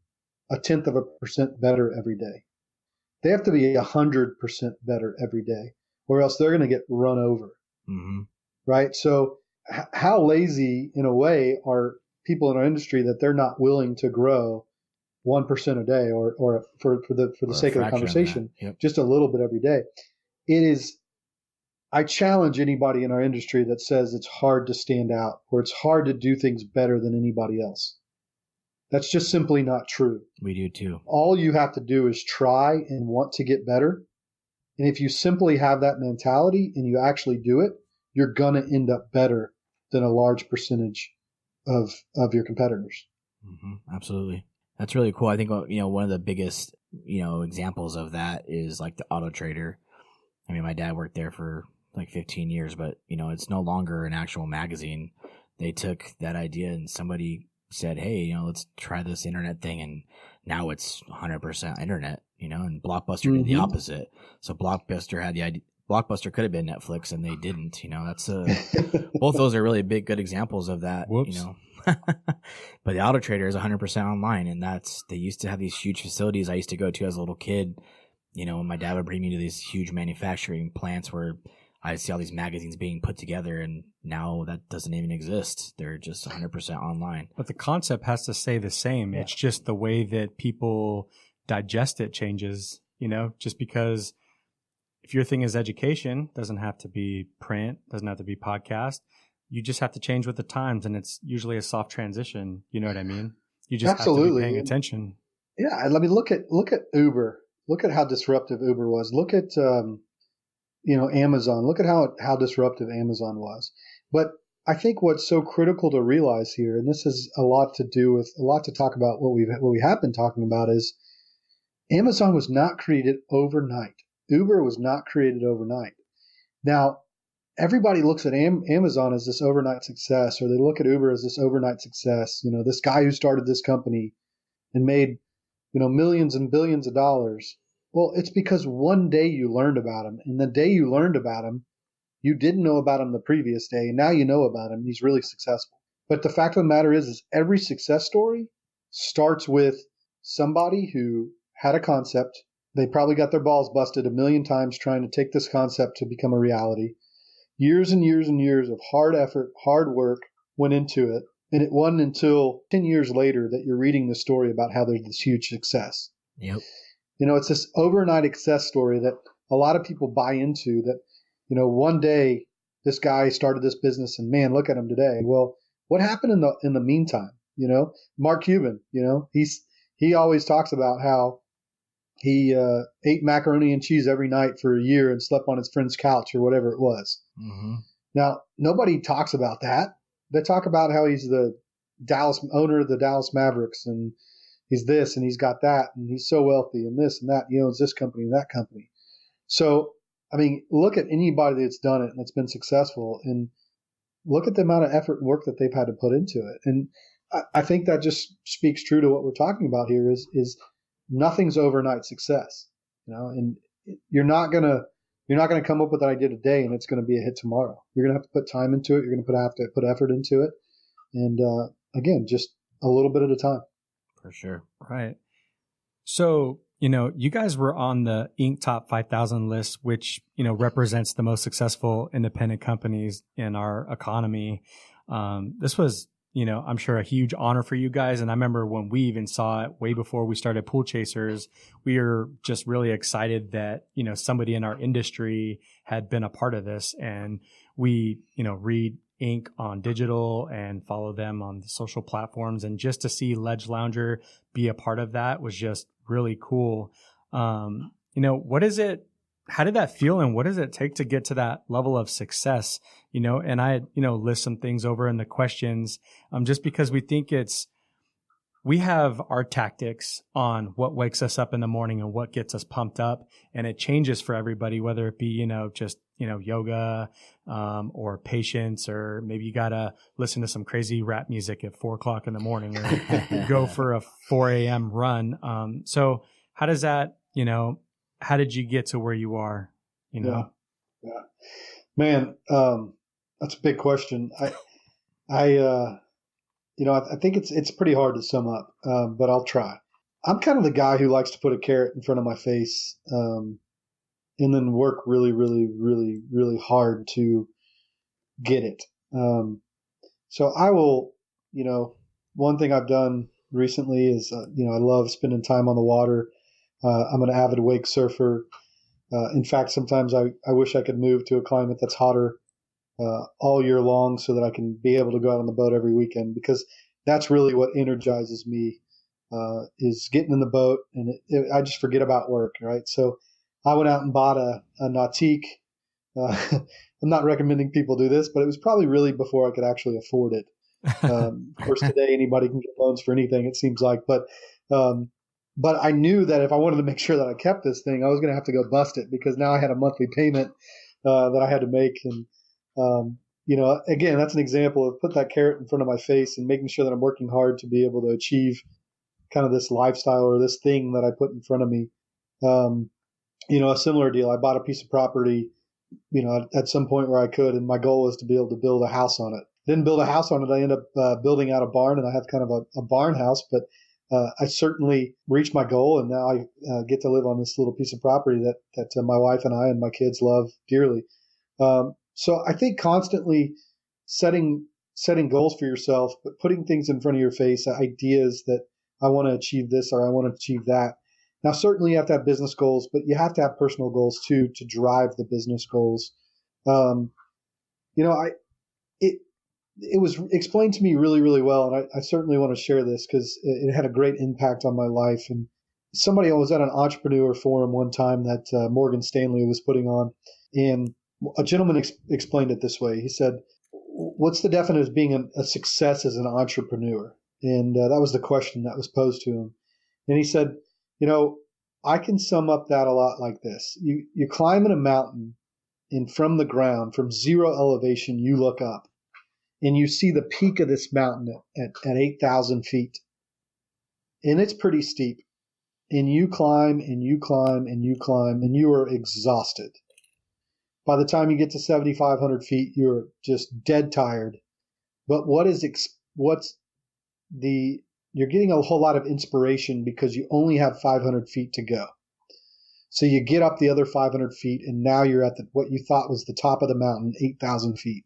0.1% better every day. They have to be 100% better every day, or else they're going to get run over. Mm-hmm. Right? So how lazy, in a way, are people in our industry that they're not willing to grow 1% a day, or for the sake of the conversation, just a little bit every day. It is. I challenge anybody in our industry that says it's hard to stand out or it's hard to do things better than anybody else. That's just simply not true. We do too. All you have to do is try and want to get better. And if you simply have that mentality and you actually do it, you're going to end up better than a large percentage of your competitors. Mm-hmm. Absolutely. That's really cool. I think, one of the biggest, examples of that is like the Auto Trader. I mean, my dad worked there for like 15 years, but, it's no longer an actual magazine. They took that idea and somebody said, hey, let's try this internet thing. And now it's 100% internet, and Blockbuster did the opposite. So Blockbuster had the idea. Blockbuster could have been Netflix and they didn't, that's both those are really big, good examples of that, Whoops. But the Auto Trader is 100% online. And they used to have these huge facilities I used to go to as a little kid. My dad would bring me to these huge manufacturing plants where I see all these magazines being put together, and now that doesn't even exist. They're just 100% online. But the concept has to stay the same. Yeah. It's just the way that people digest it changes, just because if your thing is education, doesn't have to be print, doesn't have to be podcast. You just have to change with the times, and it's usually a soft transition. You know what I mean? You just have to be paying attention. Yeah, I mean, look at Uber. Look at how disruptive Uber was. Look at Amazon. Look at how disruptive Amazon was. But I think what's so critical to realize here, and this has a lot to talk about what we have been talking about, is Amazon was not created overnight. Uber was not created overnight. Now, everybody looks at Amazon as this overnight success, or they look at Uber as this overnight success. This guy who started this company and made millions and billions of dollars. Well, it's because one day you learned about him, and the day you learned about him, you didn't know about him the previous day, and now you know about him, and he's really successful. But the fact of the matter is every success story starts with somebody who had a concept. They probably got their balls busted 1 million times trying to take this concept to become a reality. Years and years and years of hard effort, hard work went into it, and it wasn't until 10 years later that you're reading the story about how there's this huge success. Yep. It's this overnight success story that a lot of people buy into, that, one day this guy started this business and man, look at him today. Well, what happened in the meantime? Mark Cuban, he always talks about how he ate macaroni and cheese every night for a year and slept on his friend's couch or whatever it was. Mm-hmm. Now, nobody talks about that. They talk about how he's the owner of the Dallas Mavericks, and he's this and he's got that, and he's so wealthy and this and that. He owns this company and that company. So, I mean, look at anybody that's done it and that's been successful, and look at the amount of effort and work that they've had to put into it. And I think that just speaks true to what we're talking about here is nothing's overnight success, and you're not going to come up with an idea today and it's going to be a hit tomorrow. You're going to have to put time into it. You're going to have to put effort into it. And again, just a little bit at a time. For sure. Right. So, you guys were on the Inc. Top 5,000 list, which, represents the most successful independent companies in our economy. This was, I'm sure a huge honor for you guys. And I remember when we even saw it way before we started Pool Chasers, we were just really excited that, somebody in our industry had been a part of this. And we, read Inc. on digital and follow them on the social platforms. And just to see Ledge Lounger be a part of that was just really cool. What is it? How did that feel, and what does it take to get to that level of success? And I, list some things over in the questions, just because we have our tactics on what wakes us up in the morning and what gets us pumped up, and it changes for everybody, whether it be, just, yoga, or patience, or maybe you got to listen to some crazy rap music at 4:00 in the morning, or go for a 4 a.m. run. So how does that, how did you get to where you are? Yeah. Man, that's a big question. I think it's pretty hard to sum up, but I'll try. I'm kind of the guy who likes to put a carrot in front of my face, and then work really, really, really, really hard to get it. So I will, one thing I've done recently is, I love spending time on the water. I'm an avid wake surfer. In fact, sometimes I wish I could move to a climate that's hotter all year long so that I can be able to go out on the boat every weekend, because that's really what energizes me, is getting in the boat, and I just forget about work, right? So I went out and bought a Nautique. I'm not recommending people do this, but it was probably really before I could actually afford it. Of course, today anybody can get loans for anything, it seems like, but I knew that if I wanted to make sure that I kept this thing, I was going to have to go bust it, because now I had a monthly payment that I had to make. And, again, that's an example of put that carrot in front of my face and making sure that I'm working hard to be able to achieve kind of this lifestyle or this thing that I put in front of me. A similar deal. I bought a piece of property, at some point where I could, and my goal was to be able to build a house on it. Didn't build a house on it. I ended up building out a barn, and I have kind of a barn house, but I certainly reached my goal, and now I get to live on this little piece of property that my wife and I and my kids love dearly. So I think constantly setting goals for yourself, but putting things in front of your face, ideas that I want to achieve this or I want to achieve that. Now, certainly you have to have business goals, but you have to have personal goals too to drive the business goals. It was explained to me really, really well, and I certainly want to share this because it had a great impact on my life. And I was at an entrepreneur forum one time that Morgan Stanley was putting on, and a gentleman explained it this way. He said, "What's the definition of being a success as an entrepreneur?" And that was the question that was posed to him. And he said, I can sum up that a lot like this. You climb in a mountain, and from the ground, from zero elevation, you look up, and you see the peak of this mountain at 8,000 feet. And it's pretty steep. And you climb, and you climb, and you climb, and you are exhausted. By the time you get to 7,500 feet, you're just dead tired. But you're getting a whole lot of inspiration because you only have 500 feet to go. So you get up the other 500 feet, and now you're at what you thought was the top of the mountain, 8,000 feet.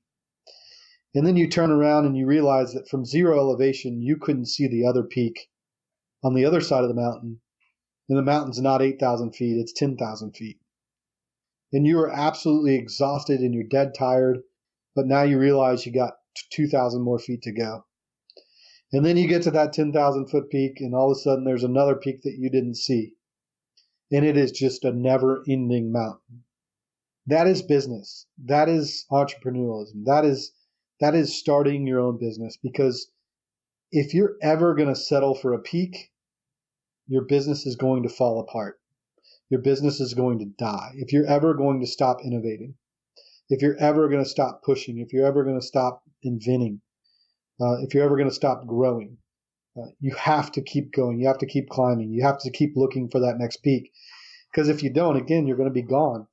And then you turn around and you realize that from zero elevation, you couldn't see the other peak on the other side of the mountain. And the mountain's not 8,000 feet, it's 10,000 feet. And you are absolutely exhausted and you're dead tired, but now you realize you got 2,000 more feet to go. And then you get to that 10,000 foot peak, and all of a sudden there's another peak that you didn't see. And it is just a never ending mountain. That is business. That is entrepreneurialism. That is starting your own business, because if you're ever going to settle for a peak, your business is going to fall apart. Your business is going to die. If you're ever going to stop innovating, if you're ever going to stop pushing, if you're ever going to stop inventing, if you're ever going to stop growing, you have to keep going. You have to keep climbing. You have to keep looking for that next peak. Because if you don't, again, you're going to be gone.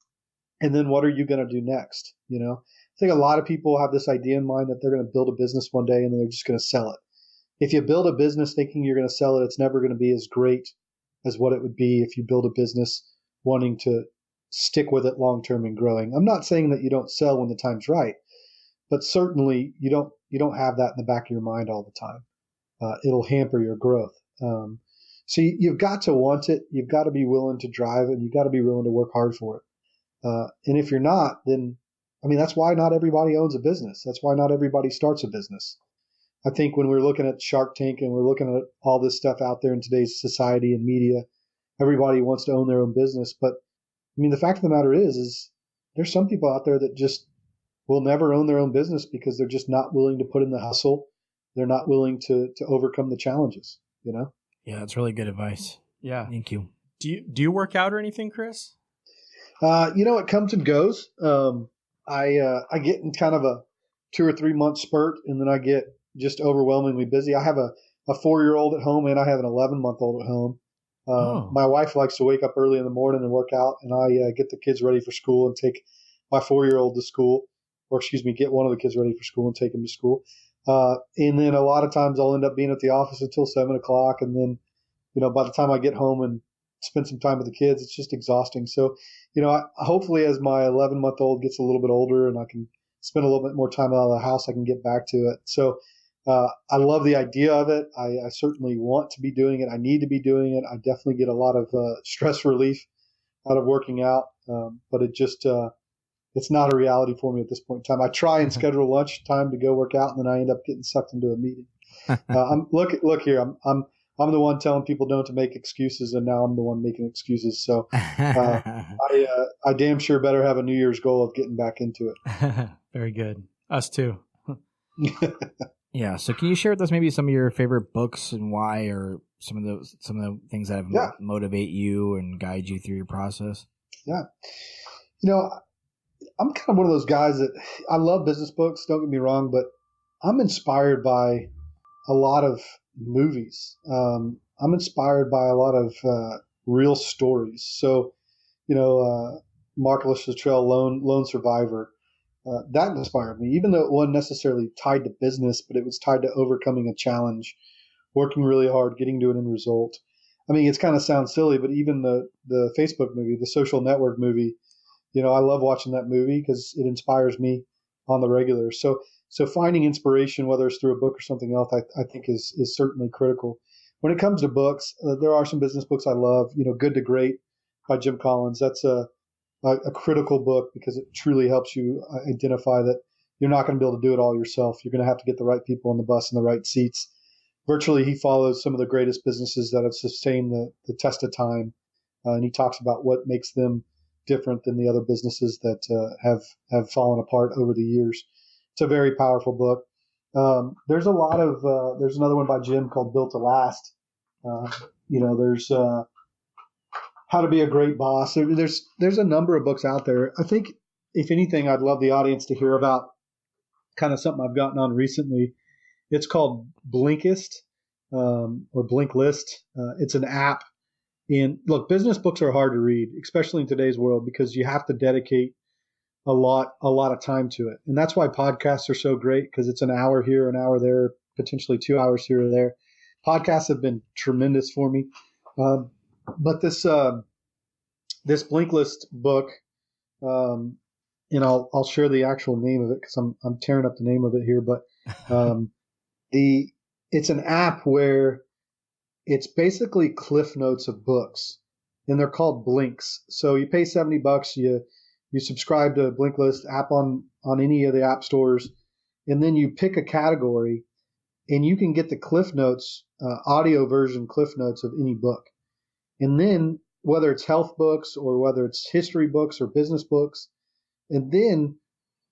And then what are you going to do next? You know, I think a lot of people have this idea in mind that they're going to build a business one day and then they're just going to sell it. If you build a business thinking you're going to sell it, it's never going to be as great as what it would be if you build a business wanting to stick with it long term and growing. I'm not saying that you don't sell when the time's right, but certainly you don't have that in the back of your mind all the time. It'll hamper your growth. So you've got to want it. You've got to be willing to drive it. And you've got to be willing to work hard for it. And if you're not, then, I mean, that's why not everybody owns a business. That's why not everybody starts a business. I think when we're looking at Shark Tank and we're looking at all this stuff out there in today's society and media, everybody wants to own their own business. But I mean, the fact of the matter is there's some people out there that just will never own their own business because they're just not willing to put in the hustle. They're not willing to overcome the challenges, you know? Yeah, that's really good advice. Yeah. Thank you. Do you work out or anything, Chris? You know, it comes and goes. I get in kind of a 2 or 3 month spurt, and then I get just overwhelmingly busy. I have a 4-year-old at home, and I have an 11-month-old at home. My wife likes to wake up early in the morning and work out, and I get the kids ready for school and take my 4-year-old to school, or get one of the kids ready for school and take him to school. And then a lot of times I'll end up being at the office until 7 o'clock. And then, you know, by the time I get home and spend some time with the kids, it's just exhausting. So, you know, hopefully as my 11-month-old gets a little bit older and I can spend a little bit more time out of the house, I can get back to it. So, I love the idea of it. I certainly want to be doing it. I need to be doing it. I definitely get a lot of stress relief out of working out. But it just, it's not a reality for me at this point in time. I try and schedule lunch time to go work out, and then I end up getting sucked into a meeting. Look here. I'm the one telling people don't to make excuses, and now I'm the one making excuses. So I damn sure better have a New Year's goal of getting back into it. Very good. Us too. Yeah. So can you share with us maybe some of your favorite books and why, or some of the things that have motivate you and guide you through your process? Yeah. You know, I'm kind of one of those guys that I love business books, don't get me wrong, but I'm inspired by a lot of movies. I'm inspired by a lot of real stories. So, you know, Marcellus Luttrell, Lone Survivor, that inspired me, even though it wasn't necessarily tied to business, but it was tied to overcoming a challenge, working really hard, getting to an end result. I mean, it's kind of sounds silly, but even the Facebook movie, the Social Network movie, you know, I love watching that movie because it inspires me on the regular. So finding inspiration, whether it's through a book or something else, I think is certainly critical. When it comes to books, there are some business books I love. You know, Good to Great by Jim Collins. That's a critical book because it truly helps you identify that you're not going to be able to do it all yourself. You're going to have to get the right people on the bus in the right seats. Virtually, he follows some of the greatest businesses that have sustained the test of time, and he talks about what makes them different than the other businesses that have fallen apart over the years. It's a very powerful book. There's a lot of there's another one by Jim called Built to Last. You know, there's How to Be a Great Boss. There's a number of books out there. I think, if anything, I'd love the audience to hear about kind of something I've gotten on recently. It's called Blinkist or Blinklist. It's an app. And look, business books are hard to read, especially in today's world, because you have to dedicate a lot of time to it. And that's why podcasts are so great, because it's an hour here, an hour there, potentially 2 hours here or there. Podcasts have been tremendous for me. But this Blinklist book, and I'll share the actual name of it because I'm tearing up the name of it here. But it's an app where it's basically cliff notes of books, and they're called blinks. So you pay $70, you subscribe to Blinklist app on any of the app stores, and then you pick a category, and you can get the cliff notes, audio version cliff notes of any book. And then whether it's health books or whether it's history books or business books, and then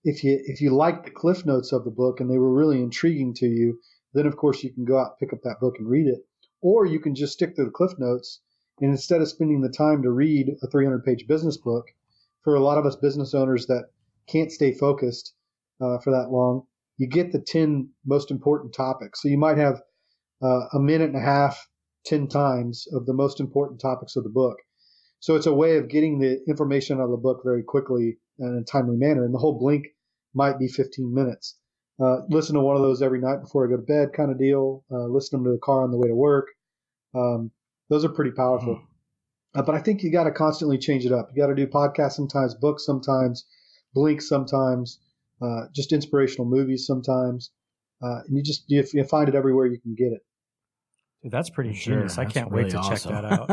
if you like the cliff notes of the book and they were really intriguing to you, then of course you can go out and pick up that book and read it. Or you can just stick to the Cliff Notes, and instead of spending the time to read a 300-page business book, for a lot of us business owners that can't stay focused for that long, you get the 10 most important topics. So you might have a minute and a half, 10 times of the most important topics of the book. So it's a way of getting the information out of the book very quickly and in a timely manner. And the whole blink might be 15 minutes. Listen to one of those every night before I go to bed kind of deal. Listen to them to the car on the way to work. Those are pretty powerful. But I think you got to constantly change it up. You got to do podcasts sometimes, books sometimes, blink sometimes, just inspirational movies sometimes. And you find it everywhere you can get it. Dude, that's pretty genius. I can't wait to check that out.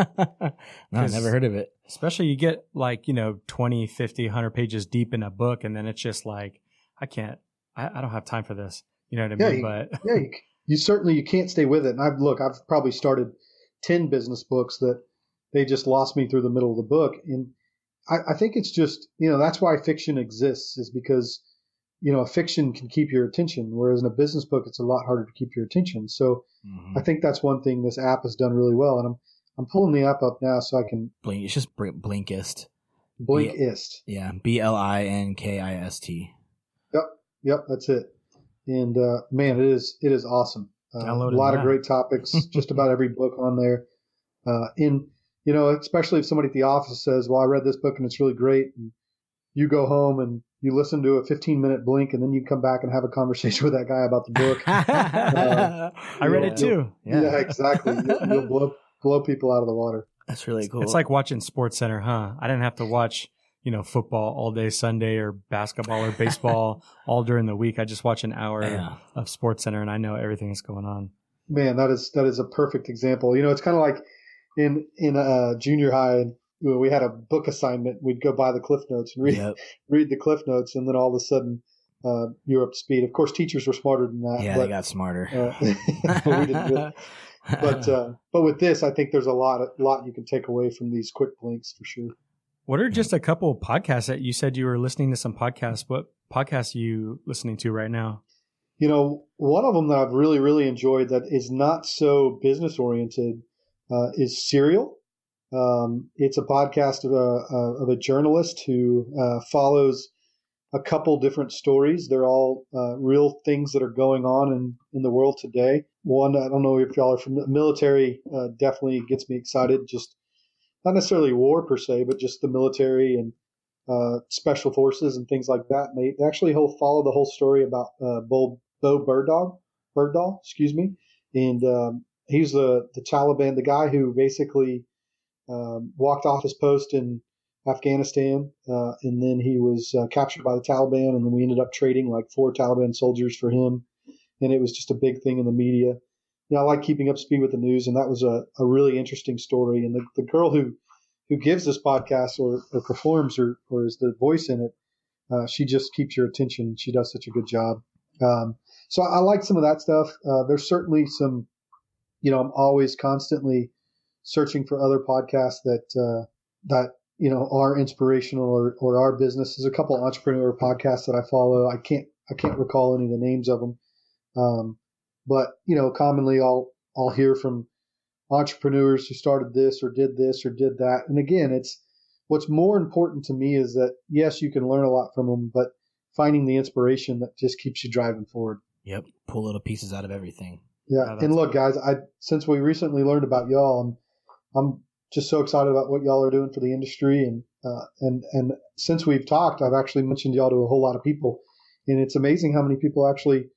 No, I've never heard of it. Especially you get 20, 50, 100 pages deep in a book, and then it's just like, I don't have time for this. You know what I mean? You can't stay with it. And I've probably started 10 business books that they just lost me through the middle of the book. And I think it's just, that's why fiction exists, is because, a fiction can keep your attention, whereas in a business book, it's a lot harder to keep your attention. So I think that's one thing this app has done really well. And I'm pulling the app up now so I can. It's just Blinkist. Blinkist. Yeah. Blinkist. Yep. That's it. And man, it is awesome. A lot of great topics, just about every book on there. Especially if somebody at the office says, well, I read this book and it's really great. And you go home and you listen to a 15-minute blink, and then you come back and have a conversation with that guy about the book. I read it too. Yeah, exactly. You'll blow people out of the water. That's really cool. It's like watching SportsCenter, huh? I didn't have to watch, football all day Sunday or basketball or baseball all during the week. I just watch an hour of SportsCenter, and I know everything that's going on. Man, that is a perfect example. It's kind of like in junior high, we had a book assignment. We'd go buy the Cliff Notes and read the Cliff Notes, and then all of a sudden you're up to speed. Of course, teachers were smarter than that. Yeah, they got smarter. But we didn't do it. But with this, I think there's a lot you can take away from these quick blinks for sure. What are just a couple of podcasts that you said you were listening to some podcasts? What podcasts are you listening to right now? One of them that I've really, really enjoyed that is not so business oriented is Serial. It's a podcast of a journalist who follows a couple different stories. They're all real things that are going on in the world today. One, I don't know if y'all are from the military, definitely gets me excited. Just not necessarily war per se, but just the military and special forces and things like that. And they actually follow the whole story about Bo Bergdahl, and he's the Taliban, the guy who basically walked off his post in Afghanistan, and then he was captured by the Taliban, and then we ended up trading like 4 Taliban soldiers for him, and it was just a big thing in the media. I like keeping up speed with the news, and that was a really interesting story. And the girl who gives this podcast or performs or is the voice in it, she just keeps your attention. She does such a good job. So I like some of that stuff. There's certainly some, I'm always constantly searching for other podcasts that are inspirational or our business. There's a couple of entrepreneur podcasts that I follow. I can't recall any of the names of them. But commonly I'll hear from entrepreneurs who started this or did that. And again, it's what's more important to me is that yes, you can learn a lot from them, but finding the inspiration that just keeps you driving forward. Yep. Pull little pieces out of everything. Yeah. And look, guys, since we recently learned about y'all, I'm just so excited about what y'all are doing for the industry. And since we've talked, I've actually mentioned y'all to a whole lot of people, and it's amazing how many people actually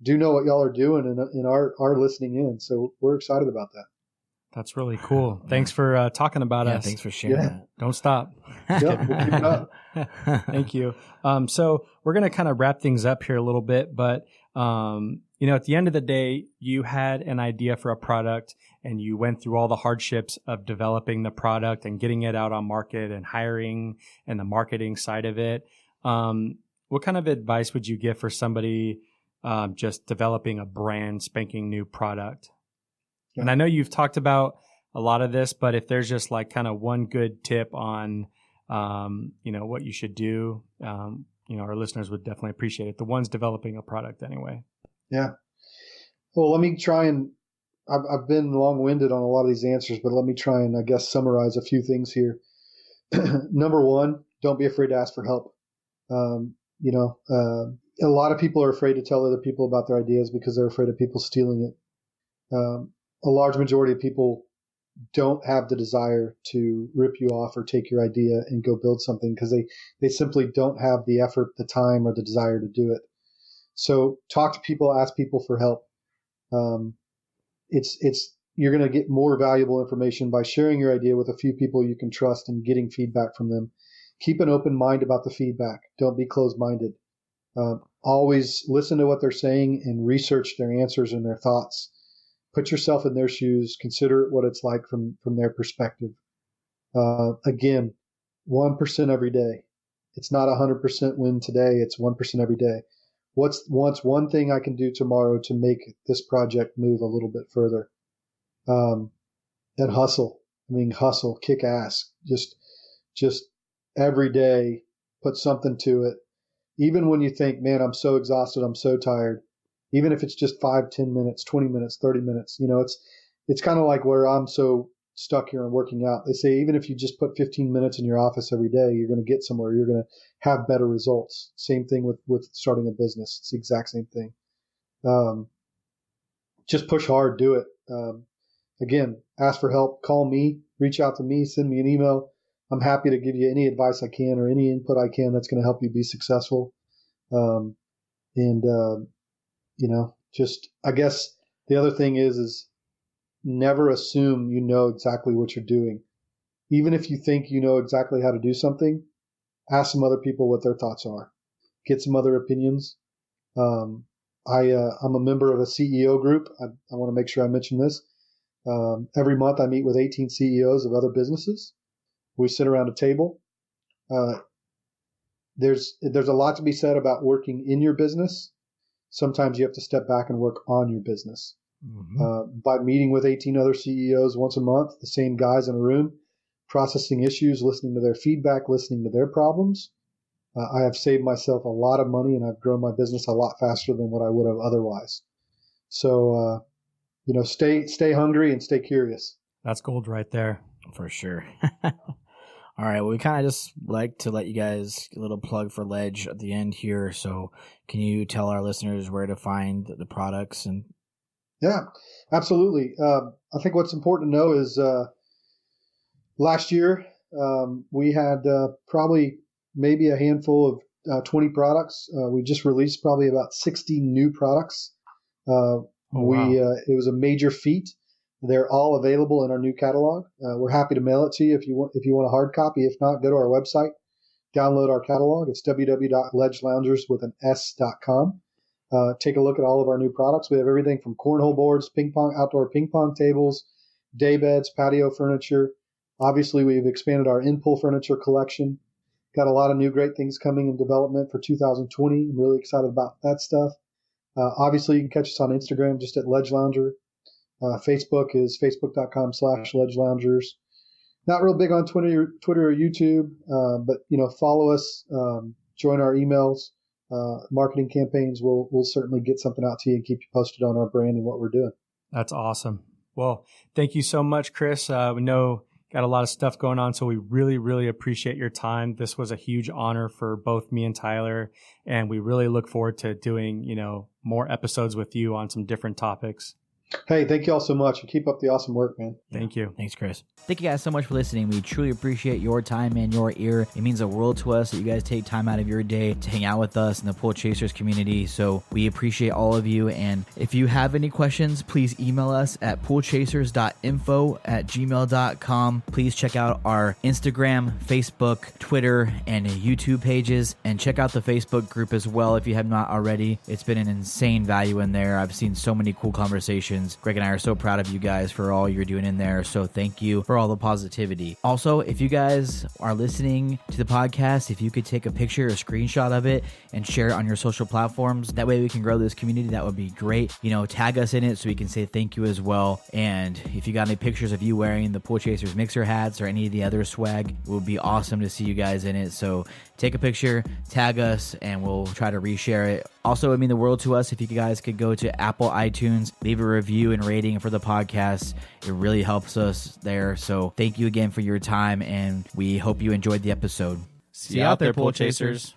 do know what y'all are doing and are listening in. So we're excited about that. That's really cool. Thanks for talking about us. Thanks for sharing that. Don't stop. Yep, we'll keep it up. Thank you. So we're going to kind of wrap things up here a little bit, but at the end of the day, you had an idea for a product and you went through all the hardships of developing the product and getting it out on market and hiring and the marketing side of it. What kind of advice would you give for somebody just developing a brand spanking new product? Yeah. And I know you've talked about a lot of this, but if there's just like kind of one good tip on, what you should do, our listeners would definitely appreciate it. The ones developing a product anyway. Yeah. Well, let me try and I've been long-winded on a lot of these answers, but let me try and, I guess, summarize a few things here. Number one, don't be afraid to ask for help. A lot of people are afraid to tell other people about their ideas because they're afraid of people stealing it. A large majority of people don't have the desire to rip you off or take your idea and go build something because they simply don't have the effort, the time, or the desire to do it. So talk to people, ask people for help. You're going to get more valuable information by sharing your idea with a few people you can trust and getting feedback from them. Keep an open mind about the feedback. Don't be closed-minded. Always listen to what they're saying and research their answers and their thoughts. Put yourself in their shoes. Consider what it's like from their perspective. Again, 1% every day. It's not 100% win today. It's 1% every day. What's one thing I can do tomorrow to make this project move a little bit further? And hustle. Hustle, kick ass. Just every day, put something to it. Even when you think, man, I'm so exhausted, I'm so tired. Even if it's just 5, 10 minutes, 20 minutes, 30 minutes, it's kind of like where I'm so stuck here and working out. They say, even if you just put 15 minutes in your office every day, you're going to get somewhere. You're going to have better results. Same thing with starting a business. It's the exact same thing. Just push hard, do it. Again, ask for help, call me, reach out to me, send me an email. I'm happy to give you any advice I can or any input I can that's going to help you be successful. I guess the other thing is never assume you know exactly what you're doing. Even if you think you know exactly how to do something, ask some other people what their thoughts are. Get some other opinions. I'm a member of a CEO group. I want to make sure I mention this. Every month I meet with 18 CEOs of other businesses. We sit around a table. There's a lot to be said about working in your business. Sometimes you have to step back and work on your business. Mm-hmm. By meeting with 18 other CEOs once a month, the same guys in a room, processing issues, listening to their feedback, listening to their problems, I have saved myself a lot of money and I've grown my business a lot faster than what I would have otherwise. So, stay hungry and stay curious. That's gold right there. For sure. All right. Well, we kind of just like to let you guys a little plug for Ledge at the end here. So can you tell our listeners where to find the products? And Yeah, absolutely. I think what's important to know is last year we had probably maybe a handful of 20 products. We just released probably about 60 new products. Wow. It was a major feat. They're all available in our new catalog. We're happy to mail it to you if you want a hard copy. If not, go to our website, download our catalog. It's www.ledgeloungers.com. Take a look at all of our new products. We have everything from cornhole boards, outdoor ping pong tables, daybeds, patio furniture. Obviously, we've expanded our in-pool furniture collection. Got a lot of new great things coming in development for 2020. I'm really excited about that stuff. Obviously, you can catch us on Instagram just at Ledge Lounger. Facebook is facebook.com/ledgeloungers. Not real big on Twitter or YouTube, but follow us, join our emails, marketing campaigns. We'll certainly get something out to you and keep you posted on our brand and what we're doing. That's awesome. Well, thank you so much, Chris. We know got a lot of stuff going on, so we really, really appreciate your time. This was a huge honor for both me and Tyler, and we really look forward to doing, more episodes with you on some different topics. Hey, thank you all so much, and keep up the awesome work, man. Thank you. Thanks, Chris. Thank you guys so much for listening. We truly appreciate your time and your ear. It means the world to us that you guys take time out of your day to hang out with us in the Pool Chasers community. So we appreciate all of you. And if you have any questions, please email us at poolchasers.info@gmail.com. Please check out our Instagram, Facebook, Twitter, and YouTube pages. And check out the Facebook group as well if you have not already. It's been an insane value in there. I've seen so many cool conversations. Greg and I are so proud of you guys for all you're doing in there. So thank you for all the positivity. Also, if you guys are listening to the podcast, if you could take a picture or screenshot of it and share it on your social platforms, that way we can grow this community. That would be great. Tag us in it so we can say thank you as well. And if you got any pictures of you wearing the Pool Chasers mixer hats or any of the other swag, it would be awesome to see you guys in it. So take a picture, tag us, and we'll try to reshare it. Also, it would mean the world to us if you guys could go to Apple iTunes, leave a review and rating for the podcast. It really helps us there. So thank you again for your time, and we hope you enjoyed the episode. See you out there, pool chasers.